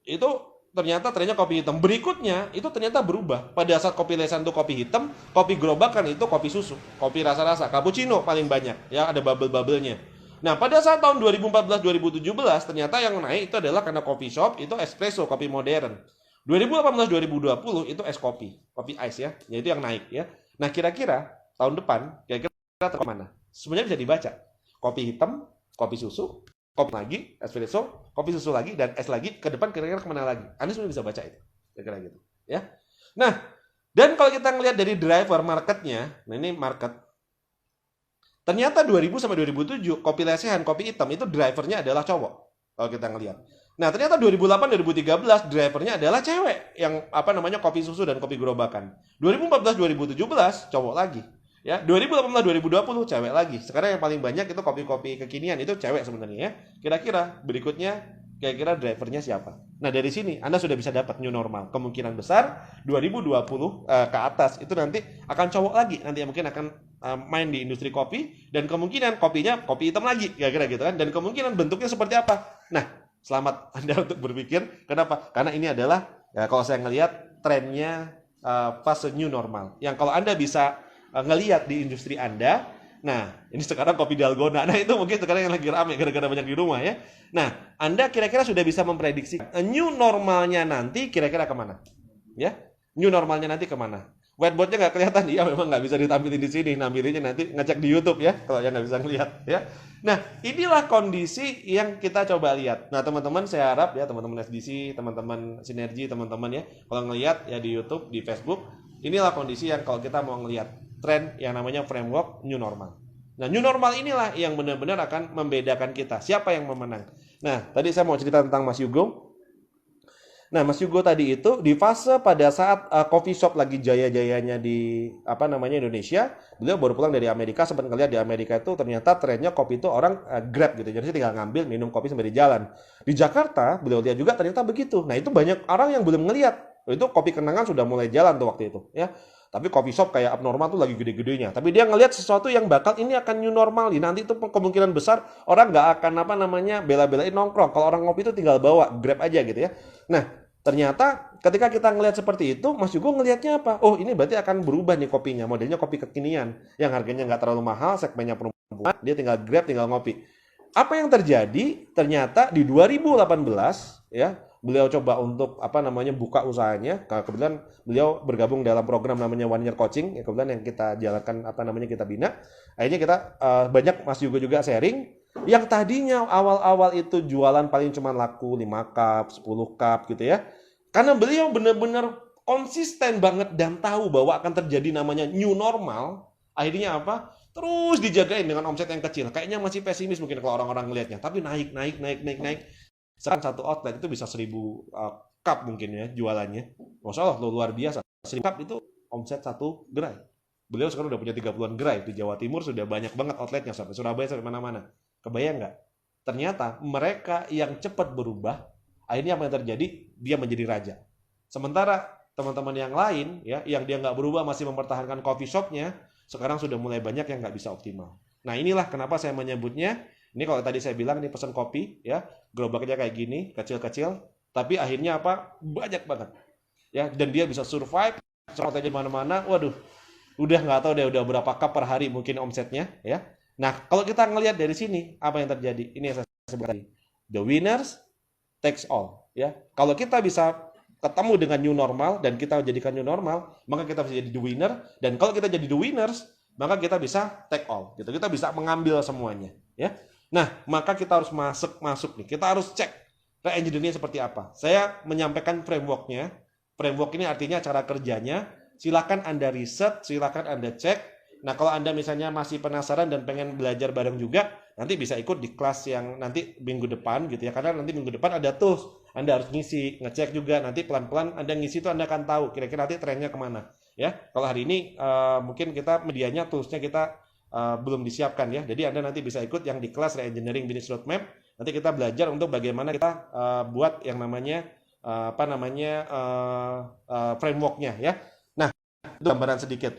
itu ternyata trennya kopi hitam. Berikutnya itu ternyata berubah. Pada saat kopi lesan itu kopi hitam, kopi gerobakan itu kopi susu, kopi rasa-rasa, cappuccino paling banyak ya, ada bubble-bubblenya. Nah, pada saat tahun 2014-2017 ternyata yang naik itu adalah karena coffee shop itu espresso, kopi modern. 2018-2020 itu es kopi, kopi ice ya, yaitu yang naik ya. Nah, kira-kira tahun depan kira-kira kemana? Sebenarnya bisa dibaca. Kopi hitam, kopi susu, kopi lagi, espresso, kopi susu lagi, dan es lagi, ke depan kira-kira kemana lagi? Anda sebenarnya bisa baca itu, kira-kira gitu. Ya. Nah, dan kalau kita ngelihat dari driver marketnya, nah ini market, ternyata 2000 sampai 2007, kopi lesehan, kopi hitam, itu drivernya adalah cowok, kalau kita ngelihat. Nah, ternyata 2008-2013 drivernya adalah cewek yang kopi susu dan kopi gerobakan. 2014-2017 cowok lagi. Ya, 2018-2020 cewek lagi. Sekarang yang paling banyak itu kopi-kopi kekinian itu cewek sebenarnya ya. Kira-kira berikutnya kira-kira drivernya siapa? Nah, dari sini Anda sudah bisa dapat new normal. Kemungkinan besar 2020 ke atas itu nanti akan cowok lagi. Nanti mungkin akan main di industri kopi dan kemungkinan kopinya kopi hitam lagi kira-kira gitu kan. Dan kemungkinan bentuknya seperti apa? Nah, selamat Anda untuk berpikir. Kenapa? Karena ini adalah, ya, kalau saya ngelihat trennya fase new normal. Yang kalau Anda bisa ngelihat di industri Anda, nah ini sekarang kopi dalgona. Nah itu mungkin sekarang yang lagi rame gara-gara banyak di rumah ya. Nah, Anda kira-kira sudah bisa memprediksi new normalnya nanti kira-kira kemana? Ya, new normalnya nanti kemana? Whiteboardnya nggak kelihatan, iya memang nggak bisa ditampilin di sini. Nampilnya nanti ngecek di YouTube ya, kalau yang nggak bisa ngelihat ya. Nah, inilah kondisi yang kita coba lihat. Nah, teman-teman saya harap ya, teman-teman SDC, teman-teman Sinergi, teman-teman ya, kalau ngelihat ya di YouTube, di Facebook, inilah kondisi yang kalau kita mau ngelihat tren yang namanya framework new normal. Nah, new normal inilah yang benar-benar akan membedakan kita. Siapa yang memenang? Nah, tadi saya mau cerita tentang Mas Yugo. Nah, Mas Yugo tadi itu di fase pada saat coffee shop lagi jaya-jayanya di Indonesia, beliau baru pulang dari Amerika, sempat ngeliat di Amerika itu ternyata trennya kopi itu orang grab gitu. Jadi tinggal ngambil minum kopi sambil di jalan. Di Jakarta, beliau lihat juga ternyata begitu. Nah, itu banyak orang yang belum ngeliat. Itu kopi kenangan sudah mulai jalan tuh waktu itu, ya. Tapi coffee shop kayak abnormal tuh lagi gede-gedenya. Tapi dia ngelihat sesuatu yang bakal ini akan new normal. Nanti itu kemungkinan besar orang nggak akan bela-belain nongkrong. Kalau orang ngopi itu tinggal bawa grab aja gitu ya. Nah, ternyata ketika kita ngelihat seperti itu, Mas Yugo ngelihatnya apa? Oh, ini berarti akan berubah nih kopinya. Modelnya kopi kekinian yang harganya nggak terlalu mahal, segmennya perempuan, dia tinggal grab, tinggal ngopi. Apa yang terjadi? Ternyata di 2018 ya, beliau coba untuk buka usahanya. Kebetulan beliau bergabung dalam program namanya One Year Coaching, ya kebetulan yang kita jalankan kita bina. Akhirnya kita banyak Mas Yugo juga sharing yang tadinya awal-awal itu jualan paling cuma laku 5 cup, 10 cup gitu ya. Karena beliau benar-benar konsisten banget dan tahu bahwa akan terjadi namanya new normal. Akhirnya apa? Terus dijagain dengan omset yang kecil. Kayaknya masih pesimis mungkin kalau orang-orang ngelihatnya, tapi naik. Sekarang satu outlet itu bisa 1000 cup mungkin ya jualannya. Masya Allah, luar biasa. 1000 cup itu omset 1 gerai. Beliau sekarang udah punya 30-an gerai. Di Jawa Timur sudah banyak banget outletnya, sampai Surabaya, sampai mana-mana. Kebayang nggak? Ternyata mereka yang cepat berubah, akhirnya apa yang terjadi? Dia menjadi raja. Sementara teman-teman yang lain, ya, yang dia nggak berubah, masih mempertahankan coffee shop-nya, sekarang sudah mulai banyak yang nggak bisa optimal. Nah, inilah kenapa saya menyebutnya. Ini kalau tadi saya bilang ini pesan kopi ya, gerobaknya kayak gini, kecil-kecil, tapi akhirnya apa? Banyak banget. Ya, dan dia bisa survive, sampai di mana-mana. Waduh, udah nggak tahu deh udah berapa cup per hari mungkin omsetnya ya. Nah, kalau kita ngelihat dari sini, apa yang terjadi? Ini yang saya sebut tadi. The winners takes all. Ya, kalau kita bisa ketemu dengan new normal dan kita jadikan new normal, maka kita bisa jadi the winner. Dan kalau kita jadi the winners, maka kita bisa take all. Gitu. Kita bisa mengambil semuanya. Ya. Nah, maka kita harus masuk nih. Kita harus cek re-engineering seperti apa. Saya menyampaikan framework-nya. Framework ini artinya cara kerjanya. Silakan Anda riset, silakan Anda cek. Nah, kalau Anda misalnya masih penasaran dan pengen belajar bareng juga, nanti bisa ikut di kelas yang nanti minggu depan gitu ya. Karena nanti minggu depan ada tools. Anda harus ngisi, ngecek juga. Nanti pelan-pelan Anda ngisi itu Anda akan tahu kira-kira nanti trennya kemana. Ya, kalau hari ini mungkin kita medianya, toolsnya kita belum disiapkan ya. Jadi Anda nanti bisa ikut yang di kelas Re-engineering Business Roadmap. Nanti kita belajar untuk bagaimana kita buat yang namanya framework-nya ya. Nah, itu gambaran sedikit.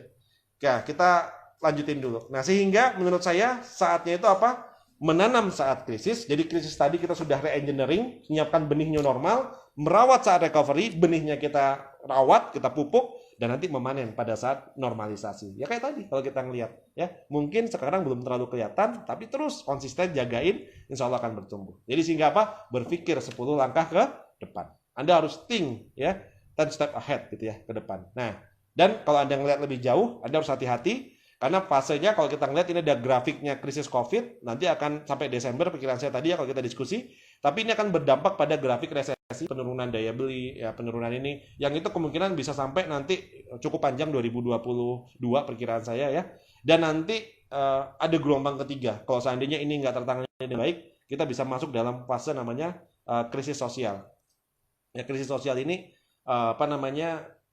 Ya, kita lanjutin dulu. Nah, sehingga menurut saya saatnya itu apa? Menanam saat krisis. Jadi krisis tadi kita sudah re-engineering, menyiapkan benih new normal, merawat saat recovery, benihnya kita rawat, kita pupuk, dan nanti memanen pada saat normalisasi. Ya kayak tadi kalau kita ngelihat, ya mungkin sekarang belum terlalu kelihatan, tapi terus konsisten jagain, insya Allah akan bertumbuh. Jadi sehingga apa? Berpikir 10 langkah ke depan. Anda harus think, ya, 10 step ahead gitu ya ke depan. Nah, dan kalau Anda ngelihat lebih jauh, Anda harus hati-hati. Karena fasenya kalau kita ngelihat ini ada grafiknya krisis COVID, nanti akan sampai Desember, pikiran saya tadi ya kalau kita diskusi, tapi ini akan berdampak pada grafik resesi, penurunan daya beli, ya penurunan ini, yang itu kemungkinan bisa sampai nanti cukup panjang 2022 perkiraan saya ya, dan nanti ada gelombang ketiga, kalau seandainya ini nggak tertangani dengan baik, kita bisa masuk dalam fase namanya krisis sosial. Ya, krisis sosial ini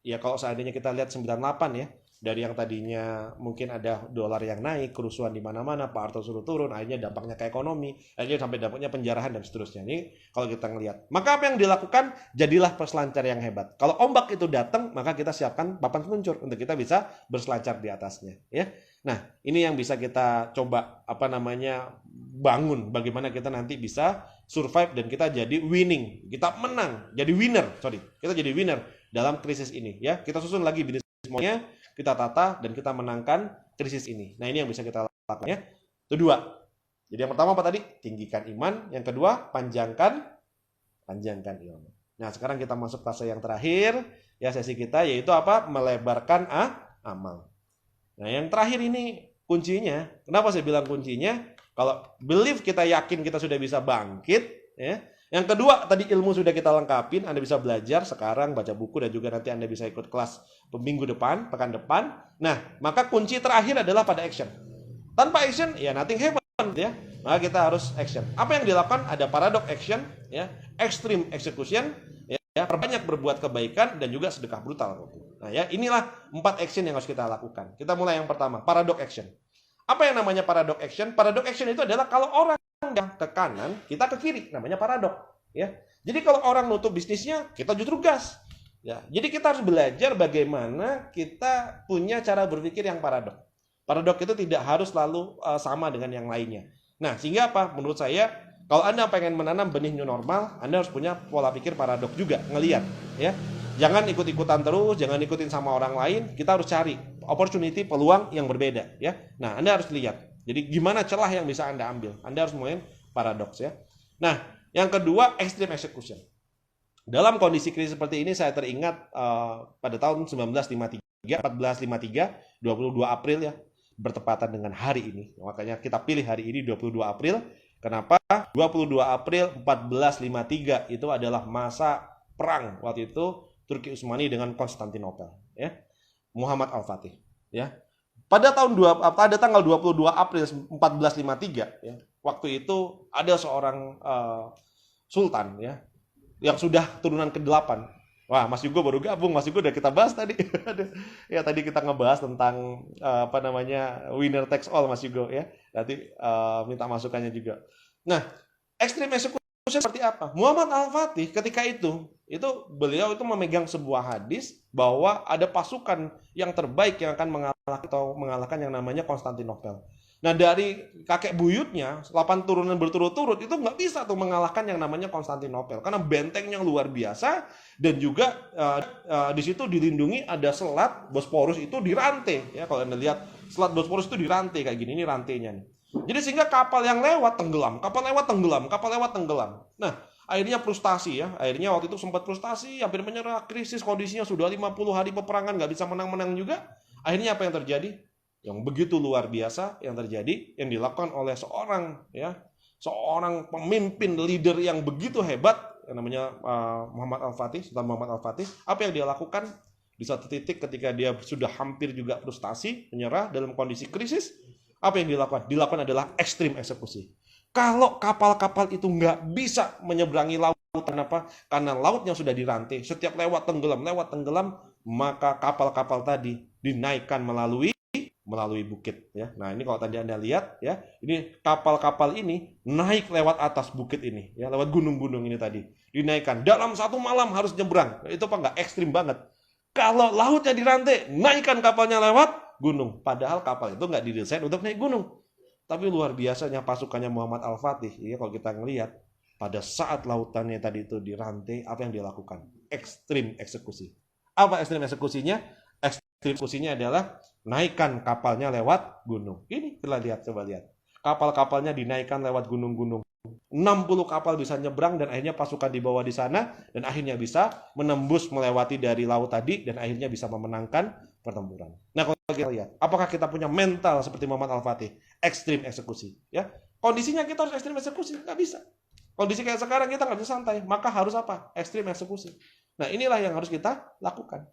ya kalau seandainya kita lihat 98 ya, dari yang tadinya mungkin ada dolar yang naik, kerusuhan di mana-mana, Pak Harto suruh turun, akhirnya dampaknya ke ekonomi, akhirnya sampai dampaknya penjarahan dan seterusnya. Ini kalau kita ngelihat. Maka apa yang dilakukan? Jadilah peselancar yang hebat. Kalau ombak itu datang, maka kita siapkan papan seluncur untuk kita bisa berselancar di atasnya. Ya. Nah, ini yang bisa kita coba bangun. Bagaimana kita nanti bisa survive dan kita jadi winning. Kita menang, jadi winner. Kita jadi winner dalam krisis ini. Ya, kita susun lagi bisnis semuanya. Kita tata dan kita menangkan krisis ini. Nah, ini yang bisa kita lakukan ya. Itu dua. Jadi yang pertama apa tadi? Tinggikan iman. Yang kedua, panjangkan ilmu. Nah, sekarang kita masuk fase yang terakhir ya sesi kita, yaitu apa? Melebarkan amal. Nah, yang terakhir ini kuncinya. Kenapa saya bilang kuncinya? Kalau belief kita yakin kita sudah bisa bangkit ya. Yang kedua, tadi ilmu sudah kita lengkapin, Anda bisa belajar sekarang, baca buku, dan juga nanti Anda bisa ikut kelas minggu depan, pekan depan. Nah, maka kunci terakhir adalah pada action. Tanpa action, ya nothing happen, ya. Maka kita harus action. Apa yang dilakukan? Ada paradox action, ya, extreme execution, ya, perbanyak berbuat kebaikan, dan juga sedekah brutal. Nah, ya, inilah 4 action yang harus kita lakukan. Kita mulai yang pertama, paradox action. Apa yang namanya paradox action? Paradox action itu adalah kalau orang yang ke kanan, kita ke kiri, namanya paradok. Ya, jadi kalau orang nutup bisnisnya, kita justru gas. Ya, jadi kita harus belajar bagaimana kita punya cara berpikir yang paradok. Paradok itu tidak harus selalu sama dengan yang lainnya. Nah, sehingga apa? Menurut saya, kalau Anda pengen menanam benih new normal, Anda harus punya pola pikir paradok juga, ngelihat. Ya, jangan ikut-ikutan terus, jangan ikutin sama orang lain. Kita harus cari opportunity, peluang yang berbeda. Ya, nah Anda harus lihat. Jadi gimana celah yang bisa Anda ambil? Anda harus mulai paradoks ya. Nah, yang kedua extreme execution. Dalam kondisi krisis seperti ini saya teringat pada tahun 1953, 1453, 22 April ya, bertepatan dengan hari ini. Makanya kita pilih hari ini 22 April. Kenapa? 22 April 1453 itu adalah masa perang waktu itu Turki Utsmani dengan Konstantinopel ya. Muhammad Al-Fatih ya. Pada tanggal 22 April 1453 ya, waktu itu ada seorang sultan ya yang sudah turunan ke-8. Wah, Mas Yugo baru gabung, Mas Yugo udah kita bahas tadi. Ya, tadi kita ngebahas tentang winner takes all Mas Yugo ya. Nanti minta masukannya juga. Nah, extreme execution seperti apa? Muhammad Al-Fatih ketika itu beliau itu memegang sebuah hadis bahwa ada pasukan yang terbaik yang akan mengalahkan yang namanya Konstantinopel. Nah, dari kakek buyutnya 8 turunan berturut-turut itu nggak bisa tuh mengalahkan yang namanya Konstantinopel karena benteng yang luar biasa dan juga di situ dilindungi ada selat Bosporus itu dirantai ya. Kalau Anda lihat selat Bosporus itu dirantai kayak gini, ini rantainya nih. Jadi sehingga kapal yang lewat tenggelam, kapal lewat tenggelam, kapal lewat tenggelam. Nah, akhirnya frustasi ya. Akhirnya waktu itu sempat frustasi, hampir menyerah, krisis, kondisinya sudah 50 hari peperangan, nggak bisa menang-menang juga. Akhirnya apa yang terjadi? Yang begitu luar biasa yang terjadi, yang dilakukan oleh seorang pemimpin leader yang begitu hebat, yang namanya Muhammad Al-Fatih, Sultan Muhammad Al-Fatih. Apa yang dia lakukan? Di satu titik ketika dia sudah hampir juga frustasi, menyerah dalam kondisi krisis, apa yang dilakukan? Dilakukan adalah ekstrim eksekusi. Kalau kapal-kapal itu nggak bisa menyeberangi laut, kenapa? Karena lautnya sudah dirantai. Setiap lewat tenggelam, maka kapal-kapal tadi dinaikkan melalui bukit ya. Nah, ini kalau tadi Anda lihat ya, ini kapal-kapal ini naik lewat atas bukit ini ya, lewat gunung-gunung ini tadi. Dinaikkan dalam satu malam harus nyebrang. Itu apa enggak ekstrim banget. Kalau lautnya dirantai, naikkan kapalnya lewat gunung. Padahal kapal itu nggak didesain untuk naik gunung. Tapi luar biasanya pasukannya Muhammad Al-Fatih. Ya, kalau kita ngelihat pada saat lautannya tadi itu dirantai, apa yang dilakukan? Ekstrim eksekusi. Apa ekstrim eksekusinya? Ekstrim eksekusinya adalah naikkan kapalnya lewat gunung. Ini kita lihat, coba lihat. Kapal-kapalnya dinaikkan lewat gunung-gunung. 60 kapal bisa nyebrang dan akhirnya pasukan dibawa di sana dan akhirnya bisa menembus melewati dari laut tadi dan akhirnya bisa memenangkan pertempuran. Nah, kalau kita lihat, apakah kita punya mental seperti Muhammad Al-Fatih? Ekstrim eksekusi. Ya, kondisinya kita harus ekstrim eksekusi, nggak bisa. Kondisi kayak sekarang kita nggak bisa santai, maka harus apa? Ekstrim eksekusi. Nah, inilah yang harus kita lakukan.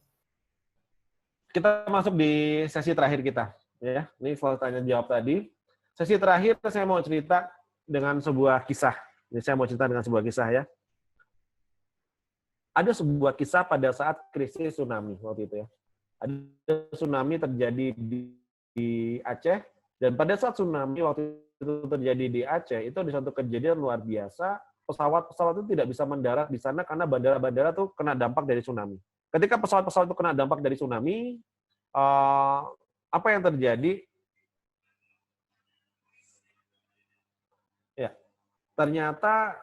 Kita masuk di sesi terakhir kita. Ya, ini soal tanya jawab tadi. Sesi terakhir saya mau cerita dengan sebuah kisah. Ini saya mau cerita dengan sebuah kisah ya. Ada sebuah kisah pada saat krisis tsunami waktu itu ya. Ada tsunami terjadi di Aceh, dan pada saat tsunami waktu itu terjadi di Aceh, itu ada satu kejadian luar biasa, pesawat-pesawat itu tidak bisa mendarat di sana karena bandara-bandara tuh kena dampak dari tsunami. Ketika pesawat-pesawat itu kena dampak dari tsunami, apa yang terjadi? Ya, ternyata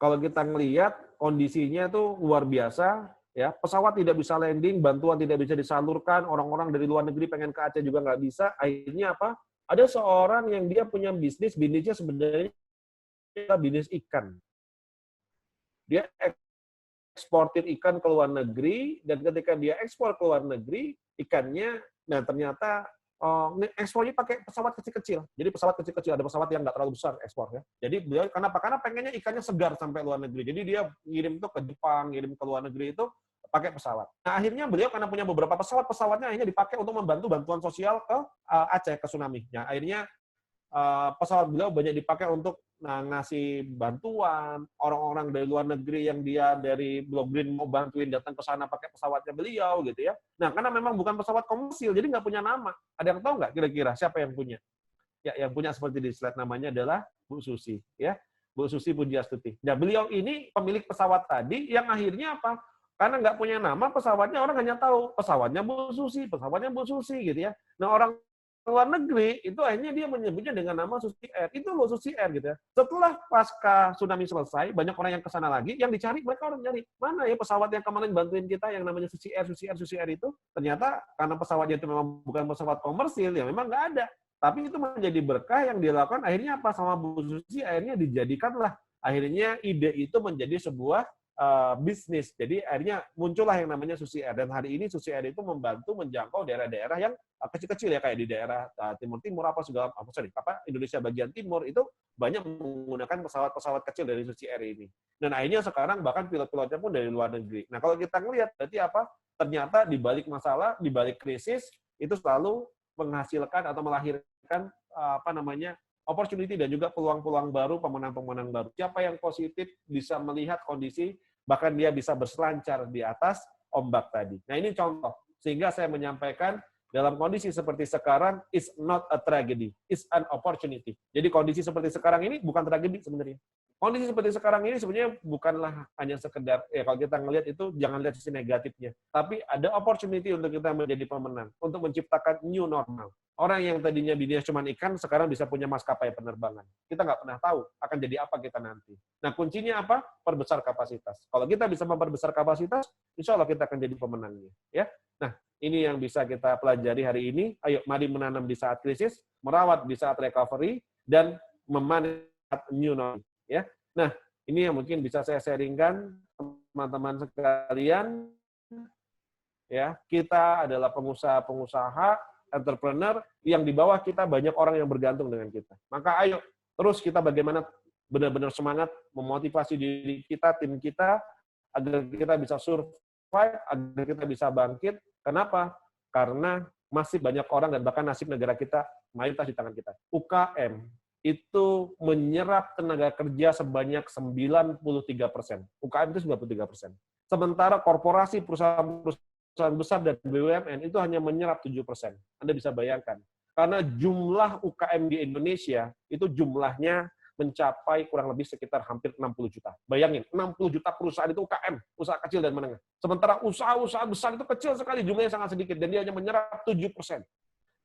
kalau kita ngelihat kondisinya tuh luar biasa. Ya, pesawat tidak bisa landing, bantuan tidak bisa disalurkan, orang-orang dari luar negeri pengen ke Aceh juga nggak bisa. Akhirnya apa? Ada seorang yang dia punya bisnisnya sebenarnya bisnis ikan. Dia eksportir ikan ke luar negeri, dan ketika dia ekspor ke luar negeri, ikannya, nah ternyata ekspornya pakai pesawat kecil-kecil. Jadi pesawat kecil-kecil, ada pesawat yang nggak terlalu besar ekspornya. Jadi beliau kenapa? Karena pengennya ikannya segar sampai luar negeri. Jadi dia ngirim itu ke Jepang, ngirim ke luar negeri itu pakai pesawat. Nah akhirnya beliau karena punya beberapa pesawatnya akhirnya dipakai untuk membantu bantuan sosial ke Aceh, ke tsunami. Nah, akhirnya pesawat beliau banyak dipakai untuk ngasih bantuan orang-orang dari luar negeri yang dia dari Blok Green mau bantuin datang ke sana pakai pesawatnya beliau gitu ya. Nah karena memang bukan pesawat komersil jadi nggak punya nama. Ada yang tahu nggak kira-kira siapa yang punya? Ya yang punya seperti di slide namanya adalah Bu Susi ya, Bu Susi Pujiastuti. Nah beliau ini pemilik pesawat tadi yang akhirnya apa? Karena nggak punya nama pesawatnya orang hanya tahu pesawatnya Bu Susi gitu ya. Nah orang luar negeri itu akhirnya dia menyebutnya dengan nama Susi Air. Itu loh Susi Air gitu ya. Setelah pasca tsunami selesai, banyak orang yang kesana lagi, yang dicari mereka orang nyari mana ya pesawat yang kemarin bantuin kita yang namanya Susi Air itu. Ternyata karena pesawatnya itu memang bukan pesawat komersil ya memang nggak ada. Tapi itu menjadi berkah yang dilakukan akhirnya apa sama Bu Susi akhirnya dijadikanlah akhirnya ide itu menjadi sebuah bisnis. Jadi akhirnya muncullah yang namanya Susi Air. Dan hari ini Susi Air itu membantu menjangkau daerah-daerah yang kecil-kecil ya kayak di daerah timur Indonesia bagian timur itu banyak menggunakan pesawat-pesawat kecil dari Susi Air ini. Dan akhirnya sekarang bahkan pilot-pilotnya pun dari luar negeri. Nah kalau kita ngelihat berarti apa? Ternyata di balik masalah, di balik krisis itu selalu menghasilkan atau melahirkan opportunity dan juga peluang-peluang baru, pemenang-pemenang baru. Siapa yang positif bisa melihat kondisi, bahkan dia bisa berselancar di atas ombak tadi. Nah ini contoh. Sehingga saya menyampaikan dalam kondisi seperti sekarang, it's not a tragedy, it's an opportunity. Jadi kondisi seperti sekarang ini bukan tragedi sebenarnya. Kondisi seperti sekarang ini sebenarnya bukanlah hanya sekedar, kalau kita ngelihat itu jangan lihat sisi negatifnya. Tapi ada opportunity untuk kita menjadi pemenang, untuk menciptakan new normal. Orang yang tadinya bisnis cuma ikan, sekarang bisa punya maskapai penerbangan. Kita nggak pernah tahu akan jadi apa kita nanti. Nah kuncinya apa? Perbesar kapasitas. Kalau kita bisa memperbesar kapasitas, insya Allah kita akan jadi pemenangnya. Ya. Nah, ini yang bisa kita pelajari hari ini. Ayo, mari menanam di saat krisis, merawat di saat recovery, dan memanage new normal. Ya, nah ini yang mungkin bisa saya sharingkan teman-teman sekalian. Ya, kita adalah pengusaha-pengusaha, entrepreneur yang di bawah kita banyak orang yang bergantung dengan kita. Maka ayo terus kita bagaimana benar-benar semangat memotivasi diri kita, tim kita, agar kita bisa survive, agar kita bisa bangkit. Kenapa? Karena masih banyak orang dan bahkan nasib negara kita mayoritas di tangan kita. UKM itu menyerap tenaga kerja sebanyak 93%. UKM itu 93%. Sementara korporasi, perusahaan besar dan BUMN itu hanya menyerap 7%. Anda bisa bayangkan. Karena jumlah UKM di Indonesia itu jumlahnya mencapai kurang lebih sekitar hampir 60 juta. Bayangin, 60 juta perusahaan itu UKM, usaha kecil dan menengah. Sementara usaha-usaha besar itu kecil sekali, jumlahnya sangat sedikit, dan dia hanya menyerap 7%.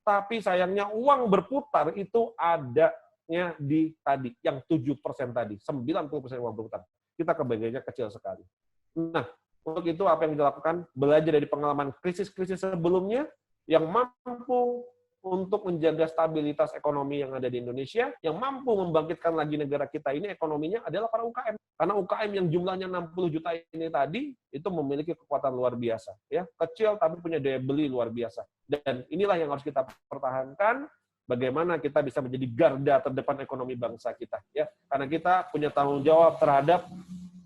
Tapi sayangnya uang berputar itu adanya di tadi, yang 7% tadi, 90% uang berputar. Kita kebagiannya kecil sekali. Nah, untuk itu apa yang kita lakukan? Belajar dari pengalaman krisis-krisis sebelumnya, yang mampu untuk menjaga stabilitas ekonomi yang ada di Indonesia, yang mampu membangkitkan lagi negara kita ini ekonominya adalah para UKM. Karena UKM yang jumlahnya 60 juta ini tadi, itu memiliki kekuatan luar biasa. Ya, kecil tapi punya daya beli luar biasa. Dan inilah yang harus kita pertahankan, bagaimana kita bisa menjadi garda terdepan ekonomi bangsa kita. Ya, karena kita punya tanggung jawab terhadap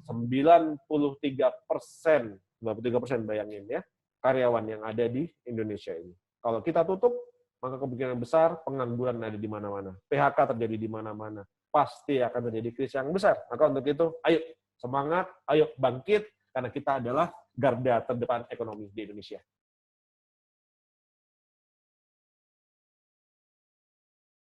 93%, 93% bayangin ya, karyawan yang ada di Indonesia ini. Kalau kita tutup, maka kemungkinan besar pengangguran ada di mana-mana. PHK terjadi di mana-mana. Pasti akan terjadi krisis yang besar. Maka untuk itu, ayo semangat, ayo bangkit, karena kita adalah garda terdepan ekonomi di Indonesia.